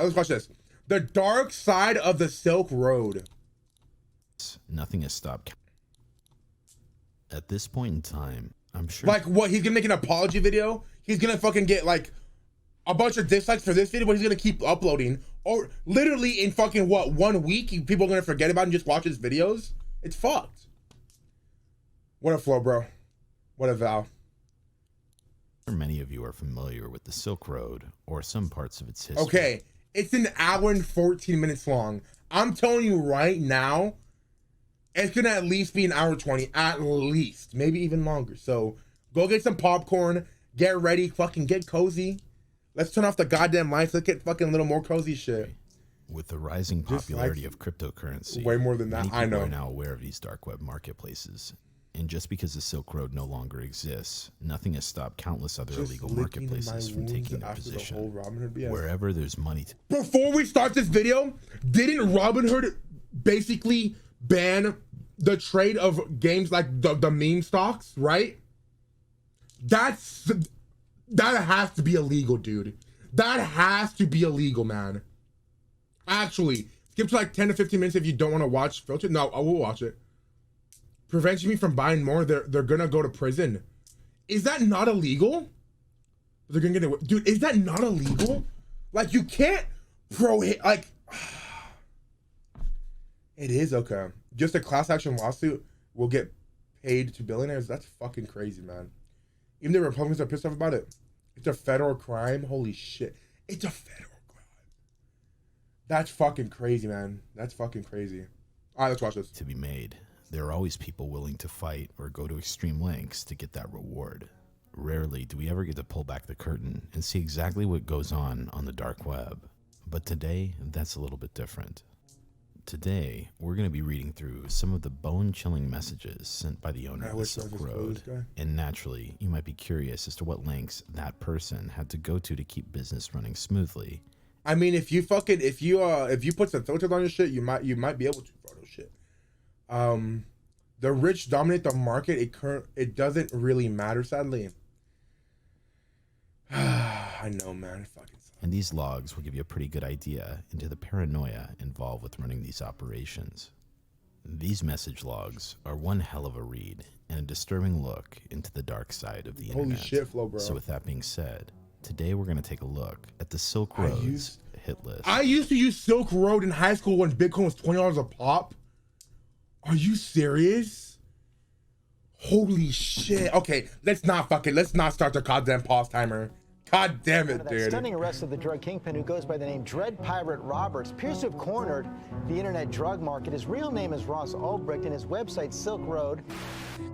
let's watch this. The dark side of the Silk Road. Nothing has stopped. At this point in time, I'm sure. Like what? He's gonna make an apology video. He's gonna fucking get like a bunch of dislikes for this video, but he's gonna keep uploading. Or literally in fucking what, 1 week, people are gonna forget about him and just watch his videos. It's fucked. What a flow, bro. What a vow. Many of you are familiar with the Silk Road or some parts of its history. Okay, it's an hour and 14 minutes long. I'm telling you right now, it's gonna at least be an hour 20, at least, maybe even longer. So go get some popcorn, get ready, fucking get cozy. Let's turn off the goddamn lights. Let's get fucking a little more cozy shit. With the rising popularity of cryptocurrency, way more than that, many people I know. are now aware of these dark web marketplaces. And just because the Silk Road no longer exists, nothing has stopped countless other illegal marketplaces from taking their position. Wherever there's money. Before we start this video, didn't Robinhood basically ban the trade of games like the meme stocks, right? That has to be illegal, dude. That has to be illegal, man. Actually, skip to like 10 to 15 minutes if you don't want to watch Filter. No, I will watch it. Prevents me from buying more. They're gonna go to prison. Is that not illegal? They're gonna get it. Dude, is that not illegal? Like, you can't prohibit, like, it is okay. Just a class action lawsuit will get paid to billionaires. That's fucking crazy, man. Even the Republicans are pissed off about it. It's a federal crime. Holy shit. It's a federal crime. That's fucking crazy, man. That's fucking crazy. All right, let's watch this. To be made. There are always people willing to fight or go to extreme lengths to get that reward. Rarely do we ever get to pull back the curtain and see exactly what goes on the dark web. But today, that's a little bit different. Today, we're going to be reading through some of the bone-chilling messages sent by the owner of the Silk Road. And naturally, you might be curious as to what lengths that person had to go to keep business running smoothly. I mean, if you put some filters on your shit, you might be able to photo shit. The rich dominate the market. It doesn't really matter, sadly. I know, man. Fucking sucks. And these logs will give you a pretty good idea into the paranoia involved with running these operations. These message logs are one hell of a read and a disturbing look into the dark side of the internet. Holy shit, Flo, bro. So with that being said, today we're going to take a look at the Silk Road's hit list. I used to use Silk Road in high school when Bitcoin was $20 a pop. Are you serious? Holy shit. Okay, let's not start the goddamn pause timer. God damn it, dude. Stunning arrest of the drug kingpin who goes by the name Dread Pirate Roberts appears to have cornered the internet drug market. His real name is Ross Ulbricht and his website Silk Road.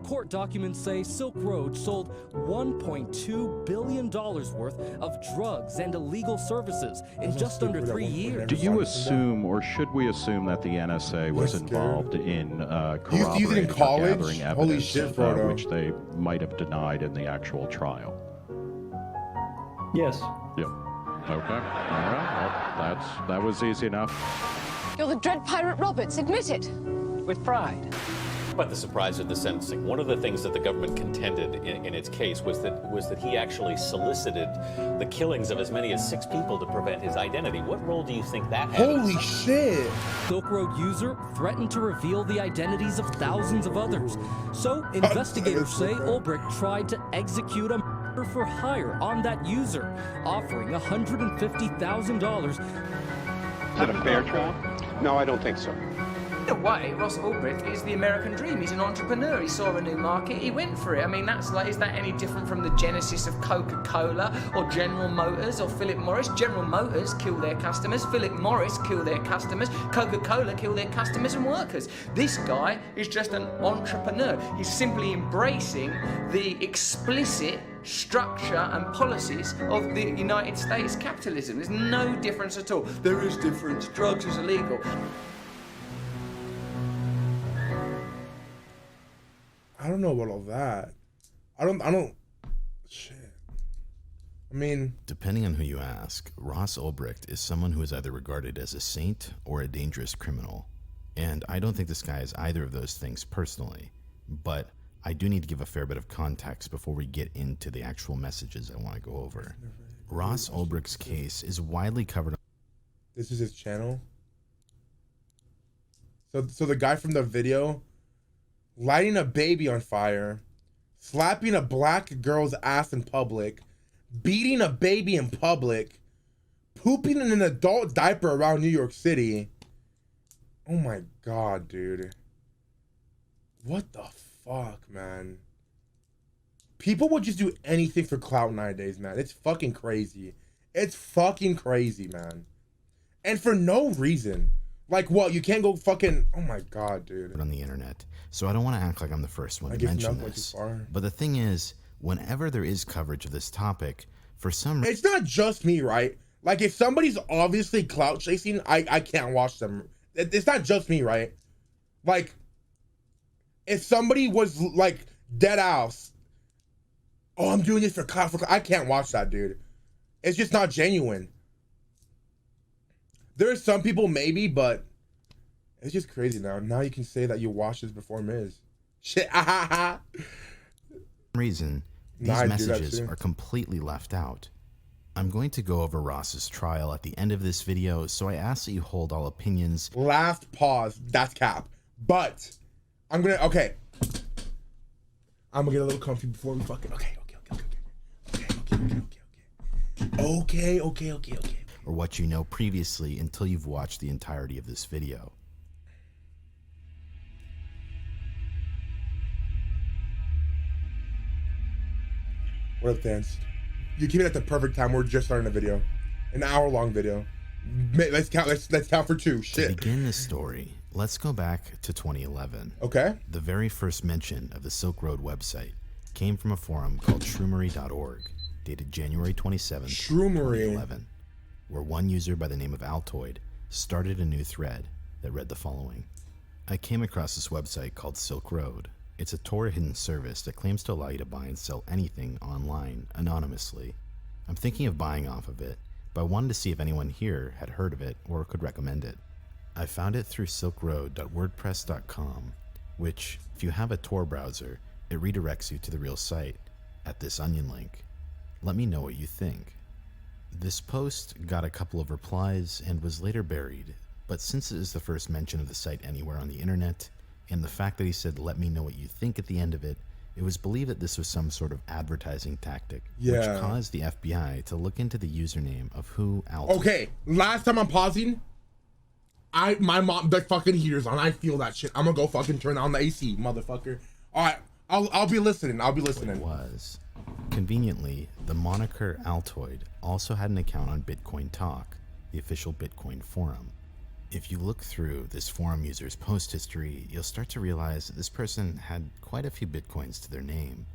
Court documents say Silk Road sold $1.2 billion worth of drugs and illegal services in just under 3 years. Do you assume, or should we assume, that the NSA was involved in corroborating or gathering evidence, which they might have denied in the actual trial? Yes. Yep. Okay. All right. Well, that was easy enough. You're the Dread Pirate Roberts. Admit it. With pride. But the surprise of the sentencing, one of the things that the government contended in its case was that he actually solicited the killings of as many as 6 people to prevent his identity. What role do you think that had? Holy shit! Silk Road user threatened to reveal the identities of thousands of others. So investigators say Ulbricht tried to execute a murder for hire on that user, offering $150,000. Is it a fair trial? No, I don't think so. In a way, Ross Ulbricht is the American dream. He's an entrepreneur. He saw a new market. He went for it. I mean, is that any different from the genesis of Coca-Cola or General Motors or Philip Morris? General Motors kill their customers. Philip Morris kill their customers. Coca-Cola kill their customers and workers. This guy is just an entrepreneur. He's simply embracing the explicit structure and policies of the United States capitalism. There's no difference at all. There is difference. Drugs is illegal. I don't know about all that. I don't, shit. I mean, depending on who you ask, Ross Ulbricht is someone who is either regarded as a saint or a dangerous criminal. And I don't think this guy is either of those things personally, but I do need to give a fair bit of context before we get into the actual messages I want to go over. Ross Ulbricht's case is widely covered. This is his channel. So the guy from the video, lighting a baby on fire, slapping a black girl's ass in public, beating a baby in public, pooping in an adult diaper around New York City. Oh my God, dude. What the fuck, man? People would just do anything for clout nowadays, man. It's fucking crazy. It's fucking crazy, man. And for no reason. Like, what? You can't go fucking... Oh my God, dude. On the internet. So I don't want to act like I'm the first one to mention this. But the thing is, whenever there is coverage of this topic, for some reason... It's not just me, right? Like, if somebody's obviously clout chasing, I can't watch them. It's not just me, right? Like, if somebody was, like, dead ass, oh, I'm doing this for clout, I can't watch that, dude. It's just not genuine. There's some people maybe, but it's just crazy now. Now you can say that you watched this before Miz. Shit, reason, these messages are completely left out. I'm going to go over Ross's trial at the end of this video, so I ask that you hold all opinions. Last pause, that's cap. But, I'm gonna get a little comfy before we fucking, okay. Or what you know previously until you've watched the entirety of this video. What up, fans? You keep it at the perfect time. We're just starting a video, an hour-long video. Let's count. Let's count for two. Shit. To begin this story, let's go back to 2011. Okay. The very first mention of the Silk Road website came from a forum called shroomery.org, dated January 27th, 2011, where one user by the name of Altoid started a new thread that read the following. I came across this website called Silk Road. It's a Tor hidden service that claims to allow you to buy and sell anything online anonymously. I'm thinking of buying off of it, but I wanted to see if anyone here had heard of it or could recommend it. I found it through silkroad.wordpress.com, which, if you have a Tor browser, it redirects you to the real site at this onion link. Let me know what you think. This post got a couple of replies and was later buried, but since it is the first mention of the site anywhere on the internet, and the fact that he said let me know what you think at the end of it, it was believed that this was some sort of advertising tactic, which caused the FBI to look into the username of who Altoid. Okay, last time I'm pausing, my mom, the fucking heater's on. I feel that shit. I'm gonna go fucking turn on the AC, motherfucker. All right, I'll be listening. Was conveniently, the moniker Altoid also had an account on Bitcoin Talk, the official Bitcoin forum. If you look through this forum user's post history, you'll start to realize that this person had quite a few Bitcoins to their name.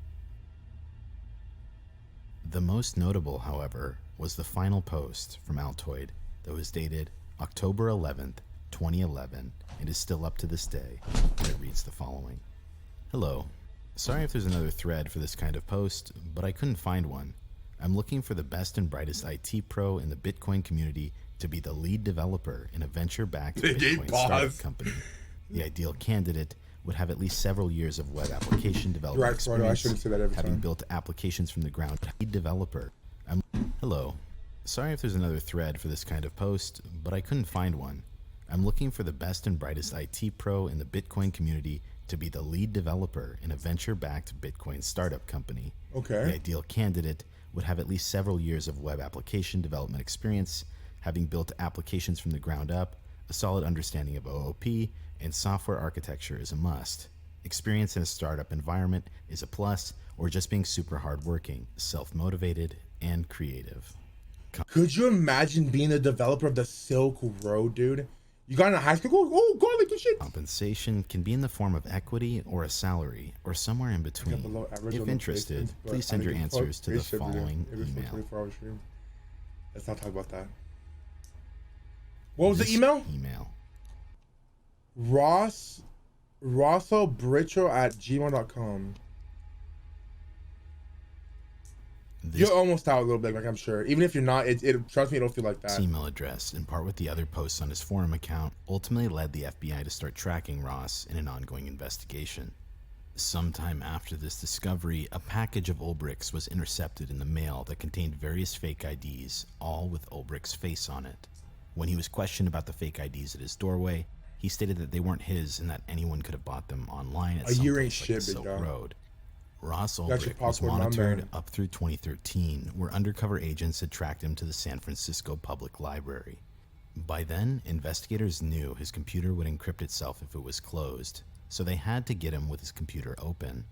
The most notable, however, was the final post from Altoid that was dated October 11th, 2011, and is still up to this day, and it reads the following. Hello. Sorry if there's another thread for this kind of post, but I couldn't find one. I'm looking for the best and brightest IT pro in the Bitcoin community to be the lead developer in a venture-backed Bitcoin startup company. The ideal candidate would have at least several years of web application development experience, I shouldn't say that every having time. built applications from the ground. Lead developer. Hello. Sorry if there's another thread for this kind of post, but I couldn't find one. I'm looking for the best and brightest IT pro in the Bitcoin community to be the lead developer in a venture-backed Bitcoin startup company. Okay. The ideal candidate would have at least several years of web application development experience, having built applications from the ground up. A solid understanding of OOP and software architecture is a must. Experience in a startup environment is a plus, or just being super hardworking, self-motivated, and creative. Could you imagine being the developer of the Silk Road, dude? You got into high school? Oh, God, like this shit. Compensation can be in the form of equity or a salary, or somewhere in between. If interested, please send your answers to the following email. Let's not talk about that. What was the email? rossobricho@gmail.com. You're almost out a little bit, like I'm sure. Even if you're not, trust me, it'll feel like that. This email address, in part with the other posts on his forum account, ultimately led the FBI to start tracking Ross in an ongoing investigation. Sometime after this discovery, a package of Ulbricht's was intercepted in the mail that contained various fake IDs, all with Ulbricht's face on it. When he was questioned about the fake IDs at his doorway, he stated that they weren't his and that anyone could have bought them online at some place like the Silk Road. Ross Ulbricht was monitored up through 2013, where undercover agents had tracked him to the San Francisco Public Library. By then, investigators knew his computer would encrypt itself if it was closed, so they had to get him with his computer open.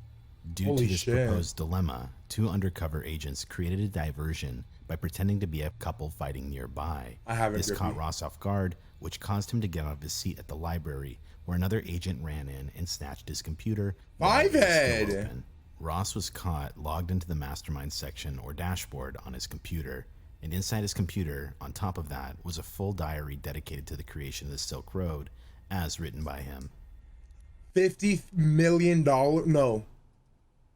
Due to this proposed dilemma, 2 undercover agents created a diversion by pretending to be a couple fighting nearby. This caught Ross off guard, which caused him to get out of his seat at the library, where another agent ran in and snatched his computer. Fivehead! Ross was caught logged into the mastermind section or dashboard on his computer, and inside his computer, on top of that, was a full diary dedicated to the creation of the Silk Road, as written by him. $50 million? No.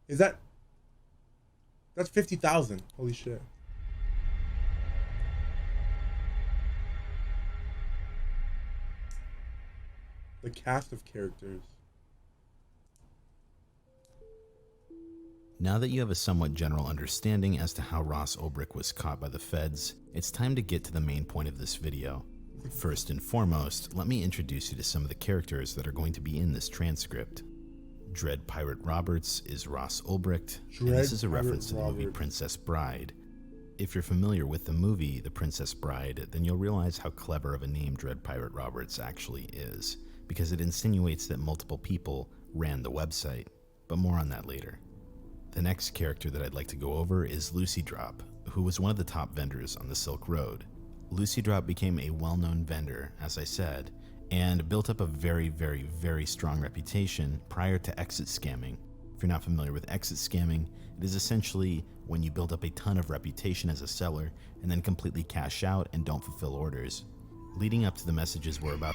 That's 50,000. Holy shit. The cast of characters. Now that you have a somewhat general understanding as to how Ross Ulbricht was caught by the feds, it's time to get to the main point of this video. First and foremost, let me introduce you to some of the characters that are going to be in this transcript. Dread Pirate Roberts is Ross Ulbricht, and this is a reference to the movie Princess Bride. If you're familiar with the movie The Princess Bride, then you'll realize how clever of a name Dread Pirate Roberts actually is, because it insinuates that multiple people ran the website, but more on that later. The next character that I'd like to go over is Lucy Drop, who was one of the top vendors on the Silk Road. Lucy Drop became a well-known vendor, as I said, and built up a very, very, very strong reputation prior to exit scamming. If you're not familiar with exit scamming, it is essentially when you build up a ton of reputation as a seller and then completely cash out and don't fulfill orders. Leading up to the messages were about...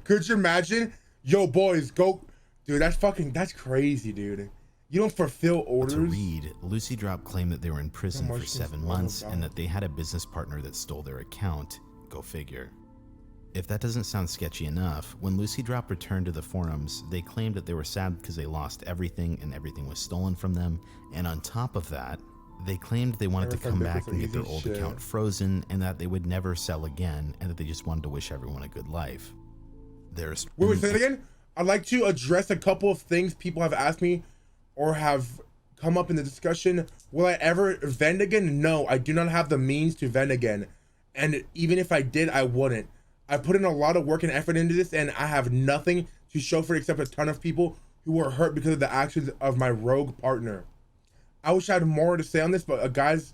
Could you imagine? Yo, boys, go... Dude, that's crazy, dude. You don't fulfill orders? To read, Lucy Drop claimed that they were in prison for 7 months and that they had a business partner that stole their account. Go figure. If that doesn't sound sketchy enough, when Lucy Drop returned to the forums, they claimed that they were sad because they lost everything and everything was stolen from them, and on top of that, they claimed they wanted to come back and get their old account frozen and that they would never sell again and that they just wanted to wish everyone a good life. Wait, say it again? I'd like to address a couple of things people have asked me or have come up in the discussion. Will I ever vend again? No, I do not have the means to vend again. And even if I did, I wouldn't. I put in a lot of work and effort into this, and I have nothing to show for it except a ton of people who were hurt because of the actions of my rogue partner. I wish I had more to say on this, but guys,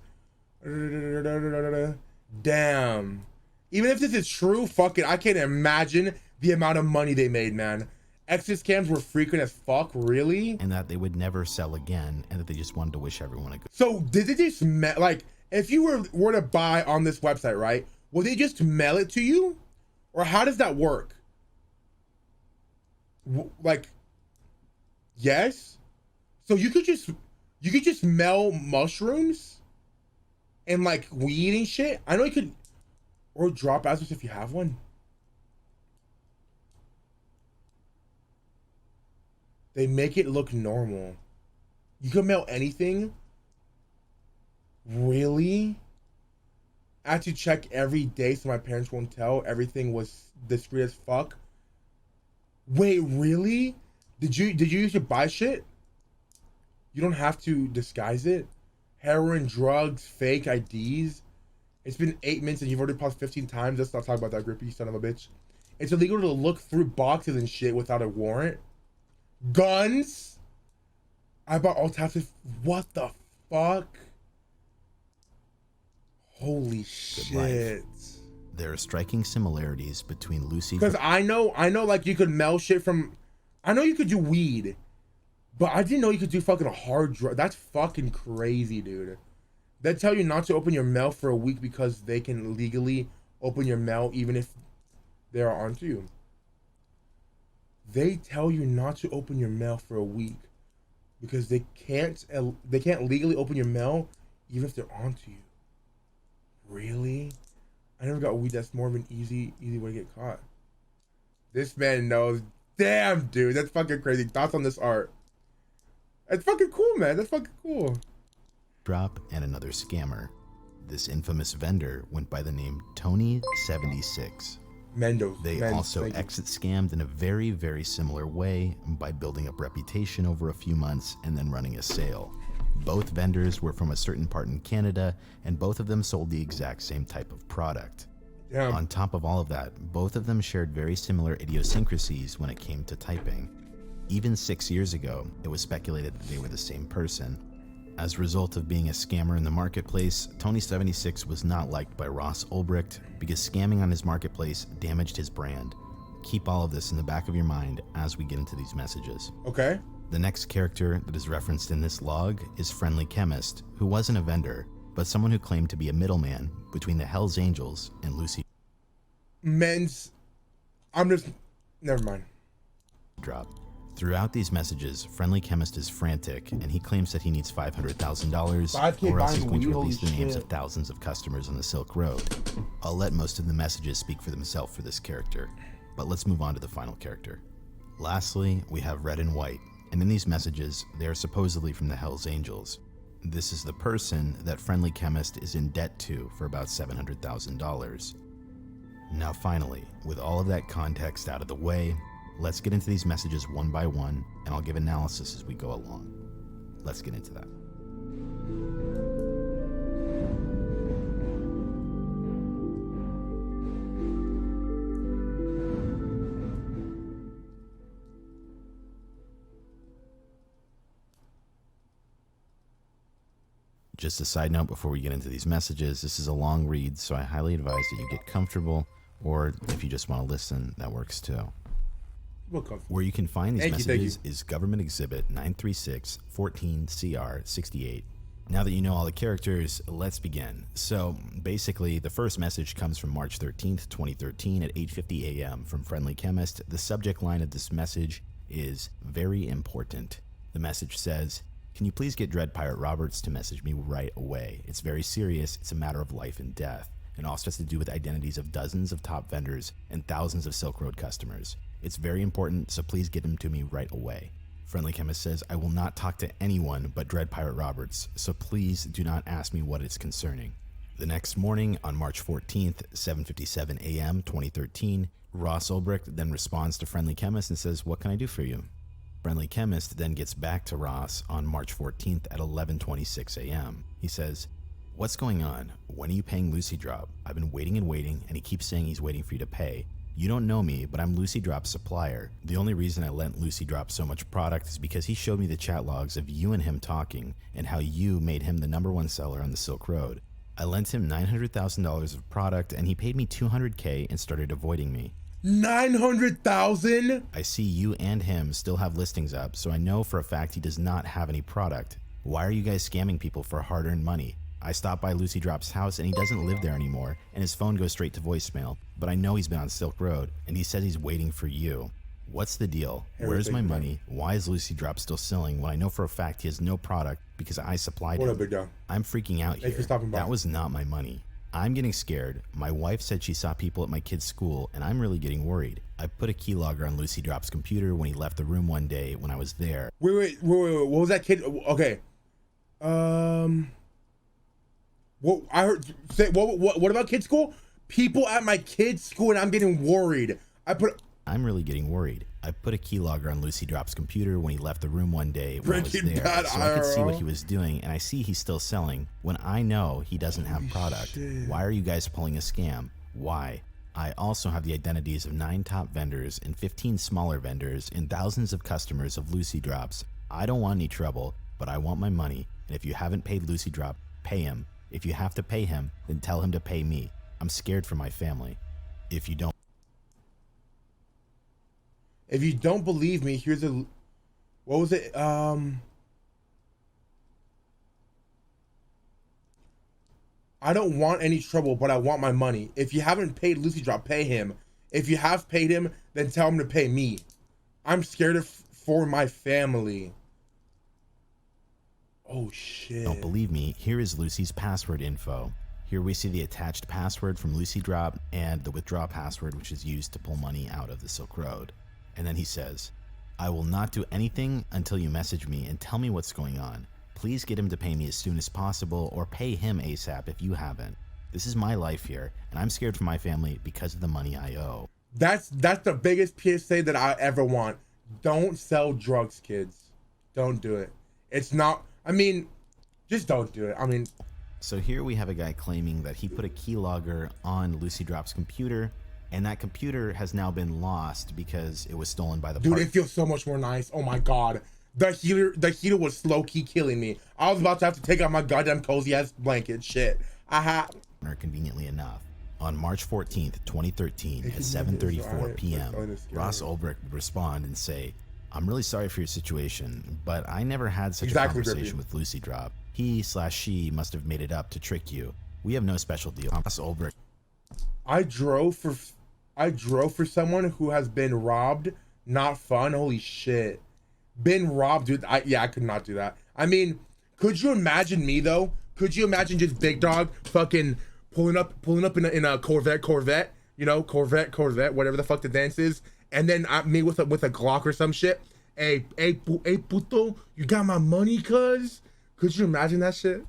damn. Even if this is true, fuck it. I can't imagine the amount of money they made, man. Exit scams were frequent as fuck, really? And that they would never sell again, and that they just wanted to wish everyone a good... So did they just, like, if you were to buy on this website, right? Will they just mail it to you? Or how does that work? Like, yes? So you could just mail mushrooms and like weed and shit? I know you could, or drop assets if you have one. They make it look normal. You can mail anything? Really? I had to check every day so my parents won't tell. Everything was discreet as fuck. Wait, really? Did you used to buy shit? You don't have to disguise it? Heroin, drugs, fake IDs. It's been 8 minutes and you've already paused 15 times. Let's not talk about that, Grippy, you son of a bitch. It's illegal to look through boxes and shit without a warrant. Guns? I bought all types of... What the fuck? Holy shit. There are striking similarities between Lucy... Because I know like you could mail shit from... I know you could do weed. But I didn't know you could do fucking hard drug. That's fucking crazy, dude. They tell you not to open your mail for a week because they can legally open your mail even if they are onto you. They tell you not to open your mail for a week because they can't legally open your mail even if they're onto you. Really? I never got weed. That's more of an easy way to get caught. This man knows. Damn, dude. That's fucking crazy. Thoughts on this art? That's fucking cool, man. That's fucking cool. Drop and another scammer. This infamous vendor went by the name Tony76. They also exit scammed in a very, very similar way by building up reputation over a few months and then running a sale. Both vendors were from a certain part in Canada, and both of them sold the exact same type of product. Damn. On top of all of that, both of them shared very similar idiosyncrasies when it came to typing. Even 6 years ago, it was speculated that they were the same person. As a result of being a scammer in the marketplace, Tony76 was not liked by Ross Ulbricht because scamming on his marketplace damaged his brand. Keep all of this in the back of your mind as we get into these messages. Okay. The next character that is referenced in this log is Friendly Chemist, who wasn't a vendor, but someone who claimed to be a middleman between the Hells Angels and Lucy. Never mind. Drop. Throughout these messages, Friendly Chemist is frantic, and he claims that he needs $500,000 or else he's going to release the names of thousands of customers on the Silk Road. I'll let most of the messages speak for themselves for this character, but let's move on to the final character. Lastly, we have Red and White, and in these messages, they are supposedly from the Hells Angels. This is the person that Friendly Chemist is in debt to for about $700,000. Now finally, with all of that context out of the way, let's get into these messages one by one, and I'll give analysis as we go along. Let's get into that. Just a side note before we get into these messages, this is a long read, so I highly advise that you get comfortable, or if you just want to listen, that works too. Where you can find these messages is Government Exhibit 936-14-CR-68. Now that you know all the characters, let's begin. So basically, the first message comes from March 13th, 2013 at 8:50 a.m. from Friendly Chemist. The subject line of this message is very important. The message says, "Can you please get Dread Pirate Roberts to message me right away? It's very serious. It's a matter of life and death. It also has to do with identities of dozens of top vendors and thousands of Silk Road customers. It's very important, so please get him to me right away." Friendly Chemist says, "I will not talk to anyone but Dread Pirate Roberts, so please do not ask me what it's concerning." The next morning, on March 14th, 7:57 a.m., 2013, Ross Ulbricht then responds to Friendly Chemist and says, "What can I do for you?" Friendly Chemist then gets back to Ross on March 14th at 11:26 a.m. He says, "What's going on? When are you paying Lucy Drop? I've been waiting and waiting, and he keeps saying he's waiting for you to pay. You don't know me, but I'm Lucy Drop's supplier. The only reason I lent Lucy Drop so much product is because he showed me the chat logs of you and him talking, and how you made him the #1 seller on the Silk Road. I lent him $900,000 of product, and he paid me $200K and started avoiding me. $900,000? I see you and him still have listings up, so I know for a fact he does not have any product. Why are you guys scamming people for hard-earned money? I stopped by Lucy Drop's house and he doesn't live there anymore, and his phone goes straight to voicemail, but I know he's been on Silk Road, and he says he's waiting for you. What's the deal? Where's my money? Why is Lucy Drop still selling when I know for a fact he has no product because I supplied him? What up, Bigdog? I'm freaking out here. That was not my money. I'm getting scared. My wife said she saw people at my kid's school, and I'm really getting worried. I put a keylogger on Lucy Drop's computer when he left the room one day when I was there." Wait. What was that kid? Okay. What I heard say? What about kid's school? People at my kid's school, and I'm getting worried. I'm really getting worried. I put a keylogger on Lucy Drop's computer when he left the room one day when I was there, so I could see what he was doing, and I see he's still selling when I know he doesn't have product. Why are you guys pulling a scam? Why? I also have the identities of 9 top vendors and 15 smaller vendors and thousands of customers of Lucy Drops. I don't want any trouble, but I want my money, and if you haven't paid Lucy Drop, pay him. If you have to pay him, then tell him to pay me. I'm scared for my family. If you don't believe me, here's a... What was it? I don't want any trouble, but I want my money. If you haven't paid Lucy Drop, pay him. If you have paid him, then tell him to pay me. I'm scared for my family. Oh, shit. Don't believe me? Here is Lucy's password info. Here we see the attached password from Lucy Drop and the withdraw password, which is used to pull money out of the Silk Road. And then he says, "I will not do anything until you message me and tell me what's going on. Please get him to pay me as soon as possible, or pay him ASAP if you haven't. This is my life here, and I'm scared for my family because of the money I owe. That's the biggest PSA that I ever want. Don't sell drugs, kids. Don't do it. It's not, I mean, just don't do it. I mean. So here we have a guy claiming that he put a keylogger on Lucy Drop's computer, and that computer has now been lost because it was stolen by the Dude, it feels so much more nice. Oh my God. The heater was low-key killing me. I was about to have to take out my goddamn cozy-ass blanket. Shit. Conveniently enough. On March 14th, 2013, at 7:34 p.m., Ross Ulbricht would respond and say, "I'm really sorry for your situation, but I never had such a conversation with Lucy Drop. He/she must have made it up to trick you. We have no special deal." Ross Ulbricht. I drove for someone who has been robbed. Not fun. Holy shit. Been robbed, dude. I could not do that. I mean, could you imagine me though? Could you imagine just Bigdog fucking pulling up in a Corvette, you know, Corvette, whatever the fuck the dance is, and then me with a Glock or some shit. Hey puto, you got my money, cuz? Could you imagine that shit?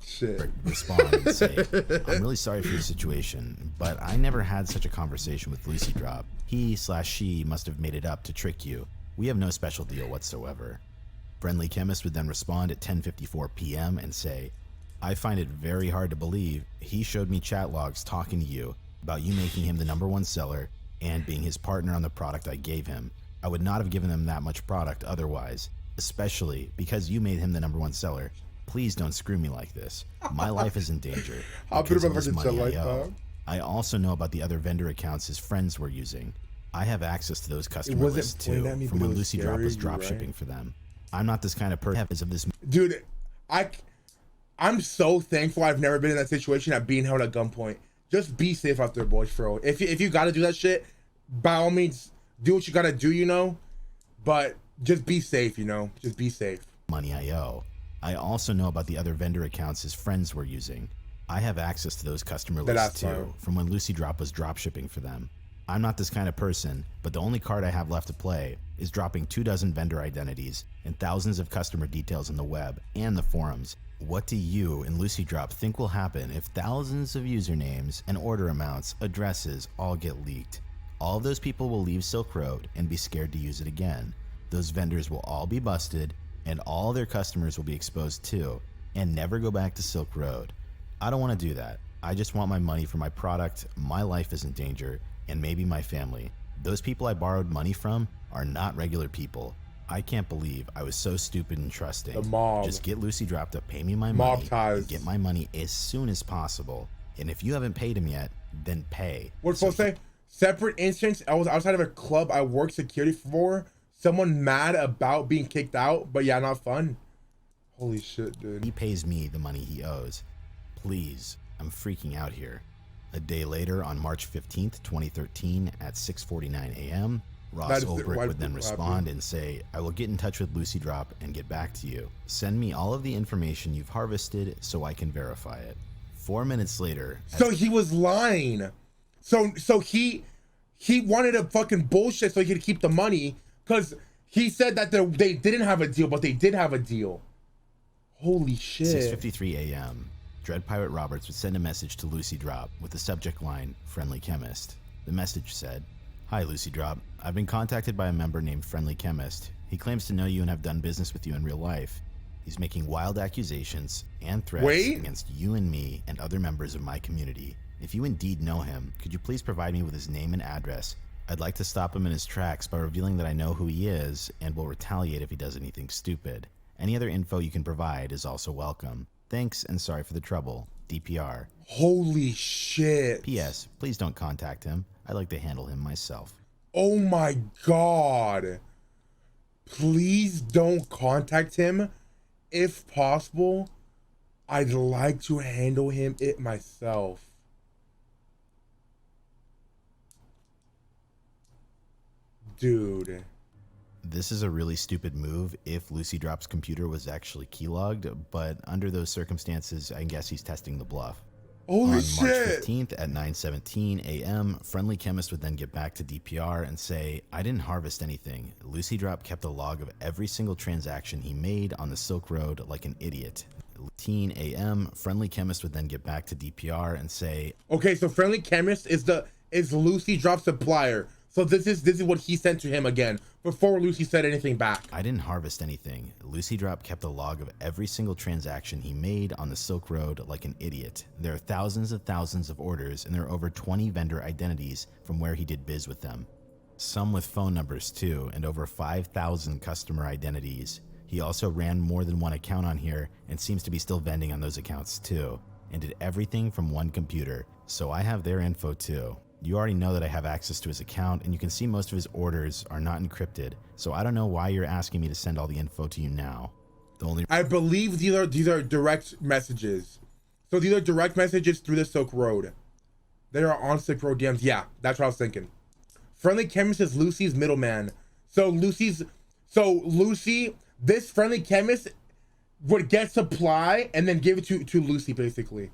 Shit. Respond and say, "I'm really sorry for your situation, but I never had such a conversation with Lucy Drop. He/she must have made it up to trick you. We have no special deal whatsoever." Friendly Chemist would then respond at 10:54 p.m. and say, "I find it very hard to believe he showed me chat logs talking to you about you making him the #1 seller and being his partner on the product I gave him. I would not have given him that much product otherwise, especially because you made him the #1 seller. Please don't screw me like this. My life is in danger because of this money I owe. I also know about the other vendor accounts his friends were using. I have access to those customer lists too, from when Lucy Drop was drop shipping for them. I'm not this kind of person as of this." Dude, I'm so thankful I've never been in that situation at being held at gunpoint. Just be safe out there, boys, bro. If you gotta do that shit, by all means, do what you gotta do, you know? But just be safe, you know? Just be safe. Money I owe. I also know about the other vendor accounts his friends were using. I have access to those customer lists too, from when Lucy Drop was drop shipping for them. I'm not this kind of person, but the only card I have left to play is dropping 24 vendor identities and thousands of customer details on the web and the forums. What do you and Lucy Drop think will happen if thousands of usernames and order amounts, addresses all get leaked? All of those people will leave Silk Road and be scared to use it again. Those vendors will all be busted and all their customers will be exposed too, and never go back to Silk Road. I don't want to do that. I just want my money for my product, my life is in danger, and maybe my family. Those people I borrowed money from are not regular people. I can't believe I was so stupid and trusting. The mob. Just get Lucy Drop to pay me my money and get my money as soon as possible. And if you haven't paid him yet, then pay. What's supposed to say? Separate instance, I was outside of a club I worked security for. Someone mad about being kicked out, but yeah, not fun. Holy shit, dude. He pays me the money he owes. Please, I'm freaking out here. A day later, on March 15th, 2013, at 6:49 a.m., Ross Ulbricht would then respond and say, "I will get in touch with Lucy Drop and get back to you. Send me all of the information you've harvested so I can verify it." 4 minutes later... So he was lying. So he wanted a fucking bullshit so he could keep the money, because he said that they didn't have a deal, but they did have a deal. Holy shit. 6:53 a.m., Dread Pirate Roberts would send a message to Lucy Drop with the subject line, "Friendly Chemist." The message said, "Hi Lucy Drop, I've been contacted by a member named Friendly Chemist. He claims to know you and have done business with you in real life. He's making wild accusations and threats against you and me and other members of my community. If you indeed know him, could you please provide me with his name and address? I'd like to stop him in his tracks by revealing that I know who he is and will retaliate if he does anything stupid. Any other info you can provide is also welcome. Thanks and sorry for the trouble. DPR." Holy shit. P.S. Please don't contact him. I'd like to handle him myself. Oh my God. Please don't contact him. If possible, I'd like to handle him myself. Dude. This is a really stupid move if Lucy Drop's computer was actually keylogged, but under those circumstances, I guess he's testing the bluff. Holy On shit. March 15th at 9:17 a.m., Friendly Chemist would then get back to DPR and say, I didn't harvest anything. Lucy Drop kept a log of every single transaction he made on the Silk Road like an idiot. 10 a.m., Friendly Chemist would then get back to DPR and say, okay, so Friendly Chemist is Lucy Drop's supplier. So this is what he sent to him again before Lucy said anything back. I didn't harvest anything. Lucy Drop kept a log of every single transaction he made on the Silk Road like an idiot. There are thousands and thousands of orders, and there are over 20 vendor identities from where he did biz with them. Some with phone numbers too, and over 5,000 customer identities. He also ran more than one account on here and seems to be still vending on those accounts too, and did everything from one computer. So I have their info too. You already know that I have access to his account, and you can see most of his orders are not encrypted, so I don't know why you're asking me to send all the info to you now. I believe these are direct messages. So these are direct messages through the Silk Road. They are on Silk Road DMs. Yeah, that's what I was thinking. Friendly Chemist is Lucy's middleman. So Lucy, this Friendly Chemist would get supply and then give it to Lucy, basically.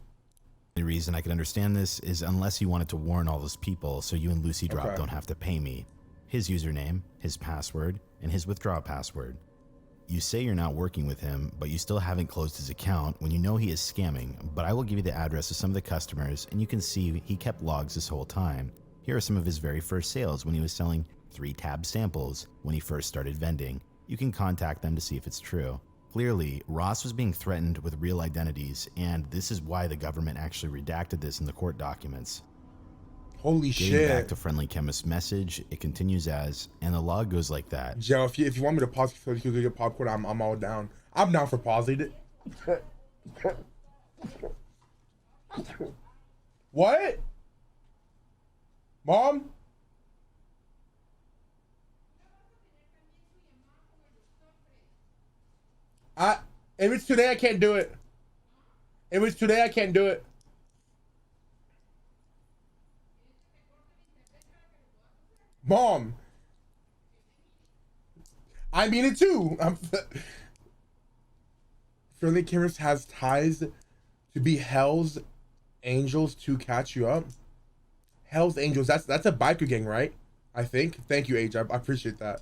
The reason I can understand this is unless you wanted to warn all those people so you and Lucy Drop don't have to pay me. His username, his password, and his withdraw password. You say you're not working with him, but you still haven't closed his account when you know he is scamming, but I will give you the address of some of the customers and you can see he kept logs this whole time. Here are some of his very first sales when he was selling 3-tab samples when he first started vending. You can contact them to see if it's true. Clearly, Ross was being threatened with real identities, and this is why the government actually redacted this in the court documents. Holy shit. Getting back to Friendly Chemist's message, it continues as, and the log goes like that. Joe, if you want me to pause so you can get popcorn, I'm all down. I'm down for pausing it. What? Mom? If it's today, I can't do it. If it's today, I can't do it. Mom. I mean it too. Friendly Chemist has ties to be Hell's Angels to catch you up. Hell's Angels, that's a biker gang, right? I think. Thank you, Age. I appreciate that.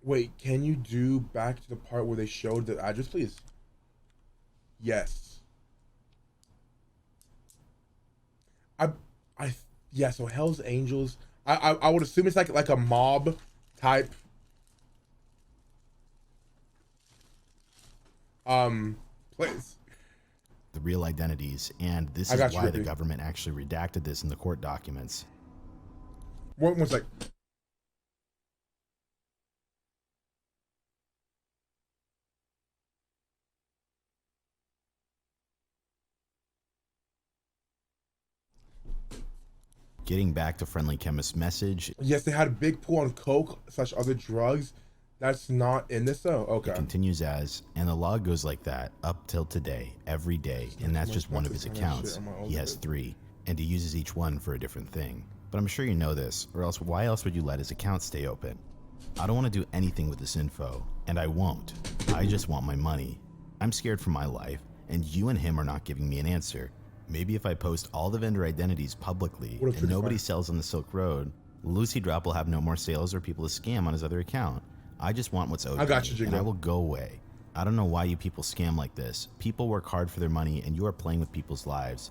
Wait, can you do back to the part where they showed the address, please? Yes. Yeah, so Hell's Angels. I would assume it's like a mob type place. The real identities, and this is why the government actually redacted this in the court documents. One sec. Getting back to Friendly Chemist's message. Yes, they had a big pool on coke / other drugs. That's not in this though. Okay. It continues as, and the log goes like that up till today, every day, and that's just one of his accounts. He has 3, and he uses each one for a different thing. But I'm sure you know this, or else why else would you let his account stay open? I don't want to do anything with this info, and I won't. I just want my money. I'm scared for my life, and you and him are not giving me an answer. Maybe if I post all the vendor identities publicly and nobody sells on the Silk Road, Lucy Drop will have no more sales or people to scam on his other account. I just want what's owed to me, and I will go away. I don't know why you people scam like this. People work hard for their money, and you are playing with people's lives.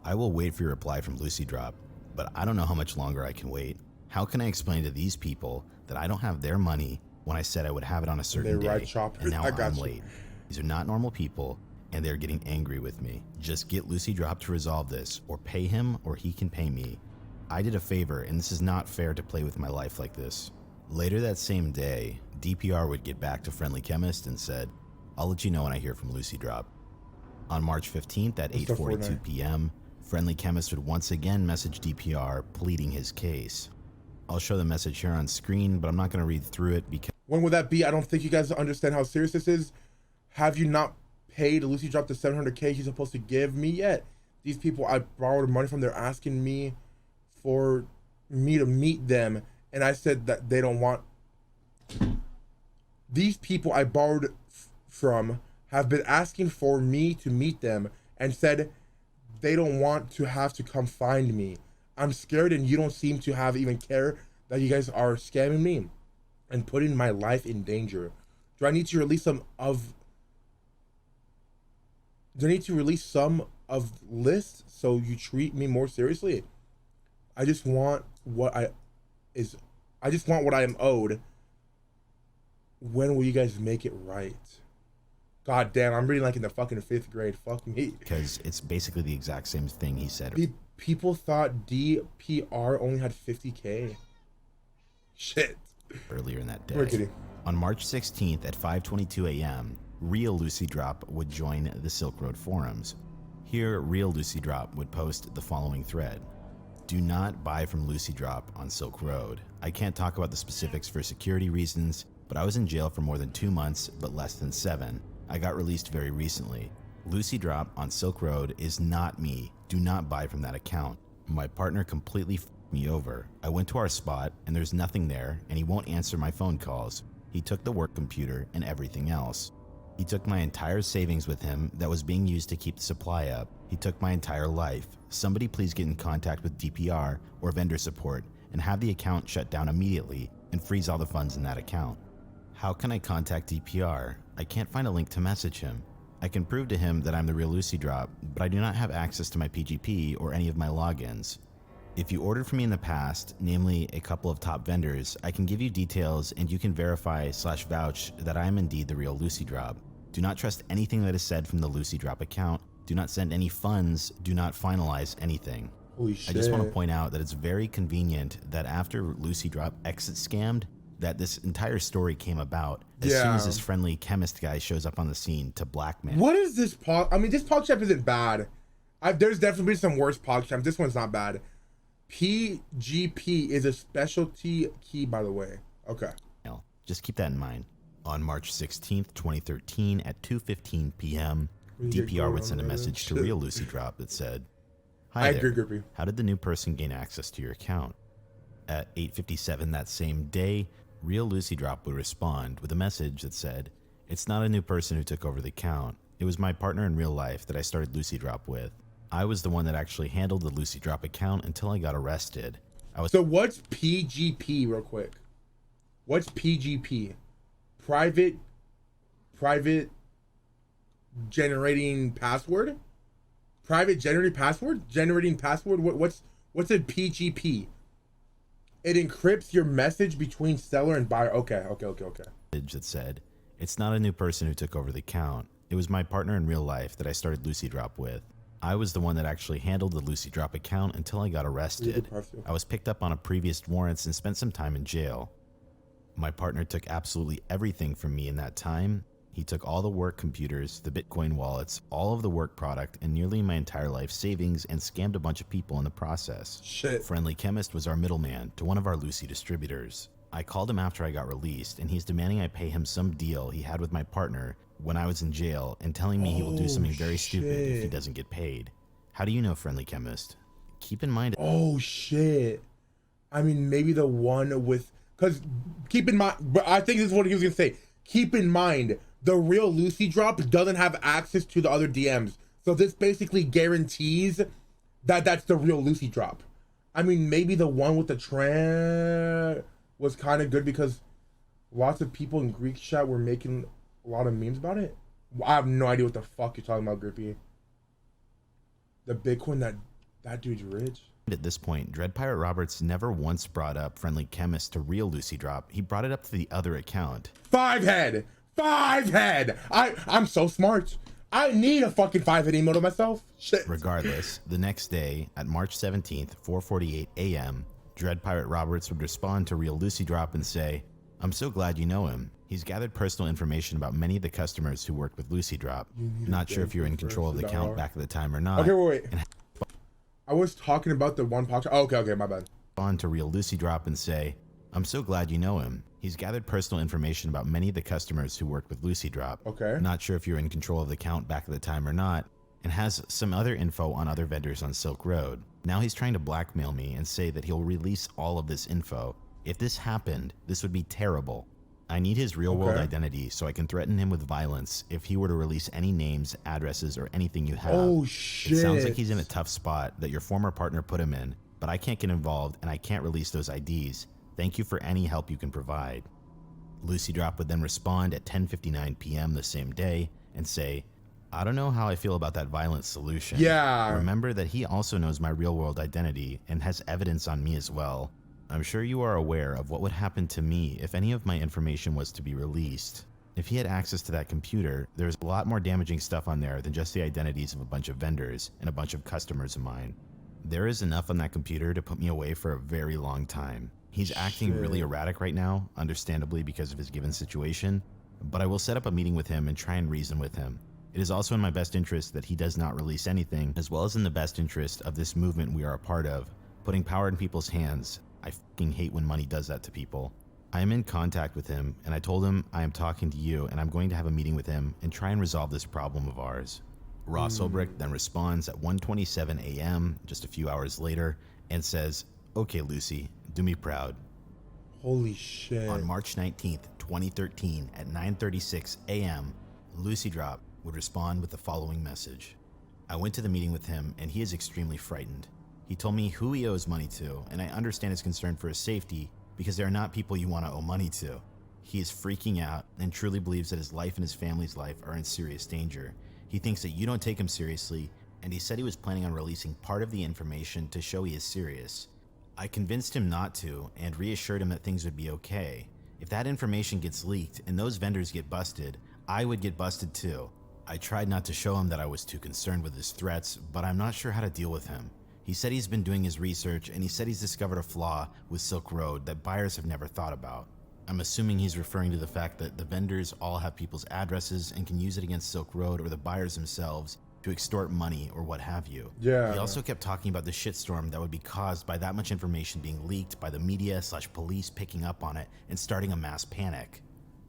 I will wait for your reply from Lucy Drop, but I don't know how much longer I can wait. How can I explain to these people that I don't have their money when I said I would have it on a certain day, and now I'm late? These are not normal people, and they're getting angry with me. Just get Lucy Drop to resolve this, or pay him, or he can pay me. I did a favor, and this is not fair to play with my life like this. Later that same day, DPR would get back to Friendly Chemist and said, I'll let you know when I hear from Lucy Drop. On March 15th at 8:42 p.m., Friendly Chemist would once again message DPR pleading his case. I'll show the message here on screen, but I'm not going to read through it because... When would that be? I don't think you guys understand how serious this is. Have you not paid Lucy Drop the $700K he's supposed to give me yet? These people, I borrowed money from, they're asking me for me to meet them, and I said that they don't want... These people I borrowed from have been asking for me to meet them, and said they don't want to have to come find me. I'm scared and you don't seem to have even care that you guys are scamming me and putting my life in danger. Do I need to release some of lists so you treat me more seriously? I just want what I am owed. When will you guys make it right? God damn, I'm reading like in the fucking 5th grade. Fuck me. Because it's basically the exact same thing he said. People thought DPR only had 50K. Shit. Earlier in that day. We're kidding. On March 16th at 5:22 a.m., Real Lucy Drop would join the Silk Road forums. Here, Real Lucy Drop would post the following thread. Do not buy from Lucy Drop on Silk Road. I can't talk about the specifics for security reasons, but I was in jail for more than 2 months, but less than 7. I got released very recently. Lucy Drop on Silk Road is not me. Do not buy from that account. My partner completely f***ed me over. I went to our spot and there's nothing there and he won't answer my phone calls. He took the work computer and everything else. He took my entire savings with him that was being used to keep the supply up. He took my entire life. Somebody please get in contact with DPR or vendor support and have the account shut down immediately and freeze all the funds in that account. How can I contact DPR? I can't find a link to message him. I can prove to him that I'm the real Lucy Drop, but I do not have access to my PGP or any of my logins. If you ordered from me in the past, namely a couple of top vendors, I can give you details and you can verify/vouch that I am indeed the real Lucy Drop. Do not trust anything that is said from the Lucy Drop account. Do not send any funds. Do not finalize anything. Holy shit. I just want to point out that it's very convenient that after Lucy Drop exit scammed, that this entire story came about as soon as this friendly chemist guy shows up on the scene to blackmail. What is this I mean, this PogChamp isn't bad. There's definitely been some worse PogChamps. This one's not bad. PGP is a specialty key, by the way. Okay. Just keep that in mind. On March 16th, 2013 at 2:15 p.m., DPR would send a message to Real Lucy Drop that said, "Hi there. How did the new person gain access to your account?" At 8:57 that same day, Real Lucy Drop would respond with a message that said, "It's not a new person who took over the account. It was my partner in real life that I started Lucy Drop with. I was the one that actually handled the Lucy Drop account until I got arrested." So what's PGP real quick? What's PGP? Private generating password? Private generating password? Generating password? What's a PGP? It encrypts your message between seller and buyer. Okay. That said, "It's not a new person who took over the account. It was my partner in real life that I started Lucy Drop with. I was the one that actually handled the Lucy Drop account until I got arrested. I was picked up on a previous warrants and spent some time in jail. My partner took absolutely everything from me in that time. He took all the work computers, the Bitcoin wallets, all of the work product, and nearly my entire life savings and scammed a bunch of people in the process. Shit. Friendly Chemist was our middleman to one of our Lucy distributors. I called him after I got released, and he's demanding I pay him some deal he had with my partner when I was in jail and telling me he will do something very stupid if he doesn't get paid. How do you know, Friendly Chemist? Keep in mind... Oh, shit. I mean, maybe the one with... Because keep in mind... But I think this is what he was going to say. Keep in mind, the real Lucy Drop doesn't have access to the other DMs. So this basically guarantees that that's the real Lucy Drop. I mean, maybe the one with the trans was kind of good because lots of people in Greek chat were making a lot of memes about it. I have no idea what the fuck you're talking about, Grippy. The Bitcoin, that dude's rich. At this point, Dread Pirate Roberts never once brought up Friendly Chemist to real Lucy Drop. He brought it up to the other account. Five head! I'm so smart. I need a fucking 5-head emote of myself. Shit. Regardless, the next day, at March 17th, 4:48 a.m., Dread Pirate Roberts would respond to real Lucy Drop and say, "I'm so glad you know him. He's gathered personal information about many of the customers who worked with Lucy Drop. Not sure if you're in control of the account back at the time or not." Okay, wait. I was talking about the one podcast. Oh, okay, my bad. On to real Lucy Drop and say, "I'm so glad you know him. He's gathered personal information about many of the customers who worked with Lucy Drop. Okay. Not sure if you're in control of the account back at the time or not, and has some other info on other vendors on Silk Road. Now he's trying to blackmail me and say that he'll release all of this info. If this happened, this would be terrible. I need his real-world identity so I can threaten him with violence if he were to release any names, addresses, or anything you have. Oh, shit. It sounds like he's in a tough spot that your former partner put him in, but I can't get involved and I can't release those IDs. Thank you for any help you can provide. Lucy Drop would then respond at 10:59 p.m. the same day and say, I don't know how I feel about that violent solution. Yeah. Remember that he also knows my real-world identity and has evidence on me as well. I'm sure you are aware of what would happen to me if any of my information was to be released. If he had access to that computer, there's a lot more damaging stuff on there than just the identities of a bunch of vendors and a bunch of customers of mine. There is enough on that computer to put me away for a very long time. He's acting really erratic right now, understandably because of his given situation, but I will set up a meeting with him and try and reason with him. It is also in my best interest that he does not release anything, as well as in the best interest of this movement we are a part of, putting power in people's hands. I fucking hate when money does that to people. I am in contact with him, and I told him I am talking to you and I'm going to have a meeting with him and try and resolve this problem of ours. Ross Ulbricht then responds at 1:27 a.m., just a few hours later, and says, okay, Lucy, do me proud. Holy shit. On March 19th, 2013, at 9:36 a.m., Lucy Drop would respond with the following message. I went to the meeting with him, and he is extremely frightened. He told me who he owes money to, and I understand his concern for his safety because they are not people you want to owe money to. He is freaking out and truly believes that his life and his family's life are in serious danger. He thinks that you don't take him seriously, and he said he was planning on releasing part of the information to show he is serious. I convinced him not to and reassured him that things would be okay. If that information gets leaked and those vendors get busted, I would get busted too. I tried not to show him that I was too concerned with his threats, but I'm not sure how to deal with him. He said he's been doing his research, and he said he's discovered a flaw with Silk Road that buyers have never thought about. I'm assuming he's referring to the fact that the vendors all have people's addresses and can use it against Silk Road or the buyers themselves to extort money or what have you. Yeah. He also kept talking about the shitstorm that would be caused by that much information being leaked by the media / police picking up on it and starting a mass panic.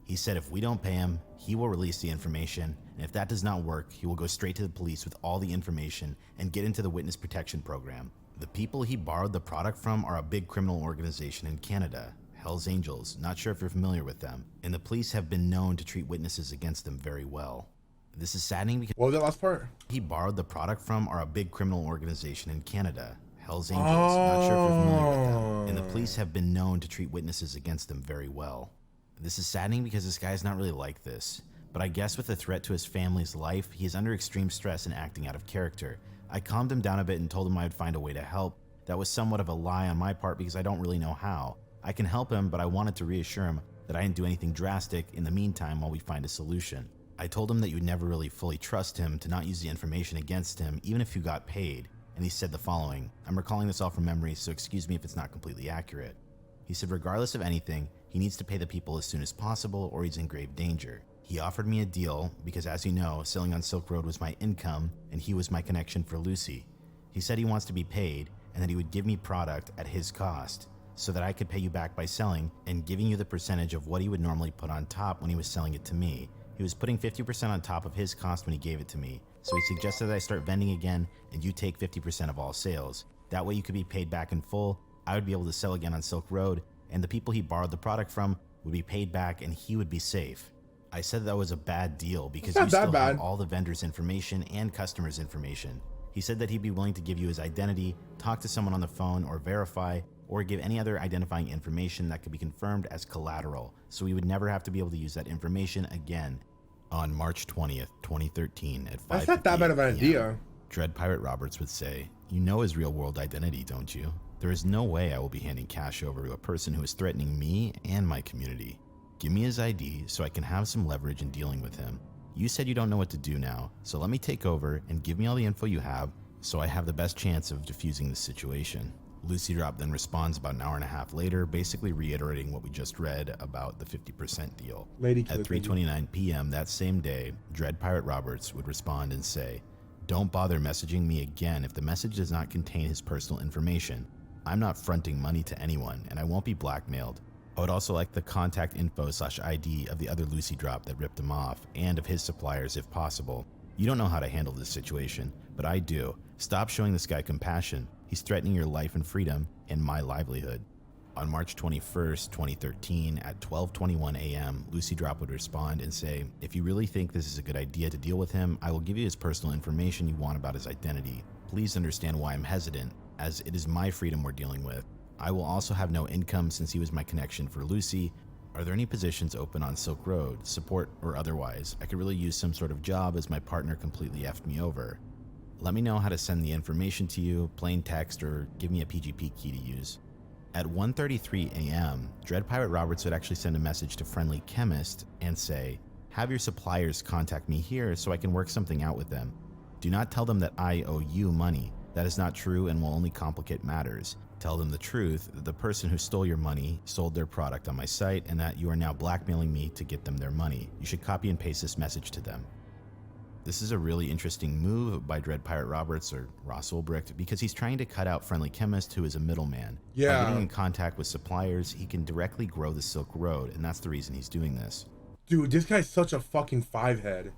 He said if we don't pay him, he will release the information, and if that does not work, he will go straight to the police with all the information and get into the witness protection program. The people he borrowed the product from are a big criminal organization in Canada, Hells Angels, not sure if you're familiar with them, and the police have been known to treat witnesses against them very well. This is saddening because what was that last part? He borrowed the product from are a big criminal organization in Canada, Hells Angels, not sure if you're familiar with them, and the police have been known to treat witnesses against them very well. This is saddening because this guy is not really like this, but I guess with the threat to his family's life, he is under extreme stress and acting out of character. I calmed him down a bit and told him I would find a way to help. That was somewhat of a lie on my part because I don't really know how. I can help him, but I wanted to reassure him that I didn't do anything drastic in the meantime while we find a solution. I told him that you would never really fully trust him to not use the information against him even if you got paid, and he said the following. I'm recalling this all from memory, so excuse me if it's not completely accurate. He said regardless of anything, he needs to pay the people as soon as possible or he's in grave danger. He offered me a deal because, as you know, selling on Silk Road was my income and he was my connection for Lucy. He said he wants to be paid and that he would give me product at his cost so that I could pay you back by selling and giving you the percentage of what he would normally put on top when he was selling it to me. He was putting 50% on top of his cost when he gave it to me, so he suggested that I start vending again and you take 50% of all sales. That way you could be paid back in full, I would be able to sell again on Silk Road, and the people he borrowed the product from would be paid back and he would be safe. I said that was a bad deal because you still have all the vendors' information and customers' information. He said that he'd be willing to give you his identity, talk to someone on the phone, or verify, or give any other identifying information that could be confirmed as collateral, so we would never have to be able to use that information again. On March 20th, 2013 at 5:58 That's not that bad of an idea. Dread Pirate Roberts would say, you know his real-world identity, don't you? There is no way I will be handing cash over to a person who is threatening me and my community. Give me his ID so I can have some leverage in dealing with him. You said you don't know what to do now, so let me take over and give me all the info you have so I have the best chance of diffusing this situation. Lucy Drop then responds about an hour and a half later, basically reiterating what we just read about the 50% deal. At 3:29 p.m. that same day, Dread Pirate Roberts would respond and say, don't bother messaging me again if the message does not contain his personal information. I'm not fronting money to anyone, and I won't be blackmailed. I would also like the contact info / ID of the other Lucy Drop that ripped him off, and of his suppliers if possible. You don't know how to handle this situation, but I do. Stop showing this guy compassion. He's threatening your life and freedom and my livelihood. On March 21st, 2013, at 12:21 a.m., Lucy Drop would respond and say, "If you really think this is a good idea to deal with him, I will give you his personal information you want about his identity. Please understand why I'm hesitant, as it is my freedom we're dealing with. I will also have no income since he was my connection for Lucy. Are there any positions open on Silk Road, support or otherwise? I could really use some sort of job as my partner completely effed me over. Let me know how to send the information to you, plain text, or give me a PGP key to use." At 1:33 a.m., Dread Pirate Roberts would actually send a message to Friendly Chemist and say, "Have your suppliers contact me here so I can work something out with them. Do not tell them that I owe you money. That is not true and will only complicate matters. Tell them the truth, that the person who stole your money sold their product on my site and that you are now blackmailing me to get them their money. You should copy and paste this message to them." This is a really interesting move by Dread Pirate Roberts, or Ross Ulbricht, because he's trying to cut out Friendly Chemist, who is a middleman. Yeah. By getting in contact with suppliers, he can directly grow the Silk Road, and that's the reason he's doing this. Dude, this guy's such a fucking five-head.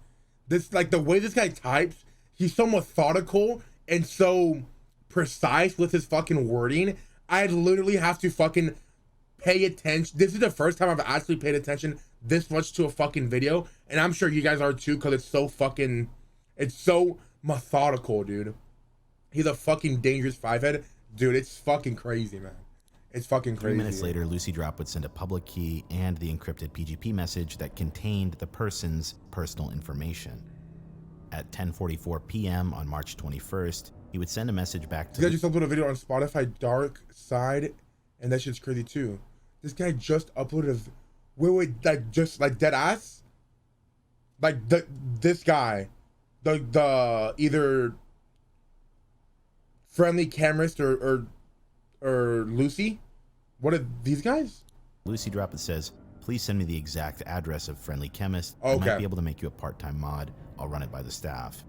This, like, the way this guy types, he's so methodical and so precise with his fucking wording. I literally have to fucking pay attention. This is the first time I've actually paid attention this much to a fucking video, and I'm sure you guys are too, because it's so methodical, dude. He's a fucking dangerous five-head. Dude, it's fucking crazy, man. It's fucking crazy. 3 minutes later, Lucy Drop would send a public key and the encrypted PGP message that contained the person's personal information. At 10:44 p.m. on March 21st, he would send a message back to... This guy just uploaded a video on Spotify, Dark Side, and that shit's crazy too. This guy just uploaded a... Wait, like, just, like, dead ass? Like, this guy, the either Friendly Chemist or Lucy? What are these guys? Lucy Drop it says, "Please send me the exact address of Friendly Chemist. Okay. I might be able to make you a part-time mod. I'll run it by the staff."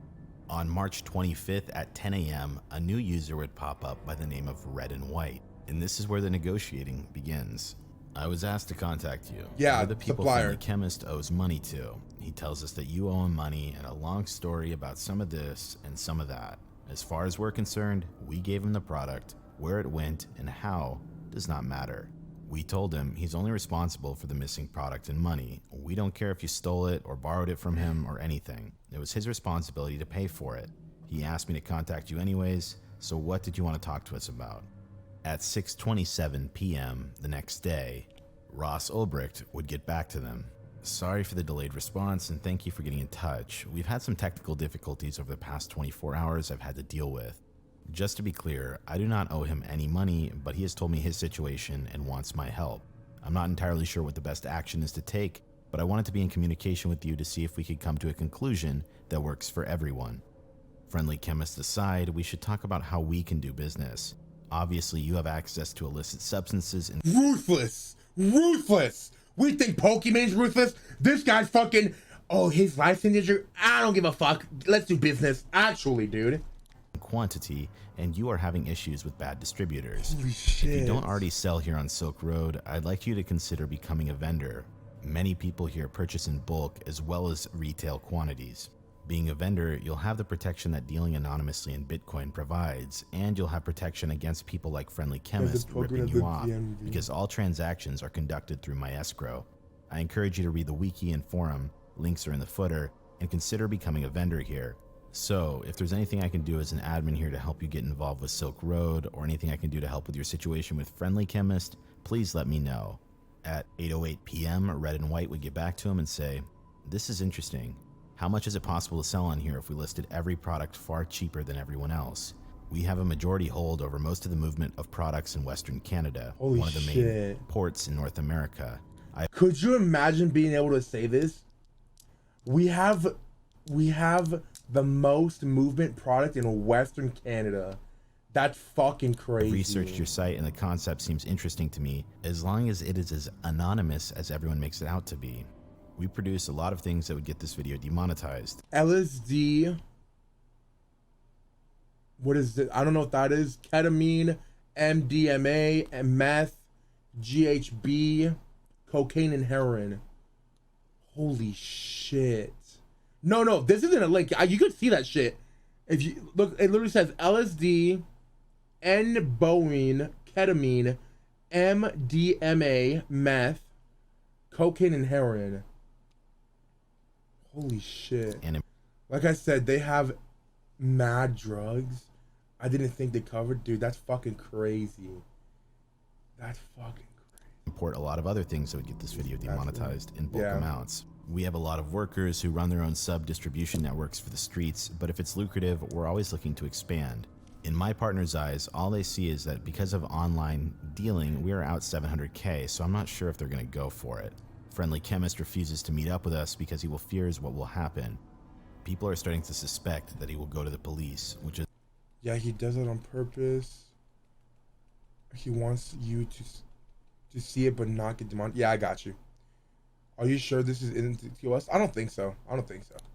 On March 25th at 10 a.m., a new user would pop up by the name of Red and White, and this is where the negotiating begins. "I was asked to contact you. Yeah, Who are the people supplier. Friendly Chemist owes money to. He tells us that you owe him money and a long story about some of this and some of that. As far as we're concerned, we gave him the product. Where it went and how does not matter. We told him he's only responsible for the missing product and money. We don't care if you stole it or borrowed it from him or anything. It was his responsibility to pay for it. He asked me to contact you anyways, so what did you want to talk to us about?" At 6:27 p.m. the next day, Ross Ulbricht would get back to them. "Sorry for the delayed response and thank you for getting in touch. We've had some technical difficulties over the past 24 hours I've had to deal with. Just to be clear, I do not owe him any money, but he has told me his situation and wants my help. I'm not entirely sure what the best action is to take, but I wanted to be in communication with you to see if we could come to a conclusion that works for everyone. Friendly Chemist aside, we should talk about how we can do business. Obviously, you have access to illicit substances and— Ruthless! Ruthless! We think Pokemon's ruthless? This guy's fucking... Oh, his license injury? I don't give a fuck. Let's do business. Actually, dude. ...quantity, and you are having issues with bad distributors. Holy shit. If you don't already sell here on Silk Road, I'd like you to consider becoming a vendor. Many people here purchase in bulk as well as retail quantities. Being a vendor, you'll have the protection that dealing anonymously in Bitcoin provides, and you'll have protection against people like Friendly Chemist ripping you off, because all transactions are conducted through my escrow. I encourage you to read the wiki and forum, links are in the footer, and consider becoming a vendor here. So, if there's anything I can do as an admin here to help you get involved with Silk Road, or anything I can do to help with your situation with Friendly Chemist, please let me know." At 8:08 p.m., Red and White would get back to him and say, "This is interesting. How much is it possible to sell on here if we listed every product far cheaper than everyone else? We have a majority hold over most of the movement of products in Western Canada, Holy one of the main ports in North America." Could you imagine being able to say this? We have the most movement product in Western Canada. That's fucking crazy. "I researched your site and the concept seems interesting to me, as long as it is as anonymous as everyone makes it out to be. We produce a lot of things that would get this video demonetized." LSD. What is it? I don't know what that is. Ketamine, MDMA, and meth, GHB, cocaine, and heroin. Holy shit. No, this isn't a link. You could see that shit. If you look, it literally says LSD, N-Boine, ketamine, MDMA, meth, cocaine, and heroin. Holy shit. And like I said, they have mad drugs. I didn't think they covered. Dude, that's fucking crazy. That's fucking crazy. Import a lot of other things that would get this video demonetized in bulk amounts. We have a lot of workers who run their own sub-distribution networks for the streets, but if it's lucrative, we're always looking to expand. In my partner's eyes, all they see is that because of online dealing, we are out 700K, so I'm not sure if they're going to go for it. Friendly Chemist refuses to meet up with us because he fears what will happen. People are starting to suspect that he will go to the police, which is... Yeah, he does it on purpose. He wants you to see it but not get demonetized. Yeah, I got you. Are you sure this isn't TOS? I don't think so.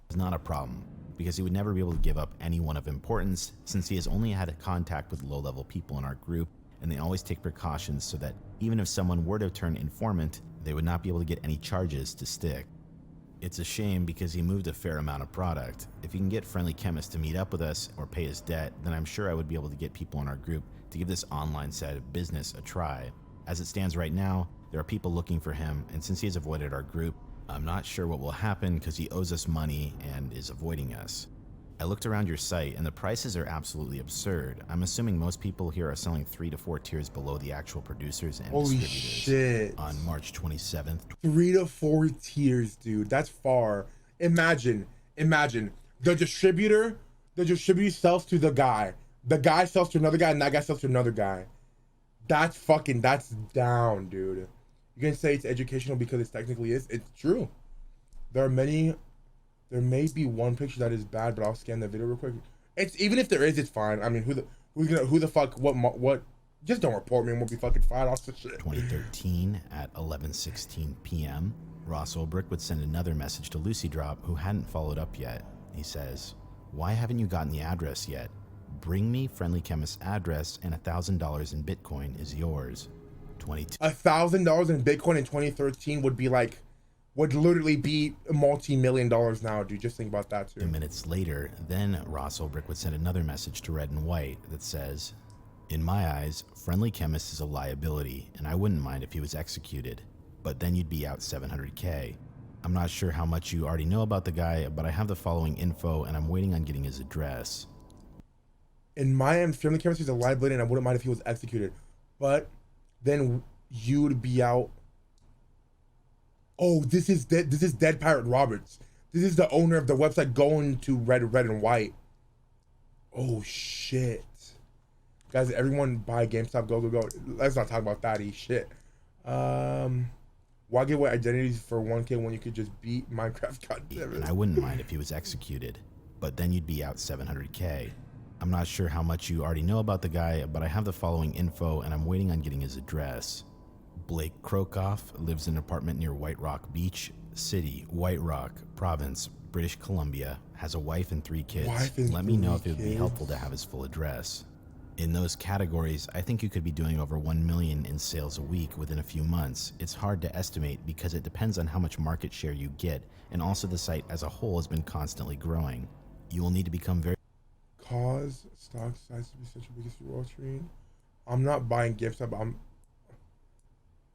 It's not a problem, because he would never be able to give up anyone of importance since he has only had contact with low-level people in our group, and they always take precautions so that even if someone were to turn informant, they would not be able to get any charges to stick. It's a shame because he moved a fair amount of product. If he can get Friendly Chemist to meet up with us or pay his debt, then I'm sure I would be able to get people in our group to give this online side of business a try. As it stands right now, there are people looking for him, and since he has avoided our group, I'm not sure what will happen because he owes us money and is avoiding us. I looked around your site and the prices are absolutely absurd. I'm assuming most people here are selling 3 to 4 tiers below the actual producers and distributors. Shit. On March 27th. 3 to 4 tiers, dude. That's far. Imagine. The distributor sells to the guy. The guy sells to another guy, and that guy sells to another guy. That's down, dude. You can say it's educational because it technically is. It's true. There may be one picture that is bad, but I'll scan the video real quick. It's even if there is, it's fine. I mean, who the fuck, what? Just don't report me and we'll be fucking fine. I'll shit. 2013 at 11:16 p.m. Ross Ulbricht would send another message to Lucy Drop, who hadn't followed up yet. He says, "Why haven't you gotten the address yet? Bring me Friendly Chemist's address and $1,000 in Bitcoin is yours." $1,000 in Bitcoin in 2013 would literally be multi-million dollars now, dude. Just think about that too. 2 minutes later, then Ross Ulbricht would send another message to Red and White that says, "In my eyes, Friendly Chemist is a liability, and I wouldn't mind if he was executed, but then you'd be out 700K. I'm not sure how much you already know about the guy, but I have the following info, and I'm waiting on getting his address." In my end, Friendly Chemist is a liability, and I wouldn't mind if he was executed, but then you'd be out. Oh, this is Dead Pirate Roberts. This is the owner of the website going to Red and White. Oh shit. Guys, everyone buy GameStop, go. Let's not talk about that shit. Why give away identities for 1K when you could just beat Minecraft? God damn it. And I wouldn't mind if he was executed, but then you'd be out 700K. I'm not sure how much you already know about the guy, but I have the following info, and I'm waiting on getting his address. Blake Krokoff lives in an apartment near White Rock Beach City, White Rock, Province, British Columbia, has a wife and 3 kids. Let me know if it would be helpful to have his full address. In those categories, I think you could be doing over 1 million in sales a week within a few months. It's hard to estimate because it depends on how much market share you get, and also the site as a whole has been constantly growing. You will need to become very... Cause stock size to be such a biggest reward stream. I'm not buying GameStop, but I'm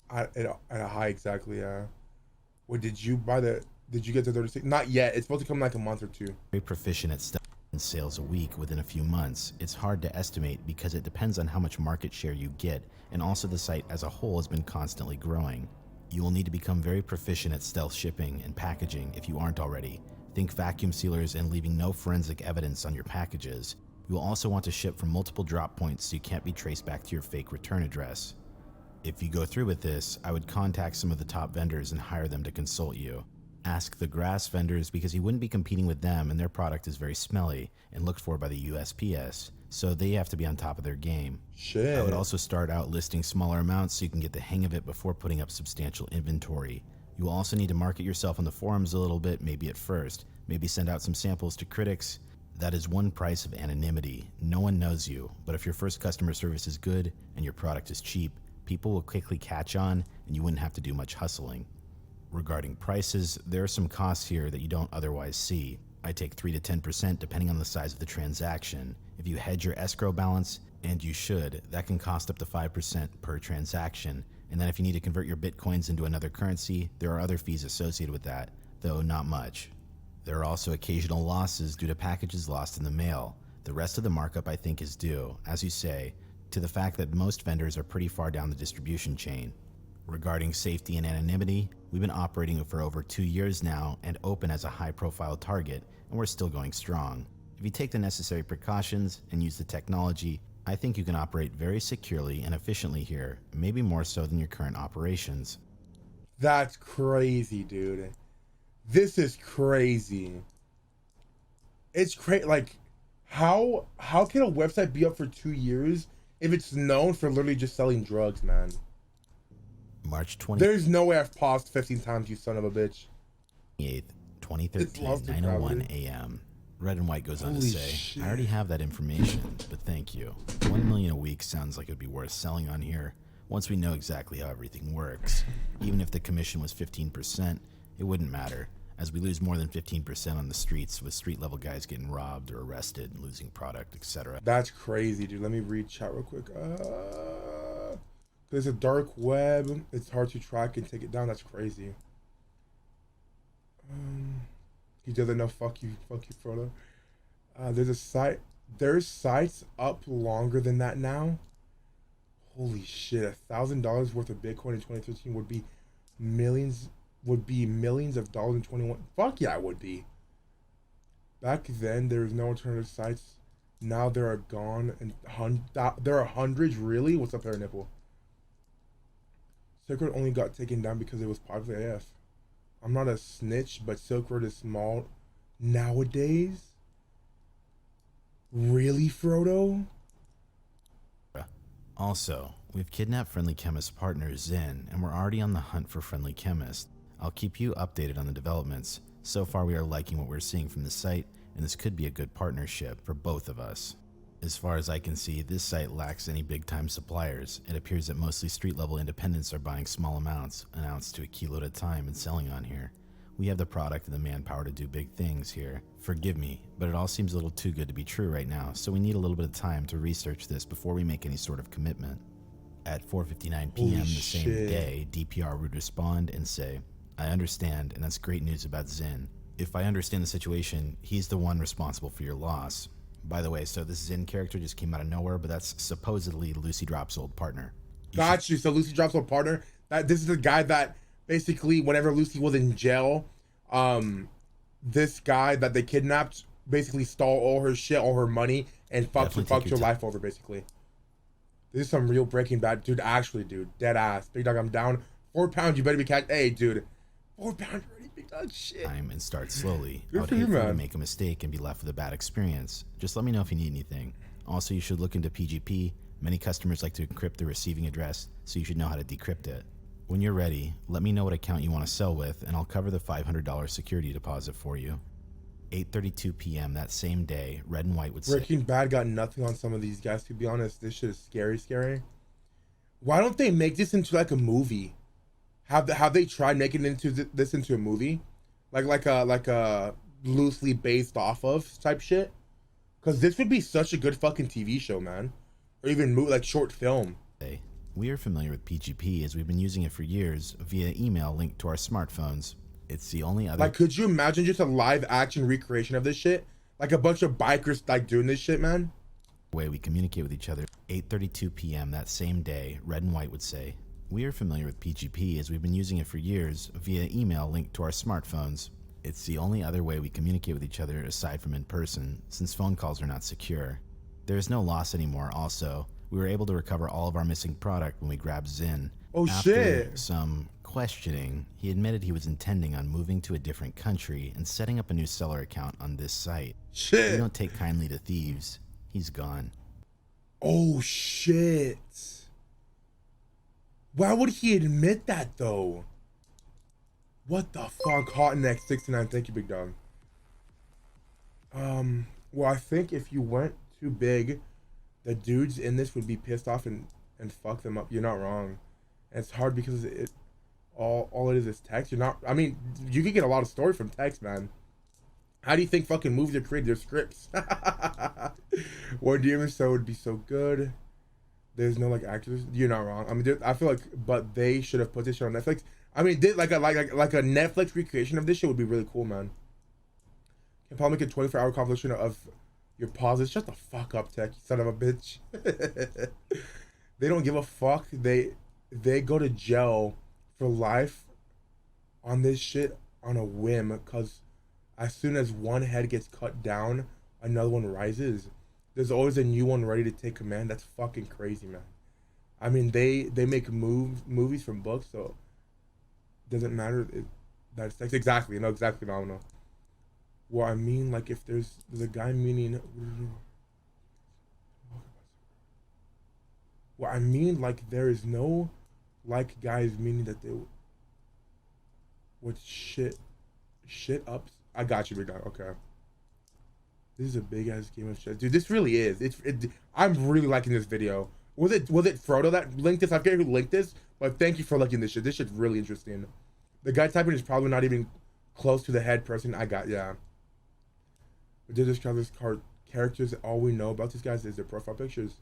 at a high, exactly. Wait, did you get the 36? Not yet. It's supposed to come in like a month or 2. Very proficient at stuff in sales a week within a few months. It's hard to estimate because it depends on how much market share you get, and also the site as a whole has been constantly growing. You will need to become very proficient at stealth shipping and packaging if you aren't already. Think vacuum sealers and leaving no forensic evidence on your packages. You will also want to ship from multiple drop points so you can't be traced back to your fake return address. If you go through with this, I would contact some of the top vendors and hire them to consult you. Ask the grass vendors because you wouldn't be competing with them, and their product is very smelly and looked for by the USPS, so they have to be on top of their game. Shit. I would also start out listing smaller amounts so you can get the hang of it before putting up substantial inventory. You will also need to market yourself on the forums a little bit, maybe at first. Maybe send out some samples to critics. That is one price of anonymity. No one knows you, but if your first customer service is good and your product is cheap, people will quickly catch on and you wouldn't have to do much hustling. Regarding prices, there are some costs here that you don't otherwise see. I take 3 to 10% depending on the size of the transaction. If you hedge your escrow balance, and you should, that can cost up to 5% per transaction. And then if you need to convert your Bitcoins into another currency, there are other fees associated with that, though not much. There are also occasional losses due to packages lost in the mail. The rest of the markup I think is due, as you say, to the fact that most vendors are pretty far down the distribution chain. Regarding safety and anonymity, we've been operating for over 2 years now and open as a high-profile target, and we're still going strong. If you take the necessary precautions and use the technology, I think you can operate very securely and efficiently here, maybe more so than your current operations. That's crazy, dude. This is crazy. It's crazy. Like, how can a website be up for 2 years if it's known for literally just selling drugs, man? March 20th. There's no way I've paused 15 times, you son of a bitch. 28th, 2013, 9:01 a.m. Red and White goes on to say, shit. I already have that information, but thank you. 1 million a week sounds like it would be worth selling on here once we know exactly how everything works. Even if the commission was 15%, it wouldn't matter, as we lose more than 15% on the streets with street-level guys getting robbed or arrested, losing product, etc. That's crazy, dude. Let me read chat real quick. There's a dark web. It's hard to track and take it down. That's crazy. He doesn't know. Fuck you, Frodo. There's a site. There's sites up longer than that now. Holy shit! $1,000 worth of Bitcoin in 2013 would be millions. Would be millions of dollars in 21. Fuck yeah, it would be. Back then, there was no alternative sites. Now there are gone, and there are hundreds. Really? What's up there, nipple? Silk Road only got taken down because it was popular AF. I'm not a snitch, but Silk Road is small nowadays. Really, Frodo? Also, we've kidnapped Friendly Chemist partner Zen, and we're already on the hunt for Friendly Chemist. I'll keep you updated on the developments. So far, we are liking what we're seeing from the site, and this could be a good partnership for both of us. As far as I can see, this site lacks any big-time suppliers. It appears that mostly street-level independents are buying small amounts, an ounce to a kilo at a time, and selling on here. We have the product and the manpower to do big things here. Forgive me, but it all seems a little too good to be true right now, so we need a little bit of time to research this before we make any sort of commitment. At 4:59 p.m. the same day, DPR would respond and say, I understand, and that's great news about Zen. If I understand the situation, he's the one responsible for your loss. By the way, so this Zen character just came out of nowhere, but that's supposedly Lucy Drop's old partner. Got you. So Lucy Drop's old partner. This is the guy that basically, whenever Lucy was in jail, this guy that they kidnapped basically stole all her shit, all her money, and fucked her life over, basically. This is some real Breaking Bad, dude. Actually, dude, dead ass. Big Dog, I'm down. 4 pounds. You better be catch. Hey, dude, 4 pounds already. Big Dog, shit. Time and start slowly. Good I would for hate you, for you to man. make a mistake and be left with a bad experience. Just let me know if you need anything. Also, you should look into PGP. Many customers like to encrypt the receiving address, so you should know how to decrypt it. When you're ready, let me know what account you want to sell with, and I'll cover the $500 security deposit for you. 8:32 p.m. that same day, Red and White would say, Breaking Bad got nothing on some of these guys, to be honest. This shit is scary. Why don't they make this into like a movie? Have they tried making this into a movie? Like a loosely based off of type shit? Because this would be such a good fucking TV show, man. Or even like short film. We are familiar with PGP as we've been using it for years via email linked to our smartphones. It's the only other... Like, could you imagine just a live action recreation of this shit? Like a bunch of bikers like doing this shit, man? way we communicate with each other. 8:32 p.m. that same day, Red and White would say, "We are familiar with PGP as we've been using it for years via email linked to our smartphones. It's the only other way we communicate with each other aside from in person, since phone calls are not secure. There is no loss anymore. Also, we were able to recover all of our missing product when we grabbed Zin. Oh, After shit. some questioning, he admitted he was intending on moving to a different country and setting up a new seller account on this site. Shit. We don't take kindly to thieves. He's gone." Oh, shit. Why would he admit that, though? What the fuck? Hot Neck 69. Thank you, Big Dog. Well, I think if you went too big, the dudes in this would be pissed off and fuck them up. You're not wrong. And it's hard because all it is text. You're not... I mean, you can get a lot of story from text, man. How do you think fucking movies are created? Their scripts. One Demon Show would be so good. There's no like actors. You're not wrong. I mean, I feel like, but they should have put this shit on Netflix. I mean, did like a Netflix recreation of this shit would be really cool, man. Can probably make a 24-hour compilation of your pauses. Shut the fuck up, Tech, you son of a bitch. They don't give a fuck. They go to jail for life on this shit on a whim, because as soon as one head gets cut down, another one rises. There's always a new one ready to take command. That's fucking crazy, man. I mean, they make movies from books, so it doesn't matter. That's exactly, you know, exactly phenomenal. Well, I mean, like, if there's a guy meaning. Well, I mean, like, there is no, like, guys meaning that they would shit up. I got you, Bigdog. Okay. This is a big ass game of shit, dude. This really is. I'm really liking this video. Was it Frodo that linked this? I forget who linked this, but thank you for liking this shit. This shit's really interesting. The guy typing is probably not even close to the head person. Yeah. But they're just characters. All we know about these guys is their profile pictures.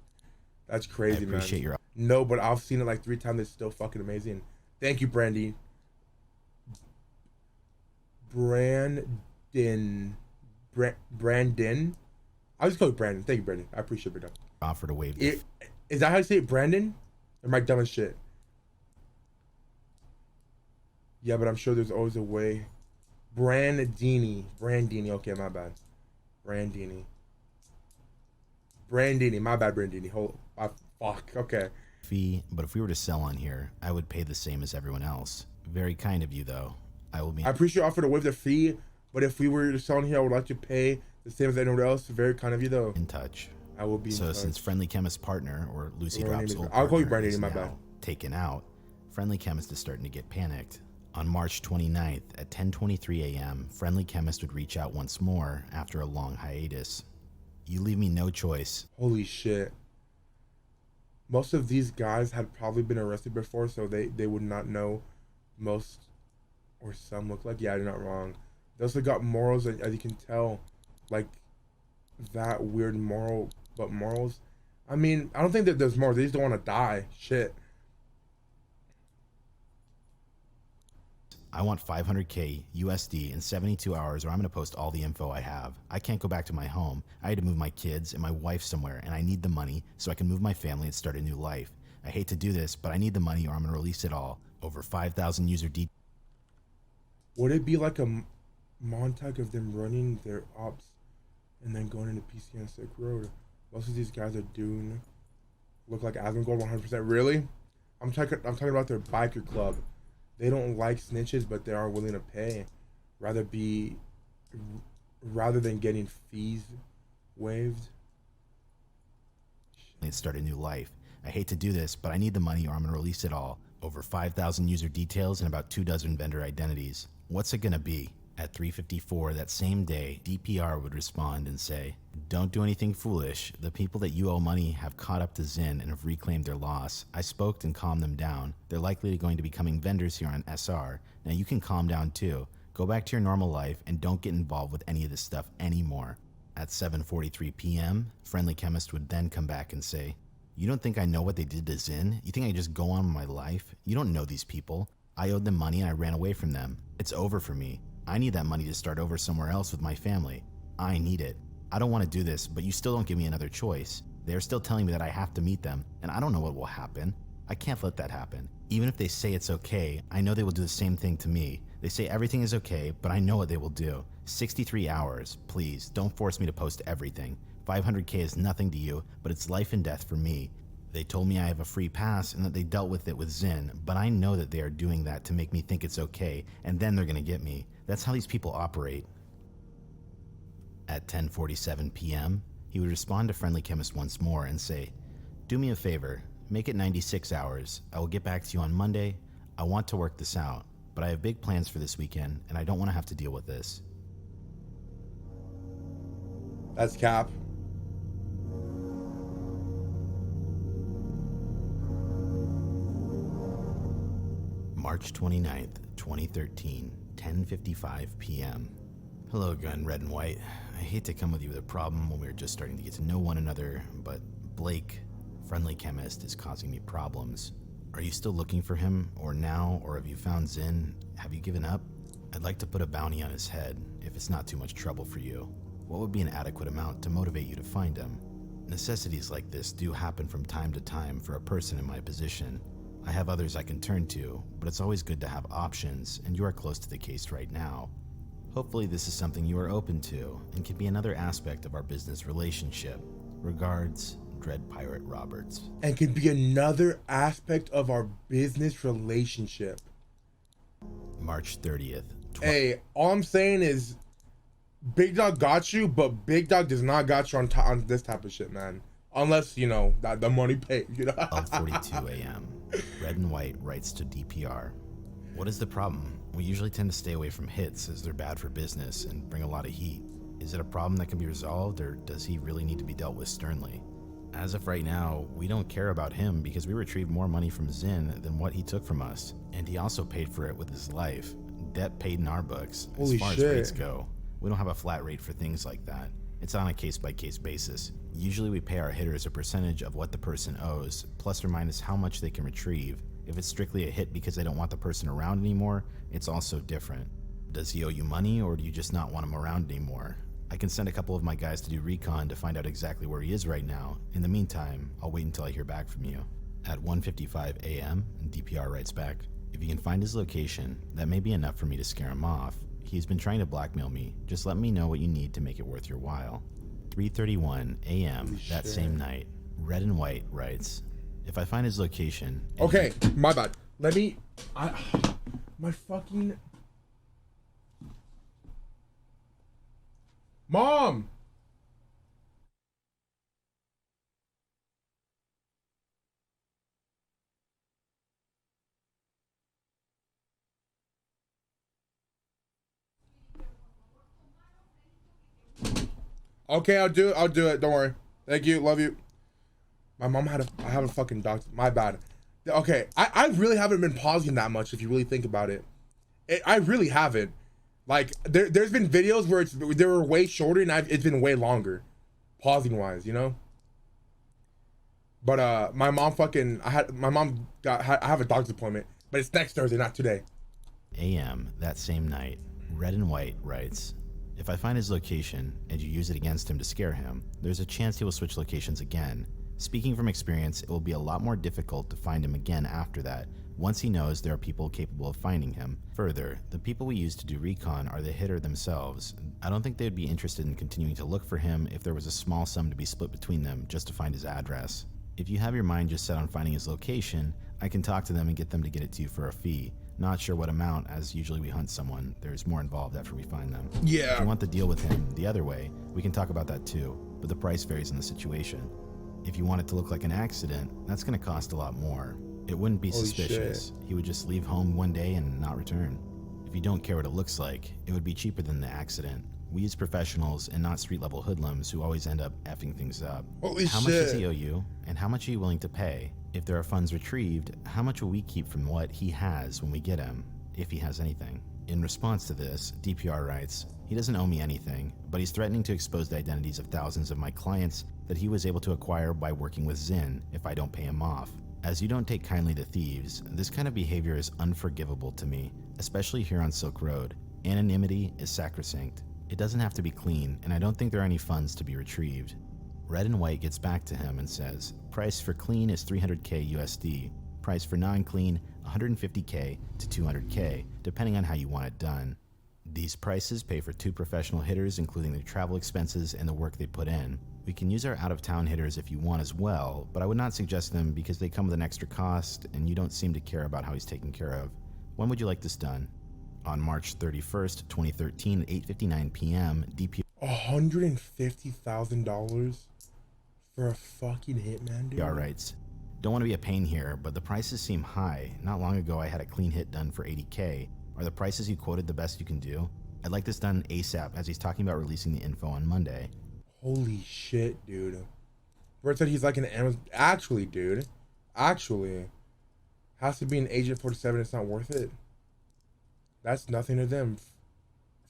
That's crazy, man. I appreciate your. No, but I've seen it like 3 times. It's still fucking amazing. Thank you, Brandy. Brandon. I'll just call you Brandon. Thank you, Brandon. I appreciate it. Offer to waive. Is that how you say it, Brandon? Or am I dumb as shit? Yeah, but I'm sure there's always a way. Brandini. Okay, my bad. Brandini. My bad, Brandini. Fuck. Okay. Fee, but if we were to sell on here, I would pay the same as everyone else. Very kind of you, though. I appreciate your offer to waive the fee, but if we were to sell on here, I would like to pay the same as anyone else. Very kind of you, though. In touch. I will be. So since Friendly Chemist partner, or Lucy Drop's old I'll call you partner, Brandini. is My now bad. Taken out, Friendly Chemist is starting to get panicked. On March 29th at 10:23 a.m., Friendly Chemist would reach out once more after a long hiatus. You leave me no choice. Holy shit. Most of these guys had probably been arrested before, so they would not know most or some look like. Yeah, you're not wrong. They also got morals, and as you can tell, like that weird morals. I mean, I don't think that there's morals. They just don't want to die. Shit. I want 500K USD in 72 hours, or I'm going to post all the info I have. I can't go back to my home. I had to move my kids and my wife somewhere, and I need the money so I can move my family and start a new life. I hate to do this, but I need the money or I'm going to release it all. Over 5,000 user details. Would it be like a montage of them running their ops and then going into PC on Silk Road? Most of these guys are doing look like Asmongold 100%. Really? I'm talking about their biker club. They don't like snitches, but they are willing to pay, rather than getting fees waived. And start a new life. I hate to do this, but I need the money or I'm going to release it all. Over 5,000 user details and about 24 vendor identities. What's it going to be? At 3:54 that same day, DPR would respond and say, "Don't do anything foolish. The people that you owe money have caught up to Zin and have reclaimed their loss. I spoke and calmed them down. They're likely going to be becoming vendors here on SR. Now you can calm down too. Go back to your normal life and don't get involved with any of this stuff anymore." At 7:43 p.m., Friendly Chemist would then come back and say, "You don't think I know what they did to Zin? You think I just go on with my life? You don't know these people. I owed them money and I ran away from them. It's over for me. I need that money to start over somewhere else with my family. I need it. I don't want to do this, but you still don't give me another choice. They're still telling me that I have to meet them, and I don't know what will happen. I can't let that happen. Even if they say it's okay, I know they will do the same thing to me. They say everything is okay, but I know what they will do. 63 hours. Please, don't force me to post everything. 500K is nothing to you, but it's life and death for me. They told me I have a free pass and that they dealt with it with Zin, but I know that they are doing that to make me think it's okay, and then they're going to get me. That's how these people operate." At 10:47 p.m., he would respond to Friendly Chemist once more and say, "Do me a favor, make it 96 hours. I will get back to you on Monday. I want to work this out, but I have big plans for this weekend, and I don't want to have to deal with this." That's cap. March 29th, 2013, 10:55 p.m. Hello again, Red and White. I hate to come with you with a problem when we were just starting to get to know one another, but Blake, friendly chemist, is causing me problems. Are you still looking for him, or now, or have you found Zin? Have you given up? I'd like to put a bounty on his head, if it's not too much trouble for you. What would be an adequate amount to motivate you to find him? Necessities like this do happen from time to time for a person in my position. I have others I can turn to, but it's always good to have options, and you are close to the case right now. Hopefully this is something you are open to, and can be another aspect of our business relationship. Regards, Dread Pirate Roberts. And can be another aspect of our business relationship. March 30th. Hey, all I'm saying is Bigdog got you, but Bigdog does not got you on this type of shit, man. Unless, you know, that the money paid, you know. 12:42 a.m. Red and White writes to DPR. What is the problem? We usually tend to stay away from hits as they're bad for business and bring a lot of heat. Is it a problem that can be resolved, or does he really need to be dealt with sternly? As of right now, we don't care about him because we retrieved more money from Zin than what he took from us, and he also paid for it with his life. Debt paid in our books. Holy as far shit. as rates go, we don't have a flat rate for things like that. It's on a case-by-case basis. Usually we pay our hitters a percentage of what the person owes, plus or minus how much they can retrieve. If it's strictly a hit because they don't want the person around anymore, it's also different. Does he owe you money, or do you just not want him around anymore? I can send a couple of my guys to do recon to find out exactly where he is right now. In the meantime, I'll wait until I hear back from you. At 1:55 a.m., DPR writes back, if you can find his location, that may be enough for me to scare him off. He's been trying to blackmail me. Just let me know what you need to make it worth your while. 3:31 a.m. that same night, Red and White writes, if I find his location... Okay, my bad. Let me... my fucking... Mom! Okay, I'll do it. Don't worry. Thank you. Love you. My mom I have a fucking doctor. My bad. Okay, I really haven't been pausing that much if you really think about it. I really haven't. Like there's been videos where they were way shorter and it's been way longer, pausing wise, you know. But my mom I have a doctor's appointment, but it's next Thursday, not today. a.m. that same night, Red and White writes, if I find his location and you use it against him to scare him, there's a chance he will switch locations again. Speaking from experience, it will be a lot more difficult to find him again after that, once he knows there are people capable of finding him. Further, the people we use to do recon are the hitter themselves. I don't think they would be interested in continuing to look for him if there was a small sum to be split between them just to find his address. If you have your mind just set on finding his location, I can talk to them and get them to get it to you for a fee. Not sure what amount, as usually we hunt someone. There's more involved after we find them. Yeah. If you want the deal with him the other way, we can talk about that too, but the price varies in the situation. If you want it to look like an accident, that's going to cost a lot more. It wouldn't be suspicious. Shit. He would just leave home one day and not return. If you don't care what it looks like, it would be cheaper than the accident. We use professionals and not street-level hoodlums who always end up effing things up. Holy How shit. much does he owe you, and how much are you willing to pay? If there are funds retrieved, how much will we keep from what he has when we get him, if he has anything? In response to this, DPR writes, he doesn't owe me anything, but he's threatening to expose the identities of thousands of my clients that he was able to acquire by working with Zin if I don't pay him off. As you don't take kindly to thieves, this kind of behavior is unforgivable to me, especially here on Silk Road. Anonymity is sacrosanct. It doesn't have to be clean, and I don't think there are any funds to be retrieved. Red and White gets back to him and says, price for clean is 300k USD, price for non-clean 150k to 200k, depending on how you want it done. These prices pay for 2 professional hitters, including their travel expenses and the work they put in. We can use our out-of-town hitters if you want as well, but I would not suggest them because they come with an extra cost and you don't seem to care about how he's taken care of. When would you like this done? On March 31st, 2013 at 8:59 p.m., DPR $150,000 for a fucking hitman, dude. writes, don't want to be a pain here, but the prices seem high. Not long ago I had a clean hit done for 80k. Are the prices you quoted the best you can do? I'd like this done ASAP as he's talking about releasing the info on Monday. Holy shit, dude. Bert said he's like an Amazon. Actually, dude. Actually. Has to be an Agent 47. It's not worth it. That's nothing to them.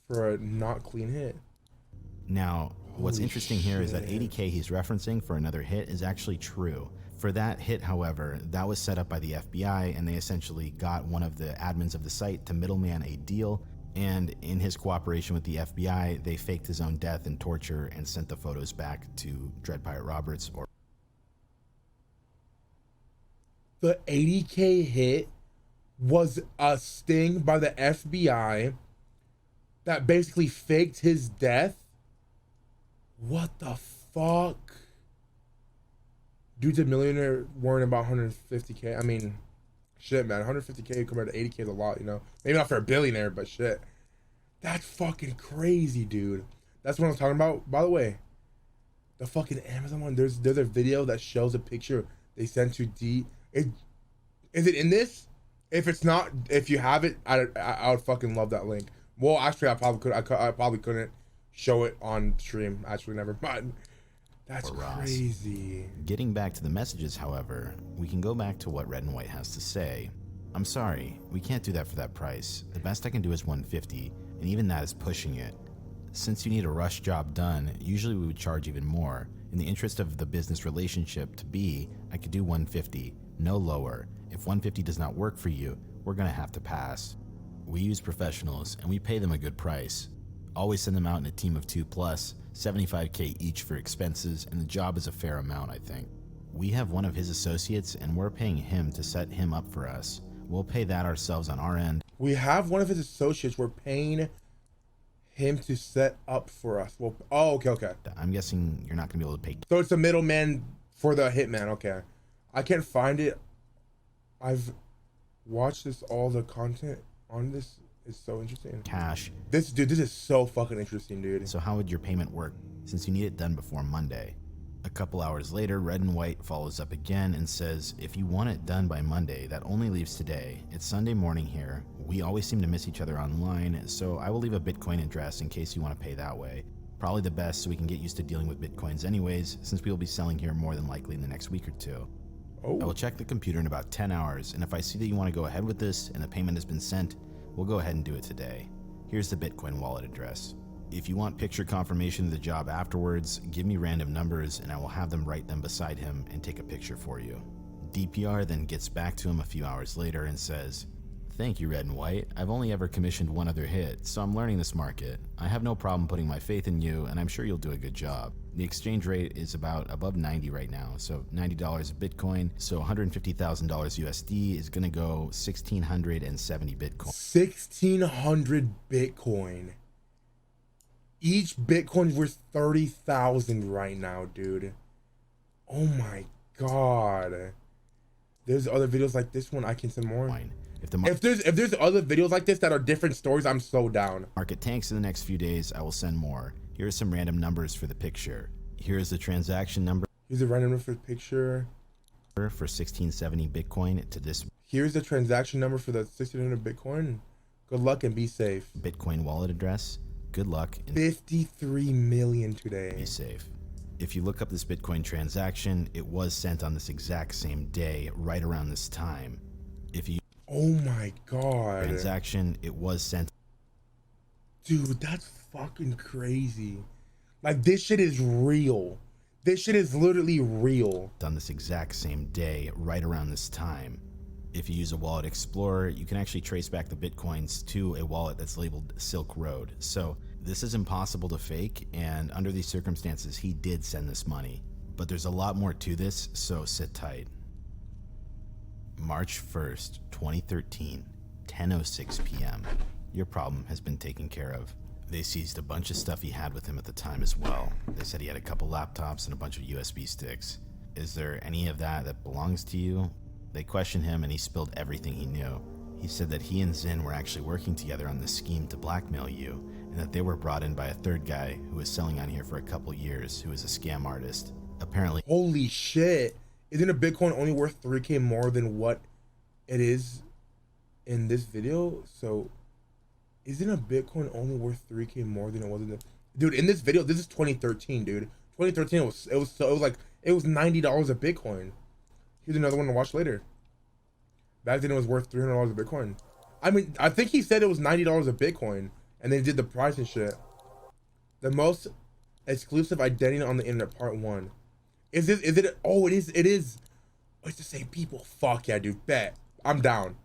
for a not clean hit. Now, what's Holy interesting here is that shit. 80K he's referencing for another hit is actually true. For that hit, however, that was set up by the FBI, and they essentially got one of the admins of the site to middleman a deal, and in his cooperation with the FBI, they faked his own death and torture and sent the photos back to Dread Pirate Roberts. Or the 80K hit was a sting by the FBI that basically faked his death. What the fuck? Dude's a millionaire worrying about 150K. I mean, shit, man. 150K compared to 80K is a lot, you know? Maybe not for a billionaire, but shit. That's fucking crazy, dude. That's what I was talking about. By the way, the fucking Amazon one, there's a video that shows a picture they sent to D. Is it in this? If it's not, if you have it, I would fucking love that link. Well, actually, I probably couldn't show it on stream. Actually, never mind. That's crazy. Getting back to the messages, however, we can go back to what Red and White has to say. I'm sorry, we can't do that for that price. The best I can do is 150, and even that is pushing it. Since you need a rush job done, usually we would charge even more. In the interest of the business relationship to be, I could do 150, no lower. If 150 does not work for you, we're gonna have to pass. We use professionals, and we pay them a good price. Always send them out in a team of 2 plus, 75K each for expenses, and the job is a fair amount, I think. We have one of his associates, and we're paying him to set him up for us. We'll pay that ourselves on our end. We have one of his associates. We're paying him to set up for us. Well, oh, okay. I'm guessing you're not gonna be able to pay. So it's a middleman for the hitman. Okay, I can't find it. I've watched all the content on this. It's so interesting. Cash. This is so fucking interesting, dude. So how would your payment work, since you need it done before Monday? A couple hours later, Red and White follows up again and says, if you want it done by Monday, that only leaves today. It's Sunday morning here. We always seem to miss each other online, so I will leave a Bitcoin address in case you want to pay that way. Probably the best so we can get used to dealing with Bitcoins anyways, since we will be selling here more than likely in the next week or two. I will check the computer in about 10 hours, and if I see that you want to go ahead with this and the payment has been sent, we'll go ahead and do it today. Here's the Bitcoin wallet address. If you want picture confirmation of the job afterwards, give me random numbers and I will have them write them beside him and take a picture for you. DPR then gets back to him a few hours later and says, thank you, Red and White. I've only ever commissioned one other hit, so I'm learning this market. I have no problem putting my faith in you, and I'm sure you'll do a good job. The exchange rate is about above 90 right now, so $90 of Bitcoin, so $150,000 USD is gonna go 1,670 Bitcoin. 1,600 Bitcoin. Each Bitcoin is worth 30,000 right now, dude. Oh my god. There's other videos like this one. I can send more. If there's other videos like this that are different stories, I'm so down. Market tanks in the next few days, I will send more. Here are some random numbers for the picture. Here is the transaction number. Here's the random number for the picture. For 1670 Bitcoin to this. Here's the transaction number for the 1600 Bitcoin. Good luck and be safe. Bitcoin wallet address. Good luck. 53 million today. Be safe. If you look up this Bitcoin transaction, it was sent on this exact same day, right around this time. If you Oh my god. Transaction, it was sent. Dude, that's fucking crazy. Like, this shit is real. This shit is literally real. On this exact same day, right around this time. If you use a Wallet Explorer, you can actually trace back the Bitcoins to a wallet that's labeled Silk Road. So this is impossible to fake, and under these circumstances, he did send this money. But there's a lot more to this, so sit tight. March 1st, 2013, 10:06 p.m. Your problem has been taken care of. They seized a bunch of stuff he had with him at the time as well. They said he had a couple laptops and a bunch of USB sticks. Is there any of that belongs to you? They questioned him and he spilled everything he knew. He said that he and Zin were actually working together on this scheme to blackmail you, and that they were brought in by a third guy who was selling on here for a couple years, who was a scam artist. Apparently. Holy shit. Isn't a Bitcoin only worth 3K more than what it is in this video? So isn't a Bitcoin only worth 3K more than it was in the dude in this video? This is 2013, dude. 2013 it was $90 a Bitcoin. Here's another one to watch later. Back then it was worth $300 a Bitcoin. I mean, I think he said it was $90 a Bitcoin. And they did the price and shit. The most exclusive identity on the internet, part 1. Is it? Oh, it is. Oh, it's the same people. Fuck yeah, dude. Bet. I'm down.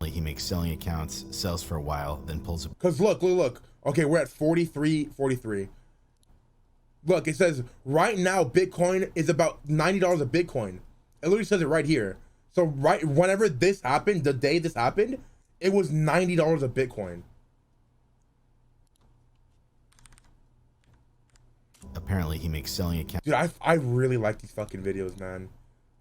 He makes selling accounts, sells for a while, then pulls a... Cause look. Okay, we're at 43. Look, it says right now Bitcoin is about $90 a Bitcoin. It literally says it right here. So right whenever this happened, the day this happened, it was $90 a Bitcoin. Apparently he makes selling accounts. Dude, I really like these fucking videos, man.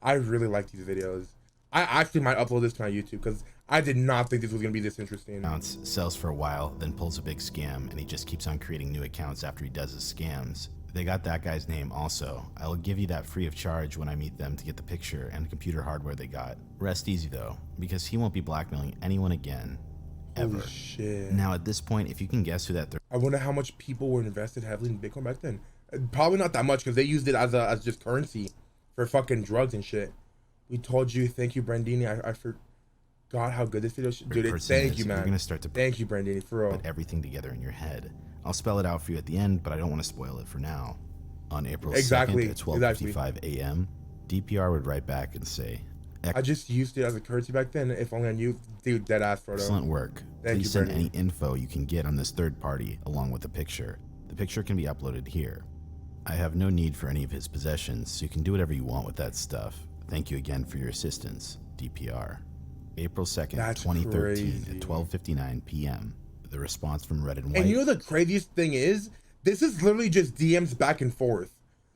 I really like these videos. I actually might upload this to my YouTube because I did not think this was gonna be this interesting. Sells for a while, then pulls a big scam, and he just keeps on creating new accounts after he does his scams. They got that guy's name also. I'll give you that free of charge when I meet them to get the picture and the computer hardware they got. Rest easy though, because he won't be blackmailing anyone again. Ever. Holy shit. Now at this point, if you can guess who that I wonder how much people were invested heavily in Bitcoin back then. Probably not that much because they used it as just currency for fucking drugs and shit. We told you. Thank you, Brandini. I forgot how good this video is. Dude, thank you, man. You're gonna start to thank you, Brandini, for real. Put everything together in your head. I'll spell it out for you at the end, but I don't want to spoil it for now. On April 2nd at 12:55 a.m., DPR would write back and say, I just used it as a currency back then. If only I knew. Dude, dead ass photo. Excellent work. Please send any info you can get on this third party along with the picture. The picture can be uploaded here. I have no need for any of his possessions, so you can do whatever you want with that stuff. Thank you again for your assistance, DPR. April 2nd, 2013 at 12:59 p.m. The response from Red and White. And you know the craziest thing is? This is literally just DMs back and forth.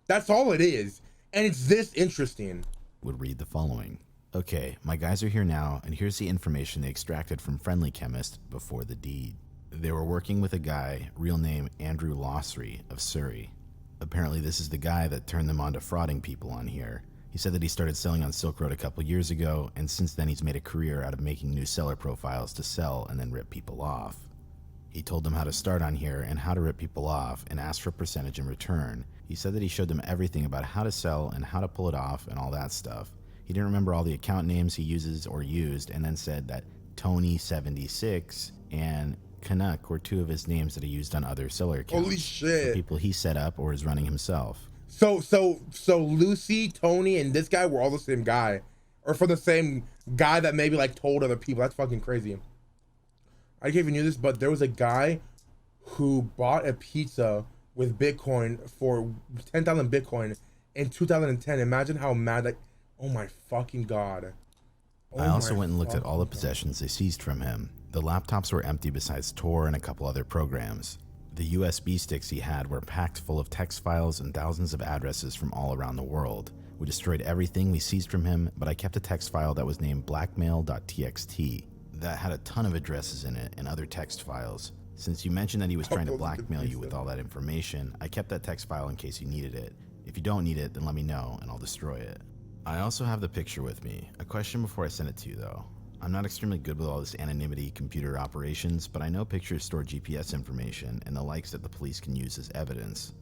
That's all it is. And it's this interesting. Would read the following. Okay, my guys are here now, and here's the information they extracted from Friendly Chemist before the deed. They were working with a guy, real name Andrew Lossry of Surrey. Apparently this is the guy that turned them on to frauding people on here. He said that he started selling on Silk Road a couple years ago, and since then he's made a career out of making new seller profiles to sell and then rip people off. He told them how to start on here and how to rip people off and asked for a percentage in return. He said that he showed them everything about how to sell and how to pull it off and all that stuff. He didn't remember all the account names he uses or used, and then said that Tony76 and Canuck were two of his names that he used on other seller accounts. Holy shit. For people he set up or is running himself. So Lucy, Tony, and this guy were all the same guy. Or for the same guy that maybe like told other people. That's fucking crazy. I can't even knew this, but there was a guy who bought a pizza with Bitcoin for 10,000 Bitcoin in 2010. Imagine how mad, like, oh my fucking God. I also went and looked at all the possessions they seized from him. The laptops were empty besides Tor and a couple other programs. The USB sticks he had were packed full of text files and thousands of addresses from all around the world. We destroyed everything we seized from him, but I kept a text file that was named blackmail.txt that had a ton of addresses in it and other text files. Since you mentioned that he was trying to blackmail you with all that information, I kept that text file in case you needed it. If you don't need it, then let me know and I'll destroy it. I also have the picture with me. A question before I send it to you though. I'm not extremely good with all this anonymity computer operations, but I know pictures store GPS information and the likes that the police can use as evidence.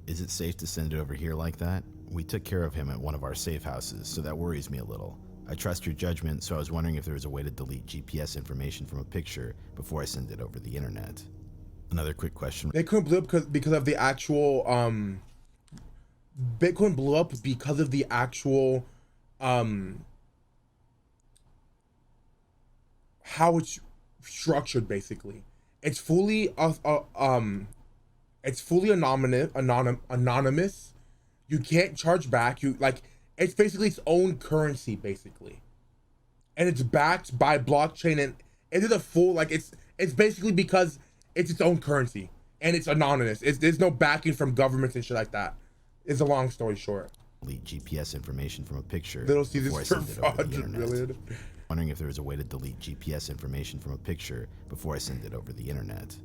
Is it safe to send it over here like that? We took care of him at one of our safe houses, so that worries me a little. I trust your judgment, so I was wondering if there was a way to delete GPS information from a picture before I send it over the internet. Another quick question. They couldn't blow up because of the actual, Bitcoin blew up because of the actual, how it's structured. Basically, it's fully anonymous. You can't charge back. It's basically its own currency, basically, and it's backed by blockchain, and it is a full it's basically because it's its own currency and it's anonymous. There's no backing from governments and shit like that. It's a long story short. Delete GPS information from a picture. Little Caesars for fraud. Wondering if there was a way to delete GPS information from a picture before I send it over the internet.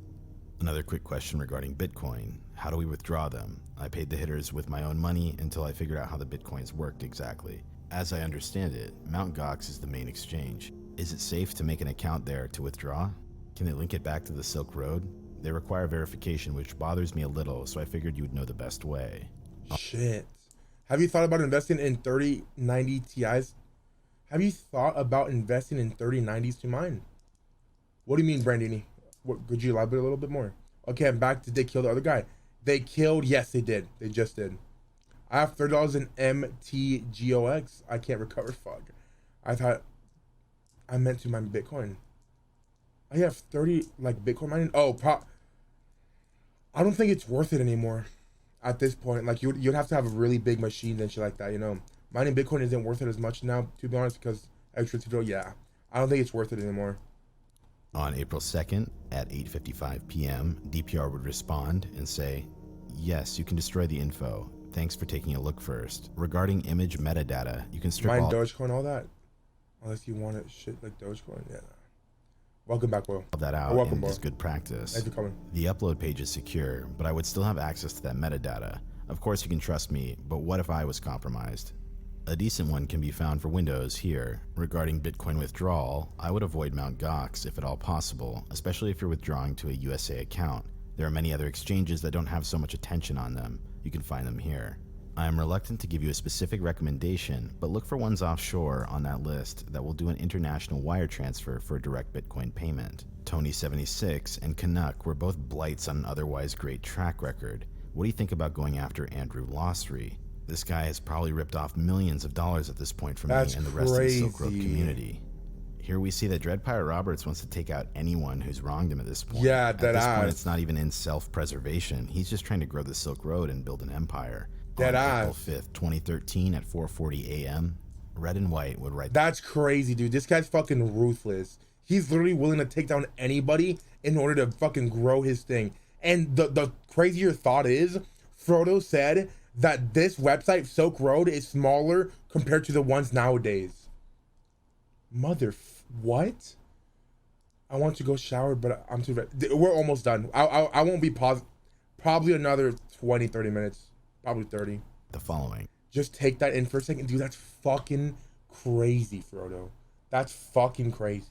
Another quick question regarding Bitcoin. How do we withdraw them? I paid the hitters with my own money until I figured out how the Bitcoins worked exactly. As I understand it, Mt. Gox is the main exchange. Is it safe to make an account there to withdraw? Can they link it back to the Silk Road? They require verification, which bothers me a little, so I figured you would know the best way. Shit. Have you thought about investing in 3090 Ti's? Have you thought about investing in 3090s to mine? What do you mean, Brandini? What, could you elaborate a little bit more? Okay, I'm back. Did they kill the other guy? They killed. Yes, they did. They just did. I have $30 in MTGOX. I can't recover. Fuck. I thought I meant to mine Bitcoin. I have 30 like Bitcoin mining. Oh, I don't think it's worth it anymore at this point. Like you'd have to have a really big machine and shit like that, you know. Mining Bitcoin isn't worth it as much now, to be honest, because extra tutorial, yeah. I don't think it's worth it anymore. On April 2nd at 8:55 p.m., DPR would respond and say, yes, you can destroy the info. Thanks for taking a look first. Regarding image metadata, you can strip mine Dogecoin, all that. Unless you want it shit like Dogecoin, yeah. Welcome back, Will. That out welcome, is good practice. Thanks for coming. The upload page is secure, but I would still have access to that metadata. Of course you can trust me, but what if I was compromised? A decent one can be found for Windows here. Regarding Bitcoin withdrawal, I would avoid Mt. Gox if at all possible, especially if you're withdrawing to a USA account. There are many other exchanges that don't have so much attention on them. You can find them here. I am reluctant to give you a specific recommendation, but look for ones offshore on that list that will do an international wire transfer for a direct Bitcoin payment. Tony76 and Canuck were both blights on an otherwise great track record. What do you think about going after Andrew Losry? This guy has probably ripped off millions of dollars at this point from me and the rest of the Silk Road community. Here we see that Dread Pirate Roberts wants to take out anyone who's wronged him at this point. Yeah, at this point, it's not even in self-preservation. He's just trying to grow the Silk Road and build an empire. On April 5th, 2013 at 4:40 a.m., Red and White would write. That's crazy, dude. This guy's fucking ruthless. He's literally willing to take down anybody in order to fucking grow his thing. And the crazier thought is, Frodo said that this website, Silk Road, is smaller compared to the ones nowadays. What? I want to go shower, but I'm too ready. We're almost done. I won't be paused. Probably another 20, 30 minutes. Probably 30. The following. Just take that in for a second. Dude, that's fucking crazy, Frodo. That's fucking crazy.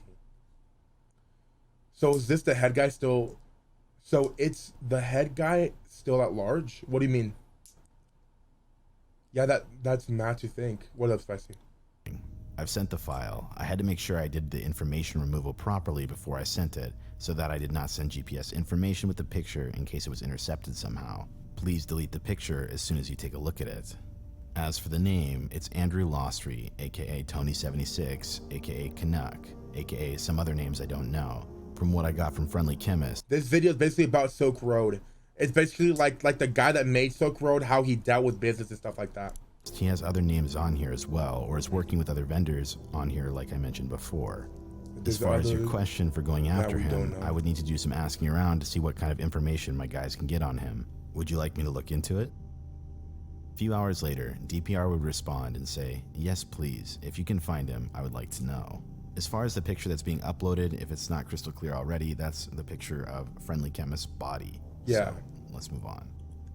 So is this the head guy still? So it's the head guy still at large? What do you mean? Yeah, that's mad to think. What up, Spicy? I've sent the file. I had to make sure I did the information removal properly before I sent it, so that I did not send GPS information with the picture in case it was intercepted somehow. Please delete the picture as soon as you take a look at it. As for the name, it's Andrew Losry, aka Tony76, aka Canuck, aka some other names I don't know. From what I got from Friendly Chemist. This video is basically about Silk Road. It's basically like the guy that made Silk Road, how he dealt with business and stuff like that. He has other names on here as well, or is working with other vendors on here like I mentioned before. As far as your question for going after him, I would need to do some asking around to see what kind of information my guys can get on him. Would you like me to look into it? A few hours later, DPR would respond and say, yes please, if you can find him, I would like to know. As far as the picture that's being uploaded, if it's not crystal clear already, that's the picture of Friendly Chemist's body. Yeah. So, let's move on.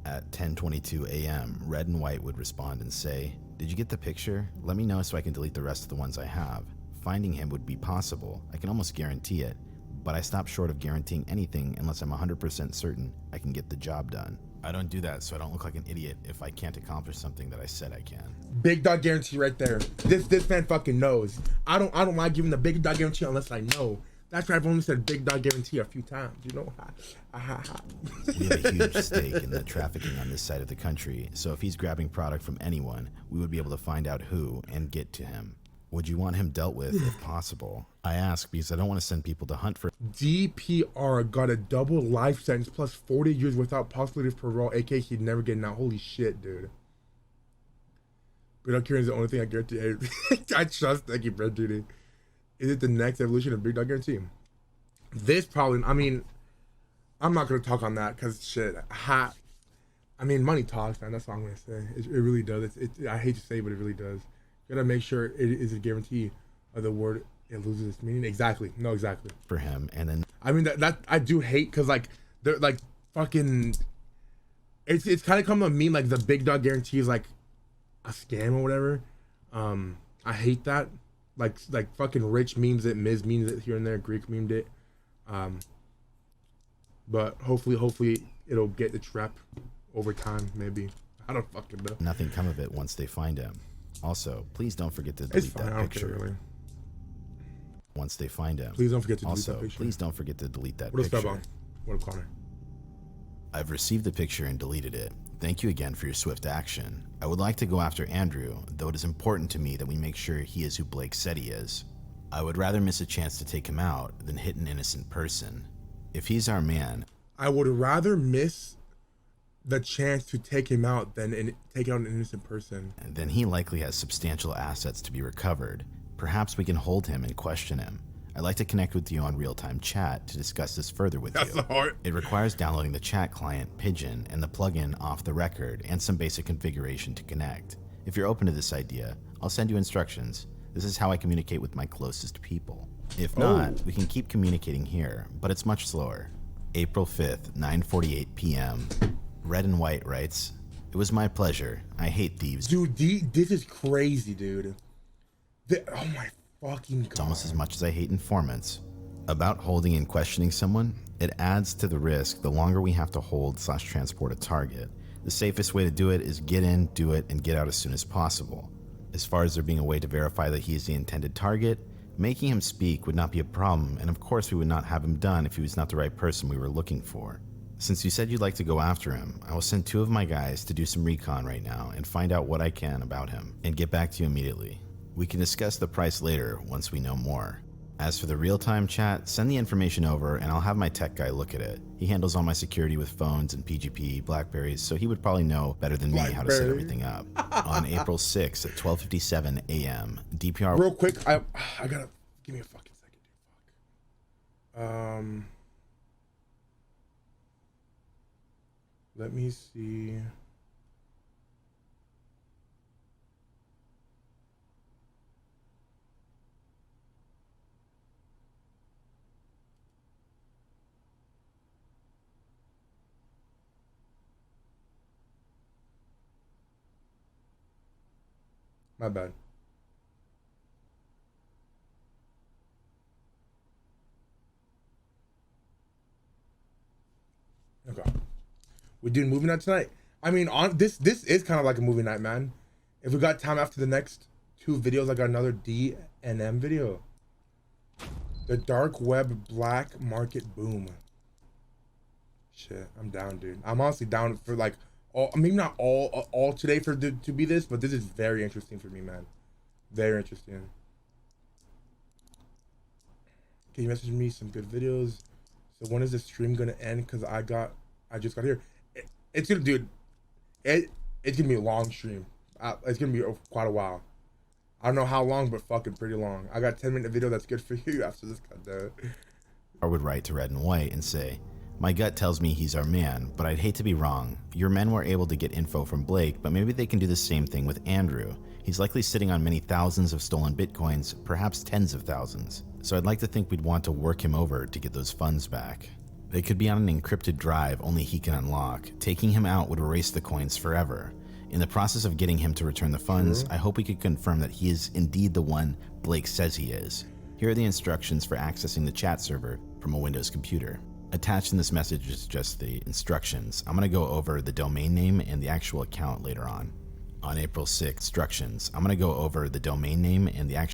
At 10:22 a.m., Red and White would respond and say, did you get the picture? Let me know so I can delete the rest of the ones I have. Finding him would be possible, I can almost guarantee it, but I stop short of guaranteeing anything unless I'm 100% certain I can get the job done. I don't do that so I don't look like an idiot if I can't accomplish something that I said I can. Big dog guarantee right there. This man fucking knows. I don't like giving the big dog guarantee unless I know. That's why I've only said big dog guarantee a few times, you know? We have a huge stake in the trafficking on this side of the country, so if he's grabbing product from anyone, we would be able to find out who and get to him. Would you want him dealt with if possible? I ask because I don't want to send people to hunt for. DPR got a double life sentence plus 40 years without possibility of parole, aka he'd never get out. Holy shit, dude. Big Dog Guarantee is the only thing I guarantee. I trust Thank you, Bread Duty. Is it the next evolution of Big Dog Guarantee? This probably, I mean, I'm not going to talk on that because shit, I mean, money talks, man. That's all I'm going to say. It really does. I hate to say it, but it really does. You gotta make sure it is a guarantee of the word it loses its meaning. Exactly. No, exactly. For him, and then I mean that I do hate because like they're like fucking. It's kind of come to mean like the Big Dog Guarantee is like a scam or whatever. I hate that. Like fucking Rich memes it, Miz memes it here and there, Greek memed it. But hopefully it'll get its rep over time. Maybe I don't fucking know. Nothing come of it once they find him. Also, please don't forget to delete that picture. Really. Once they find him. Please don't forget to delete that picture. Please don't forget to delete that picture. What up, Connor? I've received the picture and deleted it. Thank you again for your swift action. I would like to go after Andrew, though it is important to me that we make sure he is who Blake said he is. I would rather miss a chance to take him out than hit an innocent person. If he's our man, I would rather miss the chance to take him out than take out an innocent person. Then he likely has substantial assets to be recovered. Perhaps we can hold him and question him. I'd like to connect with you on real-time chat to discuss this further with you. Hard. It requires downloading the chat client, Pigeon, and the plugin Off the Record, and some basic configuration to connect. If you're open to this idea, I'll send you instructions. This is how I communicate with my closest people. If not, we can keep communicating here, but it's much slower. April 5th, 9:48 p.m. Red and White writes, "It was my pleasure. I hate thieves." Dude, this is crazy, dude. Oh my fucking God. It's almost as much as I hate informants. About holding and questioning someone, it adds to the risk the longer we have to hold/transport a target. The safest way to do it is get in, do it, and get out as soon as possible. As far as there being a way to verify that he is the intended target, making him speak would not be a problem, and of course we would not have him done if he was not the right person we were looking for. Since you said you'd like to go after him, I will send 2 of my guys to do some recon right now and find out what I can about him, and get back to you immediately. We can discuss the price later once we know more. As for the real-time chat, send the information over and I'll have my tech guy look at it. He handles all my security with phones and PGP, Blackberries, so he would probably know better than me how to set everything up. On April 6th at 12:57 a.m., DPR... Real quick, I gotta... Give me a fucking second, dude. Fuck. Let me see... My bad. Okay. We're doing movie night tonight. I mean, on this is kind of like a movie night, man. If we got time after the next 2 videos, I got another D and M video. The dark web black market boom. Shit, I'm down, dude. I'm honestly down for like maybe not all today for to be this, but this is very interesting for me, man. Very interesting. Can you message me some good videos? So when is the stream gonna end? Cause I just got here. It's gonna, dude. It's gonna be a long stream. It's gonna be quite a while. I don't know how long, but fucking pretty long. I got 10-minute video that's good for you after this got done. I would write to Red and White and say, "My gut tells me he's our man, but I'd hate to be wrong. Your men were able to get info from Blake, but maybe they can do the same thing with Andrew. He's likely sitting on many thousands of stolen bitcoins, perhaps tens of thousands. So I'd like to think we'd want to work him over to get those funds back. They could be on an encrypted drive only he can unlock. Taking him out would erase the coins forever. In the process of getting him to return the funds, I hope we could confirm that he is indeed the one Blake says he is. Here are the instructions for accessing the chat server from a Windows computer." Attached in this message is just the instructions. I'm going to go over the domain name and the actual account later on. On April 6th, instructions. I'm going to go over the domain name and the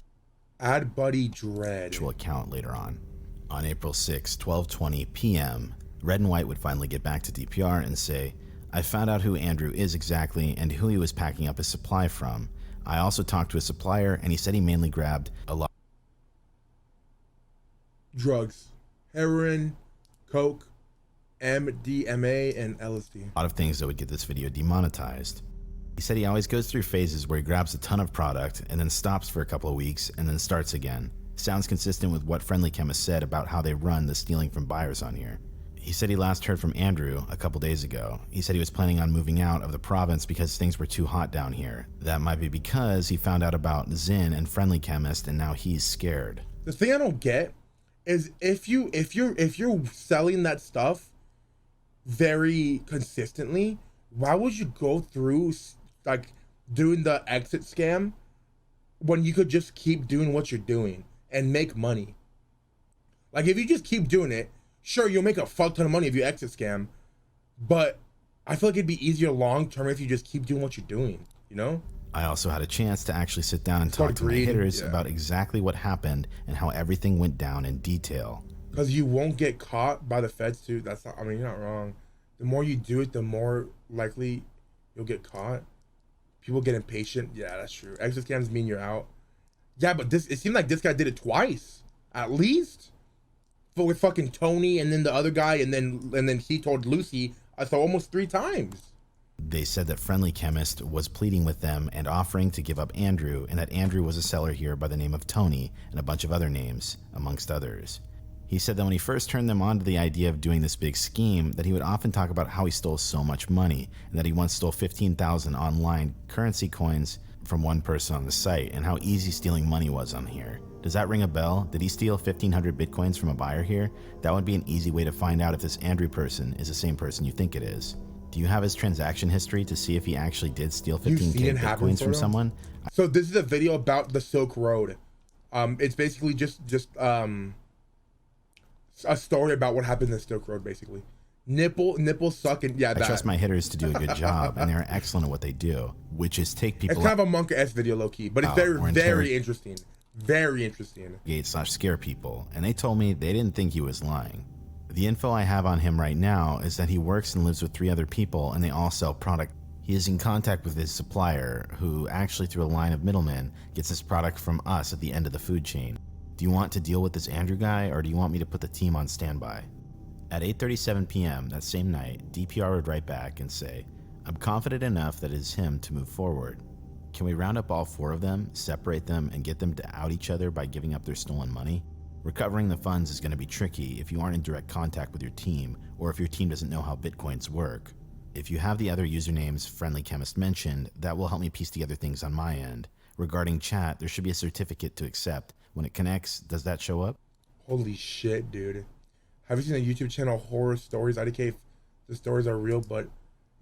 Add Buddy Dread actual account later on. On April 6th, 12:20 p.m., Red and White would finally get back to DPR and say, "I found out who Andrew is exactly and who he was packing up his supply from. I also talked to a supplier and he said he mainly grabbed a lot drugs, heroin, coke, MDMA, and LSD. A lot of things that would get this video demonetized. He said he always goes through phases where he grabs a ton of product and then stops for a couple of weeks and then starts again. Sounds consistent with what Friendly Chemist said about how they run the stealing from buyers on here. He said he last heard from Andrew a couple days ago. He said he was planning on moving out of the province because things were too hot down here. That might be because he found out about Zinn and Friendly Chemist and now he's scared. The thing I don't get is if you're selling that stuff very consistently, why would you go through like doing the exit scam when you could just keep doing what you're doing and make money? Like if you just keep doing it, sure, you'll make a fuck ton of money if you exit scam, but I feel like it'd be easier long term if you just keep doing what you're doing, you know? I also had a chance to actually sit down and talk to my hitters about exactly what happened and how everything went down in detail. Because you won't get caught by the feds too. That's not, I mean, you're not wrong. The more you do it, the more likely you'll get caught. People get impatient. Yeah, that's true. Exit scams mean you're out. Yeah, but it seemed like this guy did it twice, at least. But with fucking Tony and then the other guy, and then he told Lucy. So almost 3 times. They said that Friendly Chemist was pleading with them and offering to give up Andrew, and that Andrew was a seller here by the name of Tony and a bunch of other names, amongst others. He said that when he first turned them on to the idea of doing this big scheme, that he would often talk about how he stole so much money, and that he once stole 15,000 online currency coins from one person on the site, and how easy stealing money was on here. Does that ring a bell? Did he steal 1,500 bitcoins from a buyer here? That would be an easy way to find out if this Andrew person is the same person you think it is. Do you have his transaction history to see if he actually did steal 15K bitcoins from someone? So this is a video about the Silk Road. It's basically just a story about what happened in the Silk Road, basically. Nipple sucking. Yeah, I trust my hitters to do a good job, and they're excellent at what they do, which is take people. It's kind of a Monk-esque video, low key, but it's very interesting. Very interesting. Scare people, and they told me they didn't think he was lying. The info I have on him right now is that he works and lives with 3 other people, and they all sell product. He is in contact with his supplier, who actually through a line of middlemen gets his product from us at the end of the food chain. Do you want to deal with this Andrew guy, or do you want me to put the team on standby? At 8:37 p.m. that same night, DPR would write back and say, I'm confident enough that it is him to move forward. Can we round up all 4 of them, separate them, and get them to out each other by giving up their stolen money? Recovering the funds is going to be tricky if you aren't in direct contact with your team, or if your team doesn't know how bitcoins work. If you have the other usernames Friendly Chemist mentioned, that will help me piece together things on my end. Regarding chat, there should be a certificate to accept. When it connects, does that show up? Holy shit, dude. Have you seen the YouTube channel Horror Stories? IDK, the stories are real, but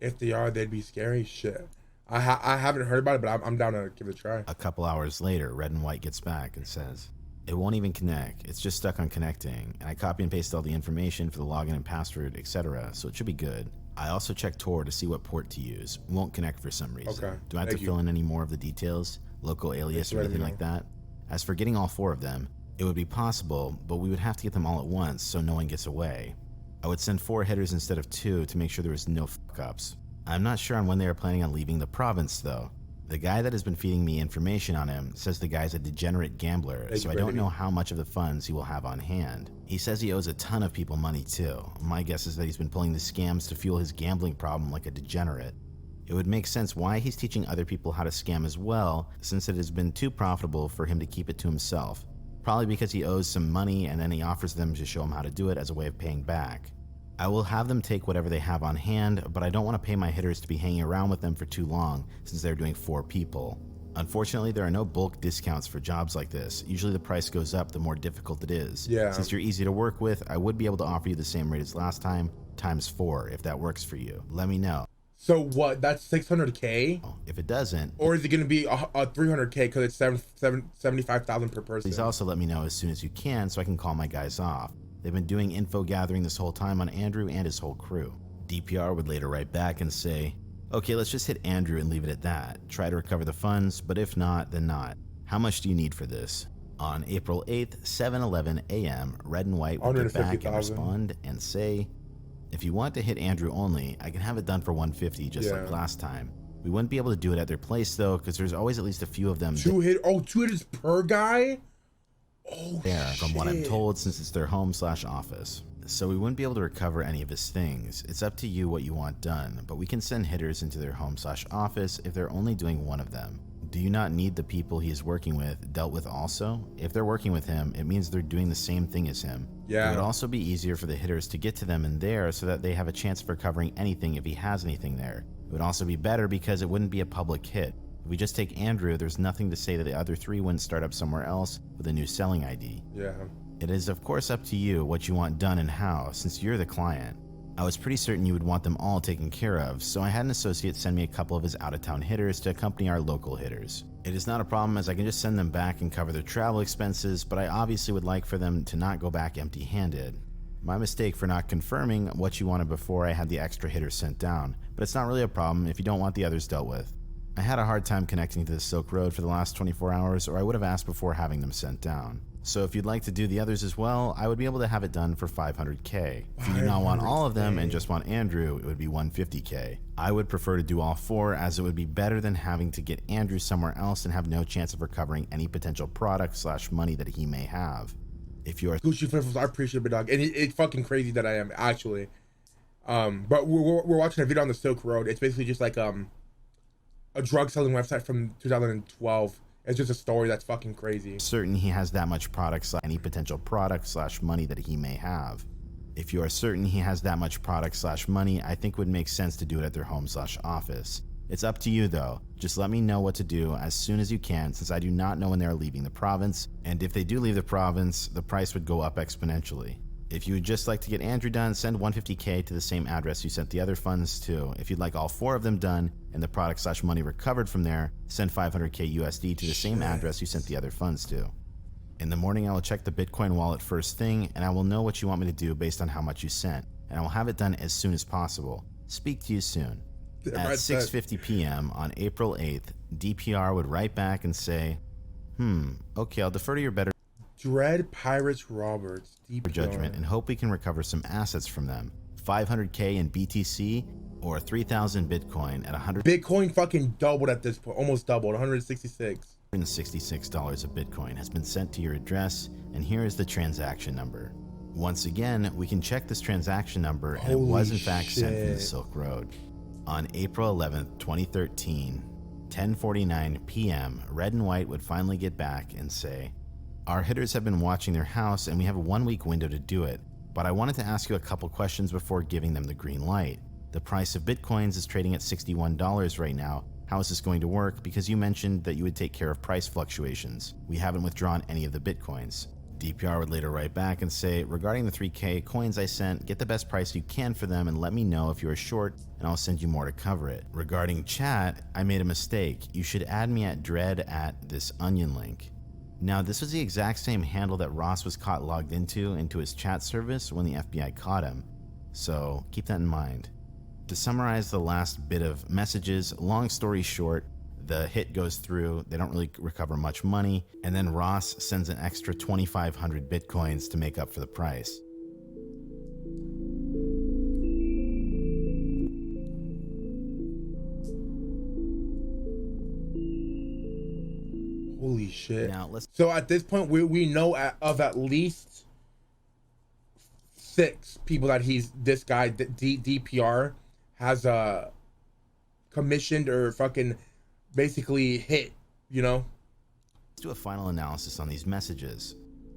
if they are, they'd be scary. Shit. I haven't heard about it, but I'm down to give it a try. A couple hours later, Red and White gets back and says, it won't even connect. It's just stuck on connecting, and I copy and paste all the information for the login and password, etc., so it should be good. I also checked Tor to see what port to use. Won't connect for some reason. Okay. Do I have to fill in any more of the details? Local alias or anything like that? As for getting all 4 of them, it would be possible, but we would have to get them all at once so no one gets away. I would send 4 hitters instead of 2 to make sure there was no fuck-ups. I'm not sure on when they are planning on leaving the province, though. The guy that has been feeding me information on him says the guy's a degenerate gambler, so I don't know how much of the funds he will have on hand. He says he owes a ton of people money too. My guess is that he's been pulling the scams to fuel his gambling problem like a degenerate. It would make sense why he's teaching other people how to scam as well, since it has been too profitable for him to keep it to himself. Probably because he owes some money and then he offers them to show him how to do it as a way of paying back. I will have them take whatever they have on hand, but I don't want to pay my hitters to be hanging around with them for too long, since they're doing 4 people. Unfortunately, there are no bulk discounts for jobs like this. Usually the price goes up the more difficult it is. Yeah. Since you're easy to work with, I would be able to offer you the same rate as last time, times 4, if that works for you. Let me know. So what, that's 600K? If it doesn't. Or is it going to be a 300K because it's 75,000 per person? Please also let me know as soon as you can so I can call my guys off. They've been doing info gathering this whole time on Andrew and his whole crew. DPR would later write back and say, okay, let's just hit Andrew and leave it at that. Try to recover the funds, but if not, then not. How much do you need for this? On April 8th, 7:11 a.m., Red and White would get back and respond and say, if you want to hit Andrew only, I can have it done for 150 just like last time. We wouldn't be able to do it at their place though, because there's always at least a few of them. 2 hitters per guy? Oh, there, from what I'm told, since it's their home/office. So we wouldn't be able to recover any of his things. It's up to you what you want done, but we can send hitters into their home/office if they're only doing one of them. Do you not need the people he is working with dealt with also? If they're working with him, it means they're doing the same thing as him. Yeah. It would also be easier for the hitters to get to them in there so that they have a chance of recovering anything if he has anything there. It would also be better because it wouldn't be a public hit. If we just take Andrew, there's nothing to say that the other 3 wouldn't start up somewhere else with a new selling ID. Yeah. It is of course up to you what you want done and how, since you're the client. I was pretty certain you would want them all taken care of, so I had an associate send me a couple of his out-of-town hitters to accompany our local hitters. It is not a problem as I can just send them back and cover their travel expenses, but I obviously would like for them to not go back empty-handed. My mistake for not confirming what you wanted before I had the extra hitters sent down, but it's not really a problem if you don't want the others dealt with. I had a hard time connecting to the Silk Road for the last 24 hours, or I would have asked before having them sent down. So if you'd like to do the others as well, I would be able to have it done for 500k. If you do not want all of them and just want Andrew, it would be 150k. I would prefer to do all 4, as it would be better than having to get Andrew somewhere else and have no chance of recovering any potential product / money that he may have. If you're Gucci Flippers, I appreciate it, dog, and it's fucking crazy that I am actually. But we're watching a video on the Silk Road. It's basically just like a drug selling website from 2012. It's just a story that's fucking crazy. Certain he has that much product / any potential product / money that he may have. If you are certain he has that much product / money, I think it would make sense to do it at their home / office. It's up to you though. Just let me know what to do as soon as you can, since I do not know when they are leaving the province, and if they do leave the province, the price would go up exponentially. If you would just like to get Andrew done, send 150k to the same address you sent the other funds to. If you'd like all 4 of them done and the product / money recovered from there, send 500k USD to the same address you sent the other funds to. In the morning, I will check the Bitcoin wallet first thing, and I will know what you want me to do based on how much you sent, and I will have it done as soon as possible. Speak to you soon. At 6:50 p.m. on April 8th, DPR would write back and say, okay, I'll defer to your better Dread Pirates Roberts, DPR. judgment and hope we can recover some assets from them. 500k in BTC or 3,000 Bitcoin at 100. Bitcoin fucking doubled at this point, almost doubled, 166. $166 of Bitcoin has been sent to your address, and here is the transaction number. Once again, we can check this transaction number, and it was in fact sent from the Silk Road. On April 11th, 2013, 10:49 p.m., Red and White would finally get back and say, our hitters have been watching their house and we have a 1-week window to do it, but I wanted to ask you a couple questions before giving them the green light. The price of Bitcoins is trading at $61 right now. How is this going to work? Because you mentioned that you would take care of price fluctuations. We haven't withdrawn any of the Bitcoins. DPR would later write back and say, regarding the 3K coins I sent, get the best price you can for them and let me know if you are short and I'll send you more to cover it. Regarding chat, I made a mistake. You should add me at dread at this onion link. Now, this was the exact same handle that Ross was caught logged into his chat service when the FBI caught him. So keep that in mind. To summarize the last bit of messages, long story short, the hit goes through, they don't really recover much money, and then Ross sends an extra 2,500 Bitcoins to make up for the price. Holy shit. Now, so at this point, we know of at least 6 people that this guy, DPR, has commissioned or fucking basically hit, you know? Let's do a final analysis on these messages.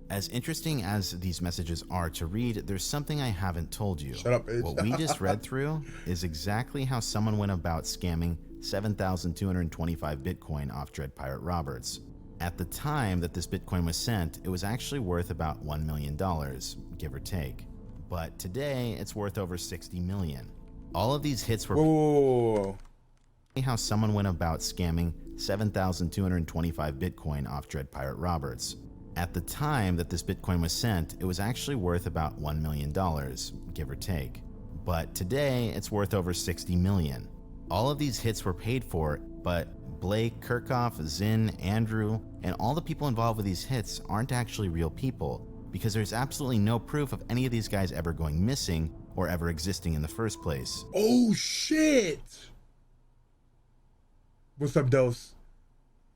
As interesting as these messages are to read, there's something I haven't told you. Shut up, bitch. What we just read through is exactly how someone went about scamming 7,225 Bitcoin off Dread Pirate Roberts. At the time that this Bitcoin was sent, it was actually worth about $1 million, give or take. But today, it's worth over 60 million. All of these hits were... Whoa. How someone went about scamming 7,225 Bitcoin off Dread Pirate Roberts. At the time that this Bitcoin was sent, it was actually worth about $1 million, give or take. But today, it's worth over 60 million. All of these hits were paid for, but Blake, Kirchhoff, Zinn, Andrew, and all the people involved with these hits aren't actually real people, because there's absolutely no proof of any of these guys ever going missing or ever existing in the first place. Oh shit! What's up, Dose?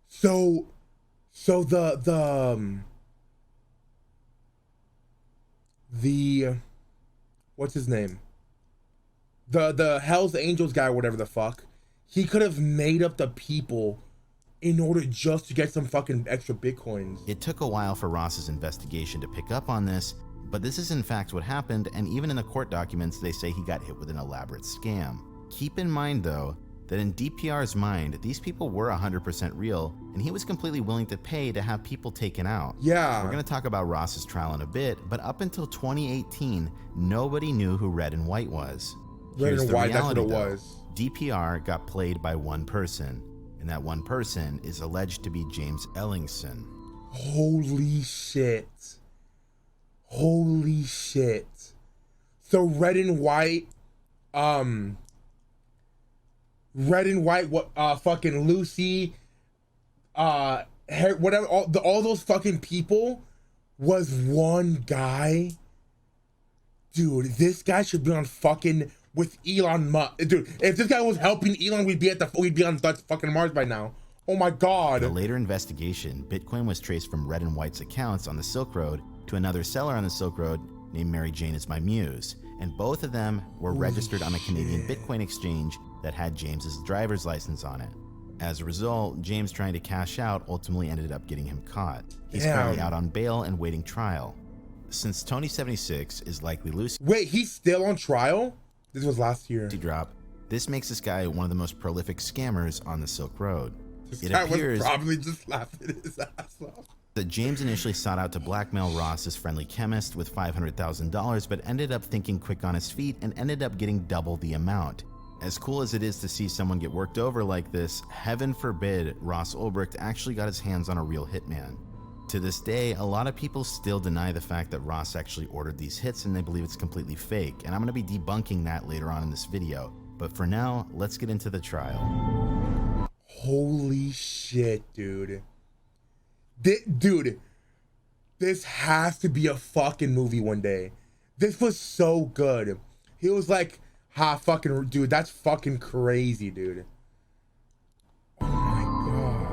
So the what's his name? The Hell's Angels guy, whatever the fuck. He could have made up the people in order just to get some fucking extra Bitcoins. It took a while for Ross's investigation to pick up on this, but this is in fact what happened, and even in the court documents they say he got hit with an elaborate scam. Keep in mind though, that in DPR's mind, these people were 100% real, and he was completely willing to pay to have people taken out. Yeah. We're gonna talk about Ross's trial in a bit, but up until 2018, nobody knew who Red and White was. Red and White, that's what it though. was. DPR got played by one person, and that one person is alleged to be James Ellingson. Holy shit. Holy shit. So Red and White, Red and White, fucking Lucy, whatever, all those fucking people was one guy. Dude, this guy should be on fucking with Elon Musk. Dude, if this guy was helping Elon, we'd be on fucking Mars by now. Oh my God. In a later investigation, Bitcoin was traced from Red and White's accounts on the Silk Road to another seller on the Silk Road named Mary Jane is my muse. And both of them were registered on a Canadian Bitcoin exchange that had James's driver's license on it. As a result, James trying to cash out ultimately ended up getting him caught. He's currently out on bail and waiting trial. Since Tony76 is likely loose. Wait, he's still on trial? This was last year. Drop. This makes this guy one of the most prolific scammers on the Silk Road. This guy was probably just laughing his ass off. That James initially sought out to blackmail Ross's friendly chemist with $500,000, but ended up thinking quick on his feet and ended up getting double the amount. As cool as it is to see someone get worked over like this, heaven forbid Ross Ulbricht actually got his hands on a real hitman. To this day, a lot of people still deny the fact that Ross actually ordered these hits and they believe it's completely fake, and I'm going to be debunking that later on in this video. But for now, let's get into the trial. Holy shit, dude. Dude, this has to be a fucking movie one day. This was so good. He was like, fucking, dude, that's fucking crazy, dude. Oh my God.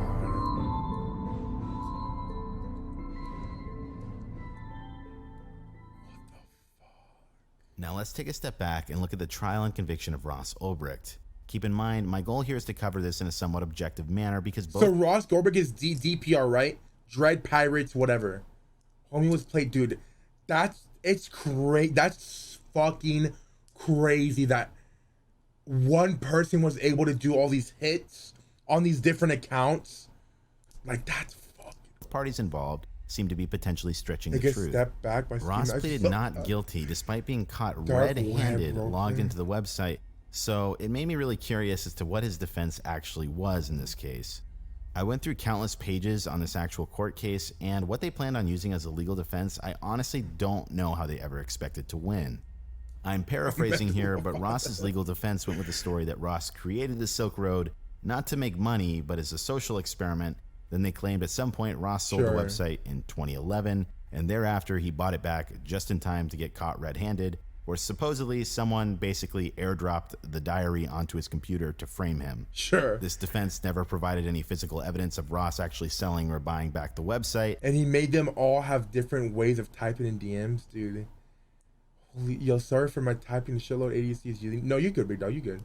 Now let's take a step back and look at the trial and conviction of Ross Ulbricht. Keep in mind, my goal here is to cover this in a somewhat objective manner because both— So Ross Ulbricht is DPR, right? Dread Pirates, whatever. Homie was played, dude. It's crazy. That's fucking crazy that one person was able to do all these hits on these different accounts. Like, that's fucking— parties involved seem to be potentially stretching the truth. Step back by Ross pleaded not guilty despite being caught red-handed logged into the website. So it made me really curious as to what his defense actually was in this case. I went through countless pages on this actual court case, and what they planned on using as a legal defense, I honestly don't know how they ever expected to win. I'm paraphrasing here, but Ross's legal defense went with the story that Ross created the Silk Road not to make money, but as a social experiment. Then they claimed at some point Ross sold the website in 2011, and thereafter he bought it back just in time to get caught red-handed, where supposedly someone basically airdropped the diary onto his computer to frame him. This defense never provided any physical evidence of Ross actually selling or buying back the website. And he made them all have different ways of typing in DMs, dude. Holy, yo, sorry for my typing shitload ADCs using. No, you good, big dog, you good.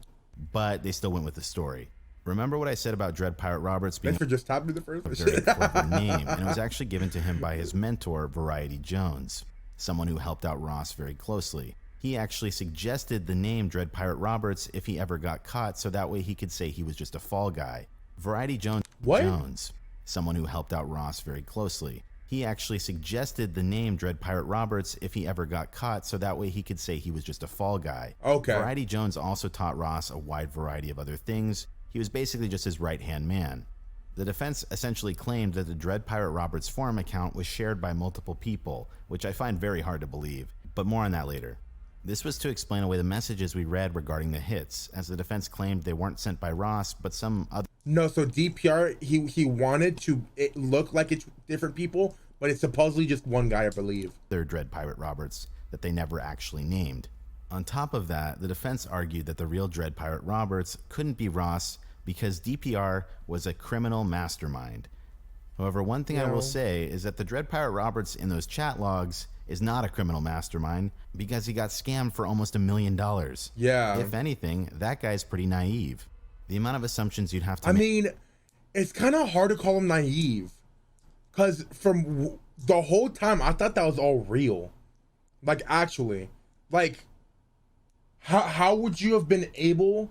But they still went with the story. Remember what I said about Dread Pirate Roberts being for just typing the first a very clever name, and it was actually given to him by his mentor, Variety Jones, someone who helped out Ross very closely. He actually suggested the name Dread Pirate Roberts if he ever got caught, so that way he could say he was just a fall guy. Variety Jones, someone who helped out Ross very closely. He actually suggested the name Dread Pirate Roberts if he ever got caught, so that way he could say he was just a fall guy. Variety Jones also taught Ross a wide variety of other things. He was basically just his right-hand man. The defense essentially claimed that the Dread Pirate Roberts forum account was shared by multiple people, which I find very hard to believe, but more on that later. This was to explain away the messages we read regarding the hits, as the defense claimed they weren't sent by Ross, but some other— No, so DPR, he wanted to look like it's different people, but it's supposedly just one guy, I believe. They're Dread Pirate Roberts that they never actually named. On top of that, the defense argued that the real Dread Pirate Roberts couldn't be Ross because DPR was a criminal mastermind. However, one thing I will say is that the Dread Pirate Roberts in those chat logs is not a criminal mastermind because he got scammed for almost $1 million. Yeah. If anything, that guy's pretty naive. The amount of assumptions you'd have to make— I mean, it's kind of hard to call him naive, because from the whole time I thought that was all real. Like, actually, like, how would you have been able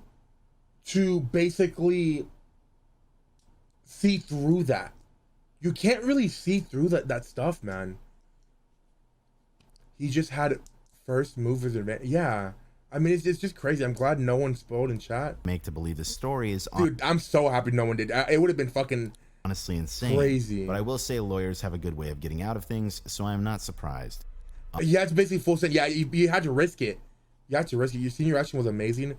to basically see through that? You can't really see through that stuff, man. He just had first movers advantage. Yeah. I mean, it's just crazy. I'm glad no one spoiled in chat. Make to believe the story is Dude, I'm so happy no one did. It would have been fucking honestly insane. Crazy. But I will say lawyers have a good way of getting out of things, so I'm not surprised. Yeah, it's basically full set. Yeah, you had to risk it. You had to risk it. Your senior action was amazing.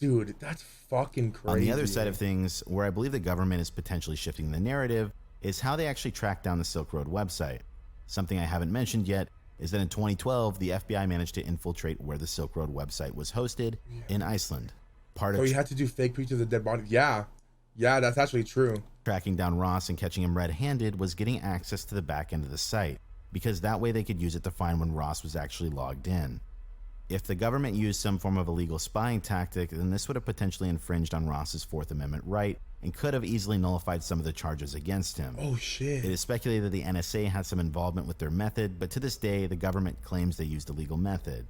Dude, that's fucking crazy. On the other side of things, where I believe the government is potentially shifting the narrative, is how they actually tracked down the Silk Road website. Something I haven't mentioned yet is that in 2012, the FBI managed to infiltrate where the Silk Road website was hosted in Iceland. So you had to do fake pictures of dead bodies. Yeah, that's actually true. Tracking down Ross and catching him red-handed was getting access to the back end of the site, because that way they could use it to find when Ross was actually logged in. If the government used some form of illegal spying tactic, then this would have potentially infringed on Ross's Fourth Amendment right and could have easily nullified some of the charges against him. Oh shit. It is speculated that the NSA had some involvement with their method, but to this day, the government claims they used a legal method.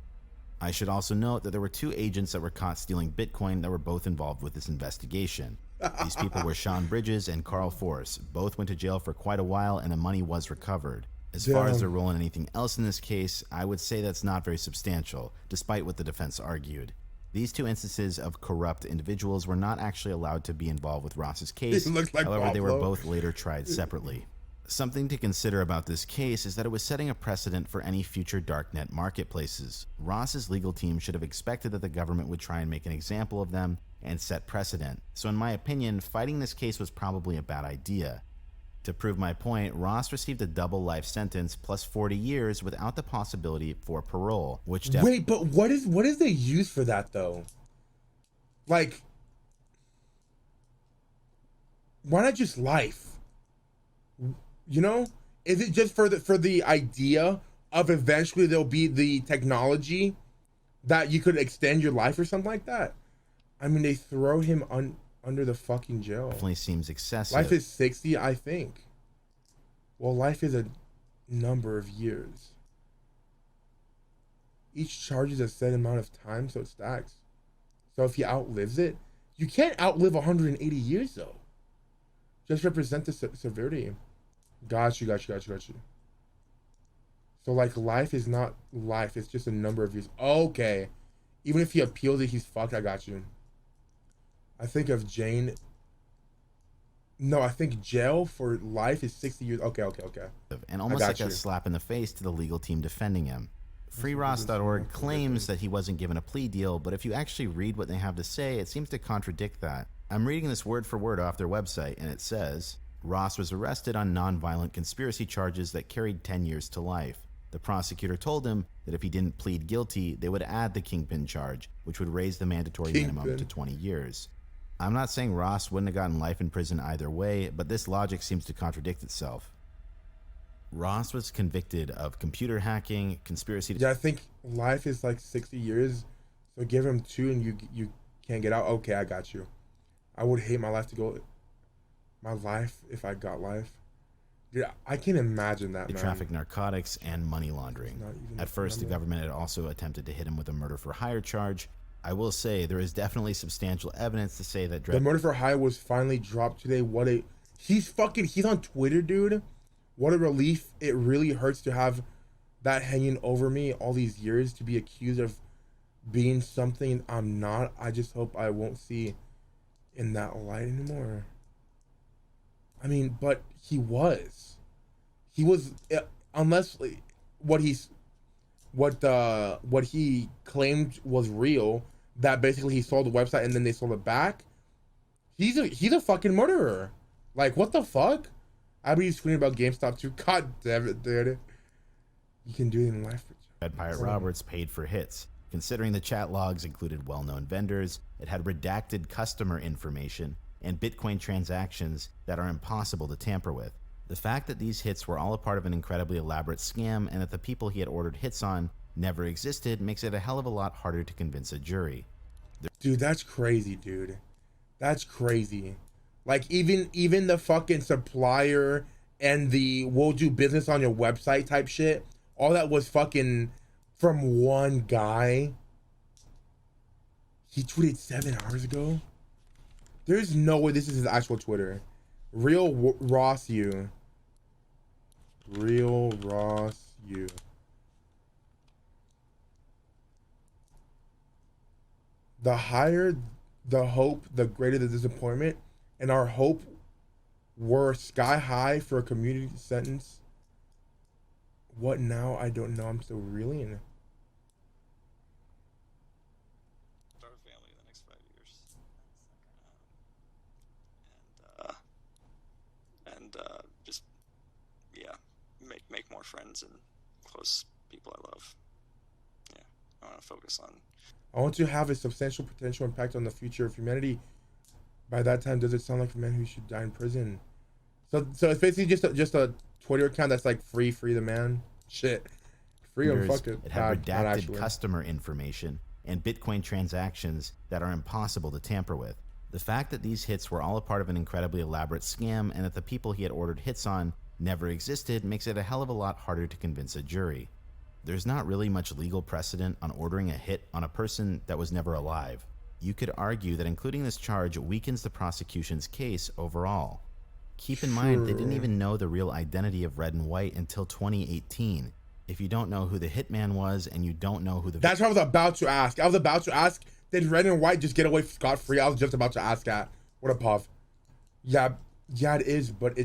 I should also note that there were 2 agents that were caught stealing Bitcoin that were both involved with this investigation. These people were Sean Bridges and Carl Force. Both went to jail for quite a while and the money was recovered. As far as their role in anything else in this case, I would say that's not very substantial, despite what the defense argued. These 2 instances of corrupt individuals were not actually allowed to be involved with Ross's case, however they were both later tried separately. Something to consider about this case is that it was setting a precedent for any future darknet marketplaces. Ross's legal team should have expected that the government would try and make an example of them and set precedent, so in my opinion, fighting this case was probably a bad idea. To prove my point, Ross received a double life sentence plus 40 years without the possibility for parole, which Wait, but what is the use for that though? Like, why not just life? You know? Is it just for the idea of eventually there'll be the technology that you could extend your life or something like that? I mean, they throw him under the fucking jail. Definitely seems excessive. Life is 60, I think. Well, life is a number of years. Each charge is a set amount of time, so it stacks. So if he outlives it, you can't outlive 180 years though. Just represent the severity. Got you. So like life is not life, it's just a number of years. Okay. Even if he appeals it, he's fucked. I got you. I think of Jane. No, I think jail for life is 60 years. Okay. And almost like a slap in the face to the legal team defending him. FreeRoss.org claims that he wasn't given a plea deal, but if you actually read what they have to say, it seems to contradict that. I'm reading this word for word off their website, and it says, Ross was arrested on nonviolent conspiracy charges that carried 10 years to life. The prosecutor told him that if he didn't plead guilty, they would add the kingpin charge, which would raise the mandatory minimum to 20 years. I'm not saying Ross wouldn't have gotten life in prison either way, but this logic seems to contradict itself. Ross was convicted of computer hacking, conspiracy. Yeah, I think life is like 60 years, so give him 2 and you can't get out. Okay, I got you. I would hate my life to go. My life if I got life. Yeah, I can imagine that, man. Traffic narcotics and money laundering. At first, the government had also attempted to hit him with a murder for hire charge. I will say there is definitely substantial evidence to say that the murder for hire was finally dropped today. He's on Twitter, dude. What a relief. It really hurts to have that hanging over me all these years, to be accused of being something I'm not. I just hope I won't see in that light anymore. I mean, but he was, unless what he claimed was real, that basically he sold the website and then they sold it back. He's a fucking murderer. Like, what the fuck? I be screaming about GameStop too. God damn it, dude. You can do it in life. Red Pirate Roberts paid for hits. Considering the chat logs included well-known vendors, it had redacted customer information, and Bitcoin transactions that are impossible to tamper with. The fact that these hits were all a part of an incredibly elaborate scam and that the people he had ordered hits on never existed makes it a hell of a lot harder to convince a jury. Dude, that's crazy, dude. That's crazy. Like, even the fucking supplier and the we'll do business on your website type shit, all that was fucking from one guy. He tweeted 7 hours ago. There's no way this is his actual Twitter. Real Ross you. Real Ross you. The higher the hope, the greater the disappointment. And our hope were sky high for a community sentence. What now? I don't know. I'm still reeling. Start a family in the next 5 years. friends and close people I love. Yeah, I want to focus on. I want to have a substantial potential impact on the future of humanity. By that time, does it sound like a man who should die in prison? So it's basically just a Twitter account that's like free the man. Shit, free him. Fuck it. It had redacted customer information and Bitcoin transactions that are impossible to tamper with. The fact that these hits were all a part of an incredibly elaborate scam and that the people he had ordered hits on never existed makes it a hell of a lot harder to convince a jury. There's not really much legal precedent on ordering a hit on a person that was never alive. You could argue that including this charge weakens the prosecution's case overall. Keep in mind, they didn't even know the real identity of Red and White until 2018. If you don't know who the hitman was and you don't know who the... That's what I was about to ask. Did Red and White just get away scot-free? I was just about to ask that. What a puff. Yeah, it is, but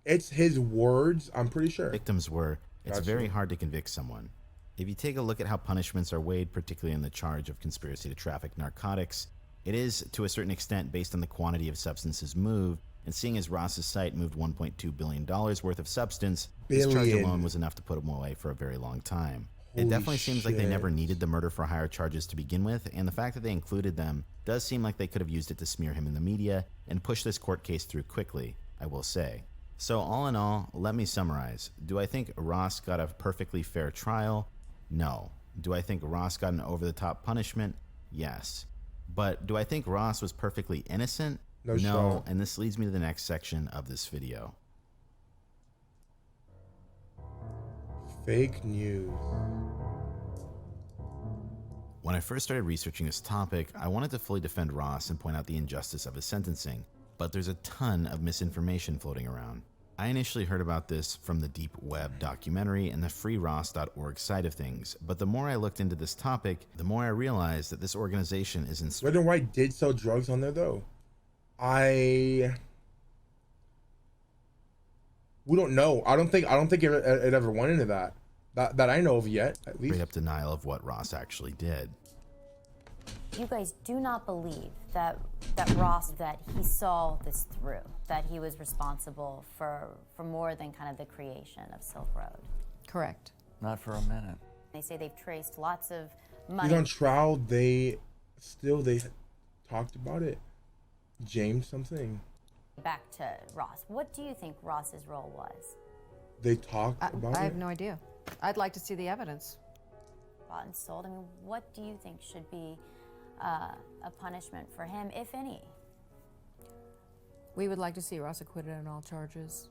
it's his words, I'm pretty sure. Victims were. It's very hard to convict someone. If you take a look at how punishments are weighed, particularly in the charge of conspiracy to traffic narcotics, it is, to a certain extent, based on the quantity of substances moved, and seeing as Ross's site moved $1.2 billion worth of substance, this charge alone was enough to put him away for a very long time. It definitely seems like they never needed the murder for hire charges to begin with, and the fact that they included them does seem like they could have used it to smear him in the media and push this court case through quickly, I will say. So all in all, let me summarize. Do I think Ross got a perfectly fair trial? No. Do I think Ross got an over-the-top punishment? Yes. But do I think Ross was perfectly innocent? No, and this leads me to the next section of this video. Fake news. When I first started researching this topic, I wanted to fully defend Ross and point out the injustice of his sentencing, but there's a ton of misinformation floating around. I initially heard about this from the Deep Web documentary and the freeross.org side of things, but the more I looked into this topic, the more I realized that this organization is in... Red and White did sell drugs on there though. We don't know. I don't think it ever went into that I know of yet, at least. Straight up denial of what Ross actually did. You guys do not believe that Ross, that he saw this through, that he was responsible for more than kind of the creation of Silk Road. Correct. Not for a minute. They say they've traced lots of money. He's on trial. They talked about it. James something. Back to Ross. What do you think Ross's role was? They talked about it? I have no idea. I'd like to see the evidence. Bought and sold. I mean, what do you think should be a punishment for him, if any? We would like to see Ross acquitted on all charges.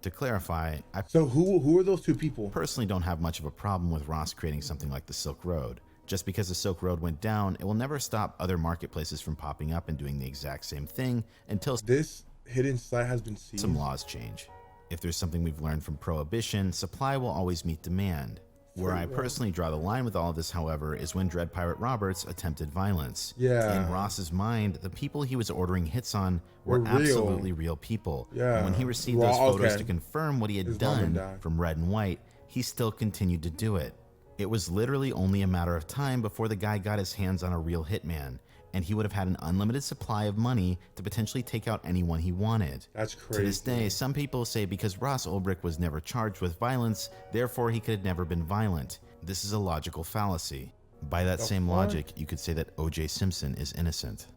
To clarify, So who are those two people? Personally don't have much of a problem with Ross creating something like the Silk Road. Just because the Silk Road went down, it will never stop other marketplaces from popping up and doing the exact same thing until this hidden site has been seized. Some laws change. If there's something we've learned from Prohibition, supply will always meet demand. Where I personally draw the line with all of this, however, is when Dread Pirate Roberts attempted violence. Yeah. In Ross's mind, the people he was ordering hits on were absolutely real people. Yeah. And when he received those photos to confirm what he had done from Red and White, he still continued to do it. It was literally only a matter of time before the guy got his hands on a real hitman, and he would have had an unlimited supply of money to potentially take out anyone he wanted. That's crazy. To this day, some people say because Ross Ulbricht was never charged with violence, therefore he could have never been violent. This is a logical fallacy. By that same logic, you could say that O.J. Simpson is innocent.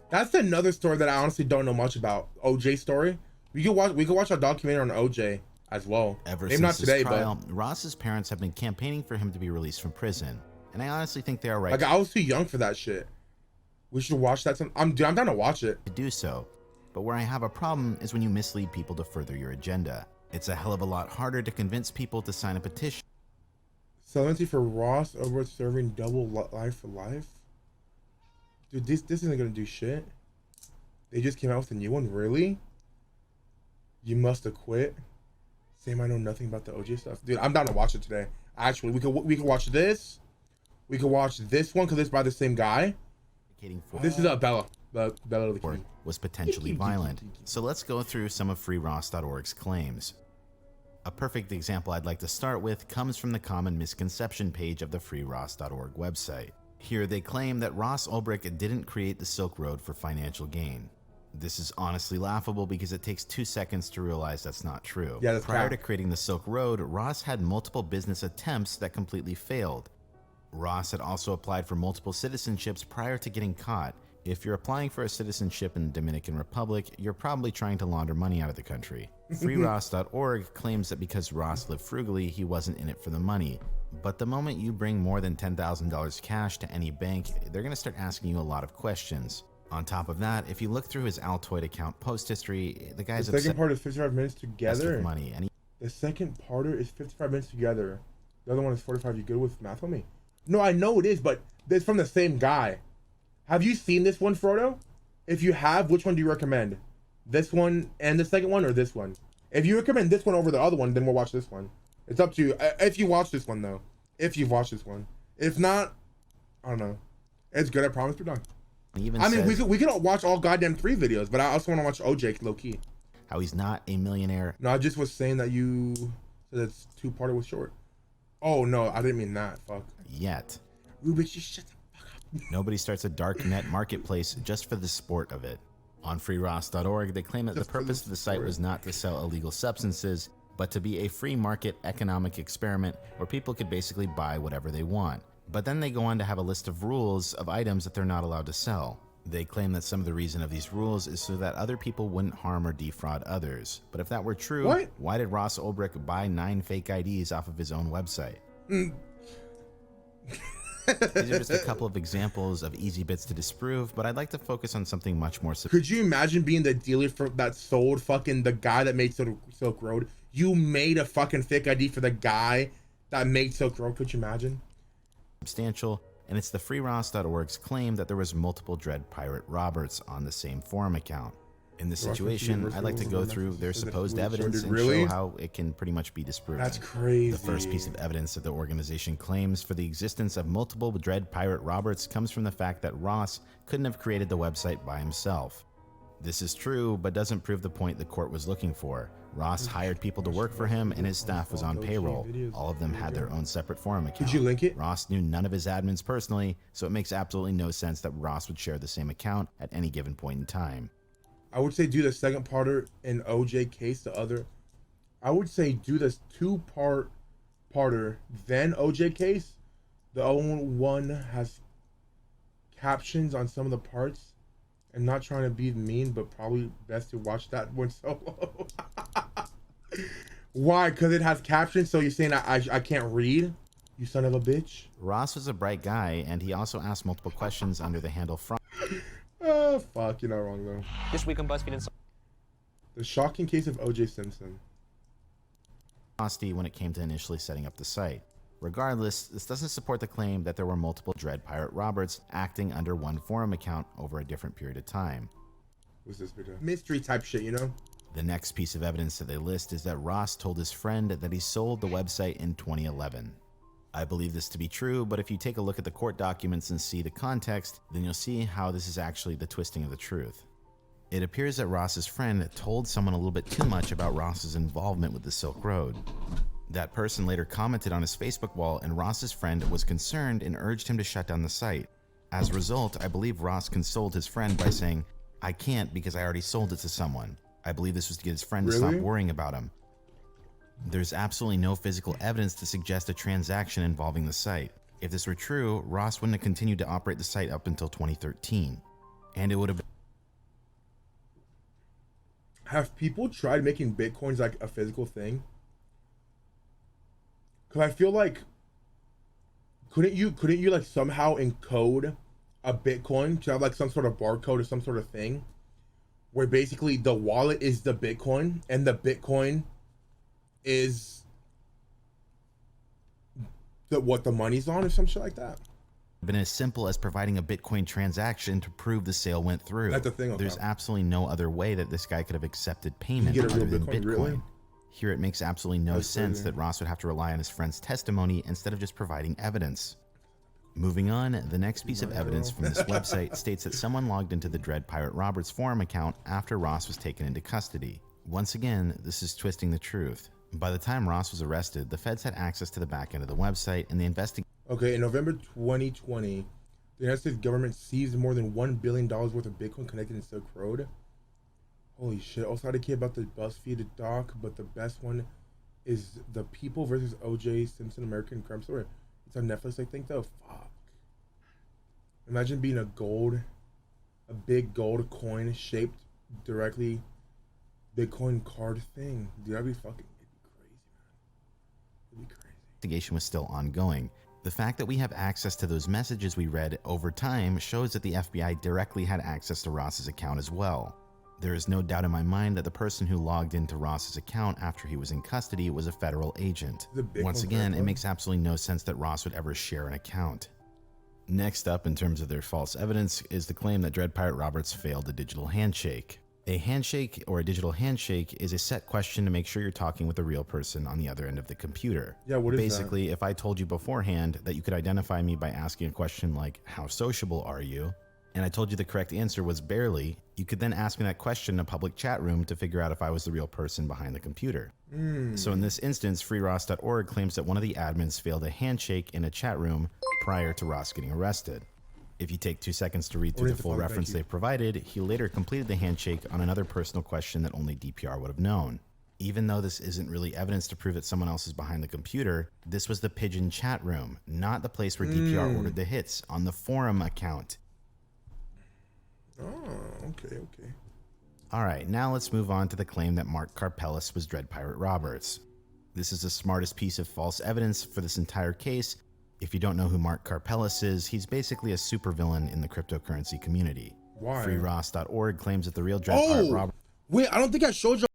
That's another story that I honestly don't know much about. O.J. story. We could watch a documentary on O.J. as well. Ever since his trial, Ross's parents have been campaigning for him to be released from prison, and I honestly think they are right. Like, I was too young for that shit. We should watch that. I'm down to watch it. To do so, but where I have a problem is when you mislead people to further your agenda. It's a hell of a lot harder to convince people to sign a petition. Clemency for Ross over serving double life for life. Dude, this isn't gonna do shit. They just came out with a new one, really? You must have quit. Same, I know nothing about the OJ stuff. Dude, I'm down to watch it today. Actually, we could watch this. We could watch this one because it's by the same guy. This is Bella the King. Was potentially violent. So let's go through some of freeross.org's claims. A perfect example I'd like to start with comes from the common misconception page of the freeross.org website. Here they claim that Ross Ulbricht didn't create the Silk Road for financial gain. This is honestly laughable because it takes 2 seconds to realize that's not true. Yeah, that's Prior to creating the Silk Road, Ross had multiple business attempts that completely failed. Ross had also applied for multiple citizenships prior to getting caught. If you're applying for a citizenship in the Dominican Republic, you're probably trying to launder money out of the country. FreeRoss.org claims that because Ross lived frugally, he wasn't in it for the money. But the moment you bring more than $10,000 cash to any bank, they're going to start asking you a lot of questions. On top of that, if you look through his Altoid account post history, the guy's the second part is 55 minutes together. With money, and the second parter is 55 minutes together. The other one is 45. You good with math on me? No, I know it is, but it's from the same guy. Have you seen this one, Frodo? If you have, which one do you recommend? This one and the second one, or this one? If you recommend this one over the other one, then we'll watch this one. It's up to you. If you watch this one, though. If you've watched this one. If not, I don't know. It's good, I promise. We're done. I mean, we could watch all goddamn 3 videos, but I also want to watch OJ low key. How he's not a millionaire. No, I just was saying that you said it's 2-parter was short. Oh no, I didn't mean that. Fuck. Yet. Rubik, you shut the fuck up. Nobody starts a dark net marketplace just for the sport of it. On freeross.org, they claim that the purpose of the site was not to sell illegal substances, but to be a free market economic experiment where people could basically buy whatever they want. But then they go on to have a list of rules of items that they're not allowed to sell. They claim that some of the reason of these rules is so that other people wouldn't harm or defraud others. But if that were true, why did Ross Ulbricht buy 9 fake IDs off of his own website? These are just a couple of examples of easy bits to disprove, but I'd like to focus on something much more simple. Could you imagine being the dealer that sold fucking the guy that made Silk Road? You made a fucking fake ID for the guy that made Silk Road. Could you imagine? Substantial, and it's the freeross.org's claim that there was multiple Dread Pirate Roberts on the same forum account. In this situation, I'd like to go through their supposed evidence and show how it can pretty much be disproven. That's crazy. The first piece of evidence that the organization claims for the existence of multiple Dread Pirate Roberts comes from the fact that Ross couldn't have created the website by himself. This is true, but doesn't prove the point the court was looking for. Ross hired people to work for him, and his staff was on payroll. All of them had their own separate forum account. Did you link it? Ross knew none of his admins personally, so it makes absolutely no sense that Ross would share the same account at any given point in time. I would say do the second parter in OJ case, the other. I would say do this 2-parter, then OJ case. The other one has captions on some of the parts. And not trying to be mean, but probably best to watch that one solo. Why? Because it has captions, so you're saying I can't read? You son of a bitch. Ross was a bright guy, and he also asked multiple questions under the handle Front. Oh, fuck. You're not wrong, though. This week on BuzzFeed and... The shocking case of O.J. Simpson. When it came to initially setting up the site. Regardless, this doesn't support the claim that there were multiple Dread Pirate Roberts acting under one forum account over a different period of time. What's this video? Mystery type shit, you know? The next piece of evidence that they list is that Ross told his friend that he sold the website in 2011. I believe this to be true, but if you take a look at the court documents and see the context, then you'll see how this is actually the twisting of the truth. It appears that Ross's friend told someone a little bit too much about Ross's involvement with the Silk Road. That person later commented on his Facebook wall, and Ross's friend was concerned and urged him to shut down the site. As a result, I believe Ross consoled his friend by saying, "I can't because I already sold it to someone." I believe this was to get his friend to stop worrying about him. There's absolutely no physical evidence to suggest a transaction involving the site. If this were true, Ross wouldn't have continued to operate the site up until 2013. And it would have been... Have people tried making Bitcoins like a physical thing? Cause I feel like couldn't you like somehow encode a Bitcoin to have like some sort of barcode or some sort of thing where basically the wallet is the Bitcoin and the Bitcoin is what the money's on or some shit like that? Been as simple as providing a Bitcoin transaction to prove the sale went through. That's the thing. There's absolutely no other way that this guy could have accepted payment other than Bitcoin. Really? Here it makes absolutely no sense that Ross would have to rely on his friend's testimony instead of just providing evidence. Moving on, the next piece of evidence from this website states that someone logged into the Dread Pirate Roberts forum account after Ross was taken into custody. Once again, this is twisting the truth. By the time Ross was arrested, the feds had access to the back end of the website, and they investigated. Okay, in November 2020, the United States government seized more than $1 billion worth of Bitcoin connected to Silk Road. Holy shit. Also, I had a kid about the BuzzFeed doc, but the best one is The People versus O.J. Simpson American Crime Story. It's on Netflix, I think, though. Fuck. Imagine being a big gold coin shaped directly Bitcoin card thing. Dude, that'd be fucking, it'd be crazy, man. It'd be crazy. Investigation was still ongoing. The fact that we have access to those messages we read over time shows that the FBI directly had access to Ross's account as well. There is no doubt in my mind that the person who logged into Ross's account after he was in custody was a federal agent. Once again, it makes absolutely no sense that Ross would ever share an account. Next up, in terms of their false evidence, is the claim that Dread Pirate Roberts failed a digital handshake. A handshake or a digital handshake is a set question to make sure you're talking with a real person on the other end of the computer. Yeah, what is Basically, if I told you beforehand that you could identify me by asking a question like, how sociable are you? And I told you the correct answer was barely, you could then ask me that question in a public chat room to figure out if I was the real person behind the computer. So in this instance, freeross.org claims that one of the admins failed a handshake in a chat room prior to Ross getting arrested. If you take 2 seconds to read through the full reference they provided, he later completed the handshake on another personal question that only DPR would have known. Even though this isn't really evidence to prove that someone else is behind the computer, this was the Pigeon chat room, not the place where DPR ordered the hits, on the forum account. Oh, okay. Alright, now let's move on to the claim that Mark Karpeles was Dread Pirate Roberts. This is the smartest piece of false evidence for this entire case. If you don't know who Mark Karpeles is, he's basically a supervillain in the cryptocurrency community. Why? freeross.org claims that the real Dread Pirate Roberts... Wait, I don't think I showed you.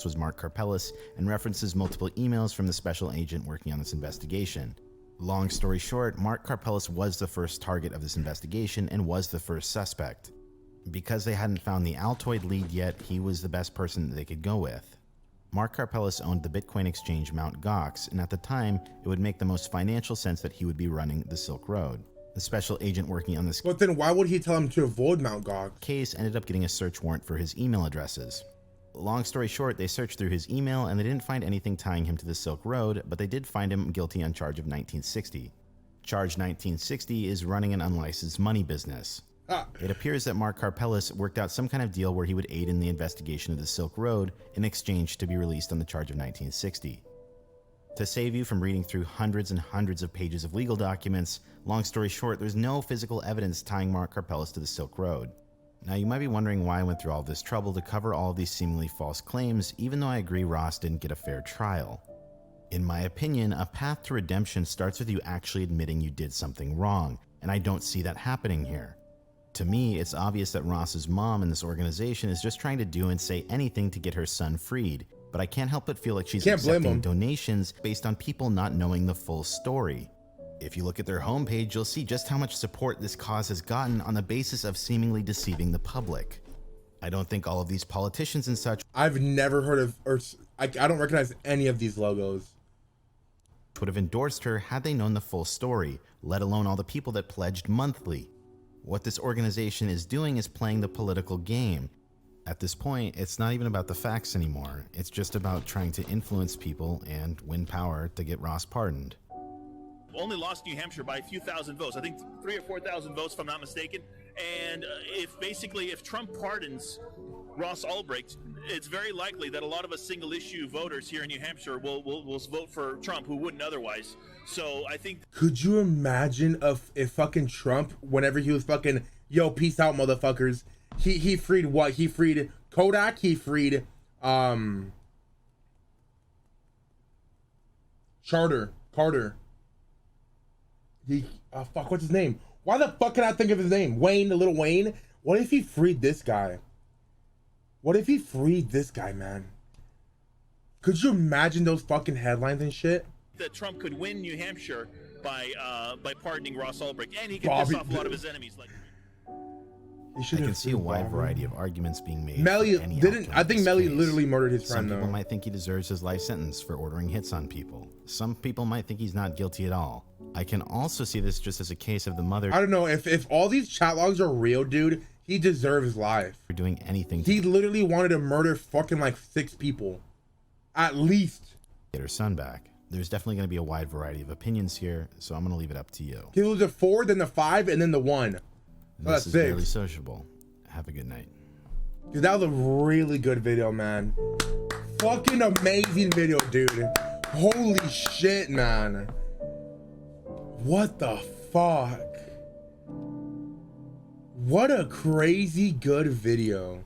was Mark Karpeles and references multiple emails from the special agent working on this investigation. Long story short, Mark Karpeles was the first target of this investigation and was the first suspect. Because they hadn't found the Altoid lead yet, he was the best person that they could go with. Mark Karpeles owned the Bitcoin exchange Mt. Gox, and at the time, it would make the most financial sense that he would be running the Silk Road. The special agent working on this But then why would he tell him to avoid Mt. Gox? Case ended up getting a search warrant for his email addresses. Long story short, they searched through his email and they didn't find anything tying him to the Silk Road, but they did find him guilty on charge of 1960. Charge 1960 is running an unlicensed money business. It appears that Mark Karpeles worked out some kind of deal where he would aid in the investigation of the Silk Road in exchange to be released on the charge of 1960. To save you from reading through hundreds and hundreds of pages of legal documents, long story short, there's no physical evidence tying Mark Karpeles to the Silk Road. Now you might be wondering why I went through all this trouble to cover all of these seemingly false claims, even though I agree Ross didn't get a fair trial. In my opinion, a path to redemption starts with you actually admitting you did something wrong, and I don't see that happening here. To me, it's obvious that Ross's mom in this organization is just trying to do and say anything to get her son freed, but I can't help but feel like she's accepting donations based on people not knowing the full story. If you look at their homepage, you'll see just how much support this cause has gotten on the basis of seemingly deceiving the public. I don't think all of these politicians and such I've never heard of, or I don't recognize any of these logos. Would have endorsed her had they known the full story, let alone all the people that pledged monthly. What this organization is doing is playing the political game. At this point, it's not even about the facts anymore. It's just about trying to influence people and win power to get Ross pardoned. Only lost New Hampshire by a few thousand votes. I think 3,000 or 4,000 votes, if I'm not mistaken. And if Trump pardons Ross Ulbricht, it's very likely that a lot of us single-issue voters here in New Hampshire will vote for Trump, who wouldn't otherwise. So I think. Could you imagine if fucking Trump, whenever he was fucking, yo, peace out, motherfuckers, he freed what? He freed Kodak. He freed Carter. He fuck, what's his name? Why the fuck can I think of his name? Wayne, the little Wayne. What if he freed this guy? What if he freed this guy, man? Could you imagine those fucking headlines and shit? That Trump could win New Hampshire by pardoning Ross Ulbricht, and he could piss off a lot of his enemies. Like, I can see a wide variety of arguments being made. Melly didn't. I think Melly literally murdered his friend. Some people might think he deserves his life sentence for ordering hits on people. Some people might think he's not guilty at all. I can also see this just as a case of the mother. I don't know if all these chat logs are real, dude. He deserves life for doing anything. He literally wanted to murder fucking like 6 people, at least. Get her son back. There's definitely going to be a wide variety of opinions here, so I'm going to leave it up to you. He was a 4, then the 5, and then the 1. This is barely sociable. Have a good night. Dude, that was a really good video, man. Fucking amazing video, dude. Holy shit, man. What the fuck? What a crazy good video.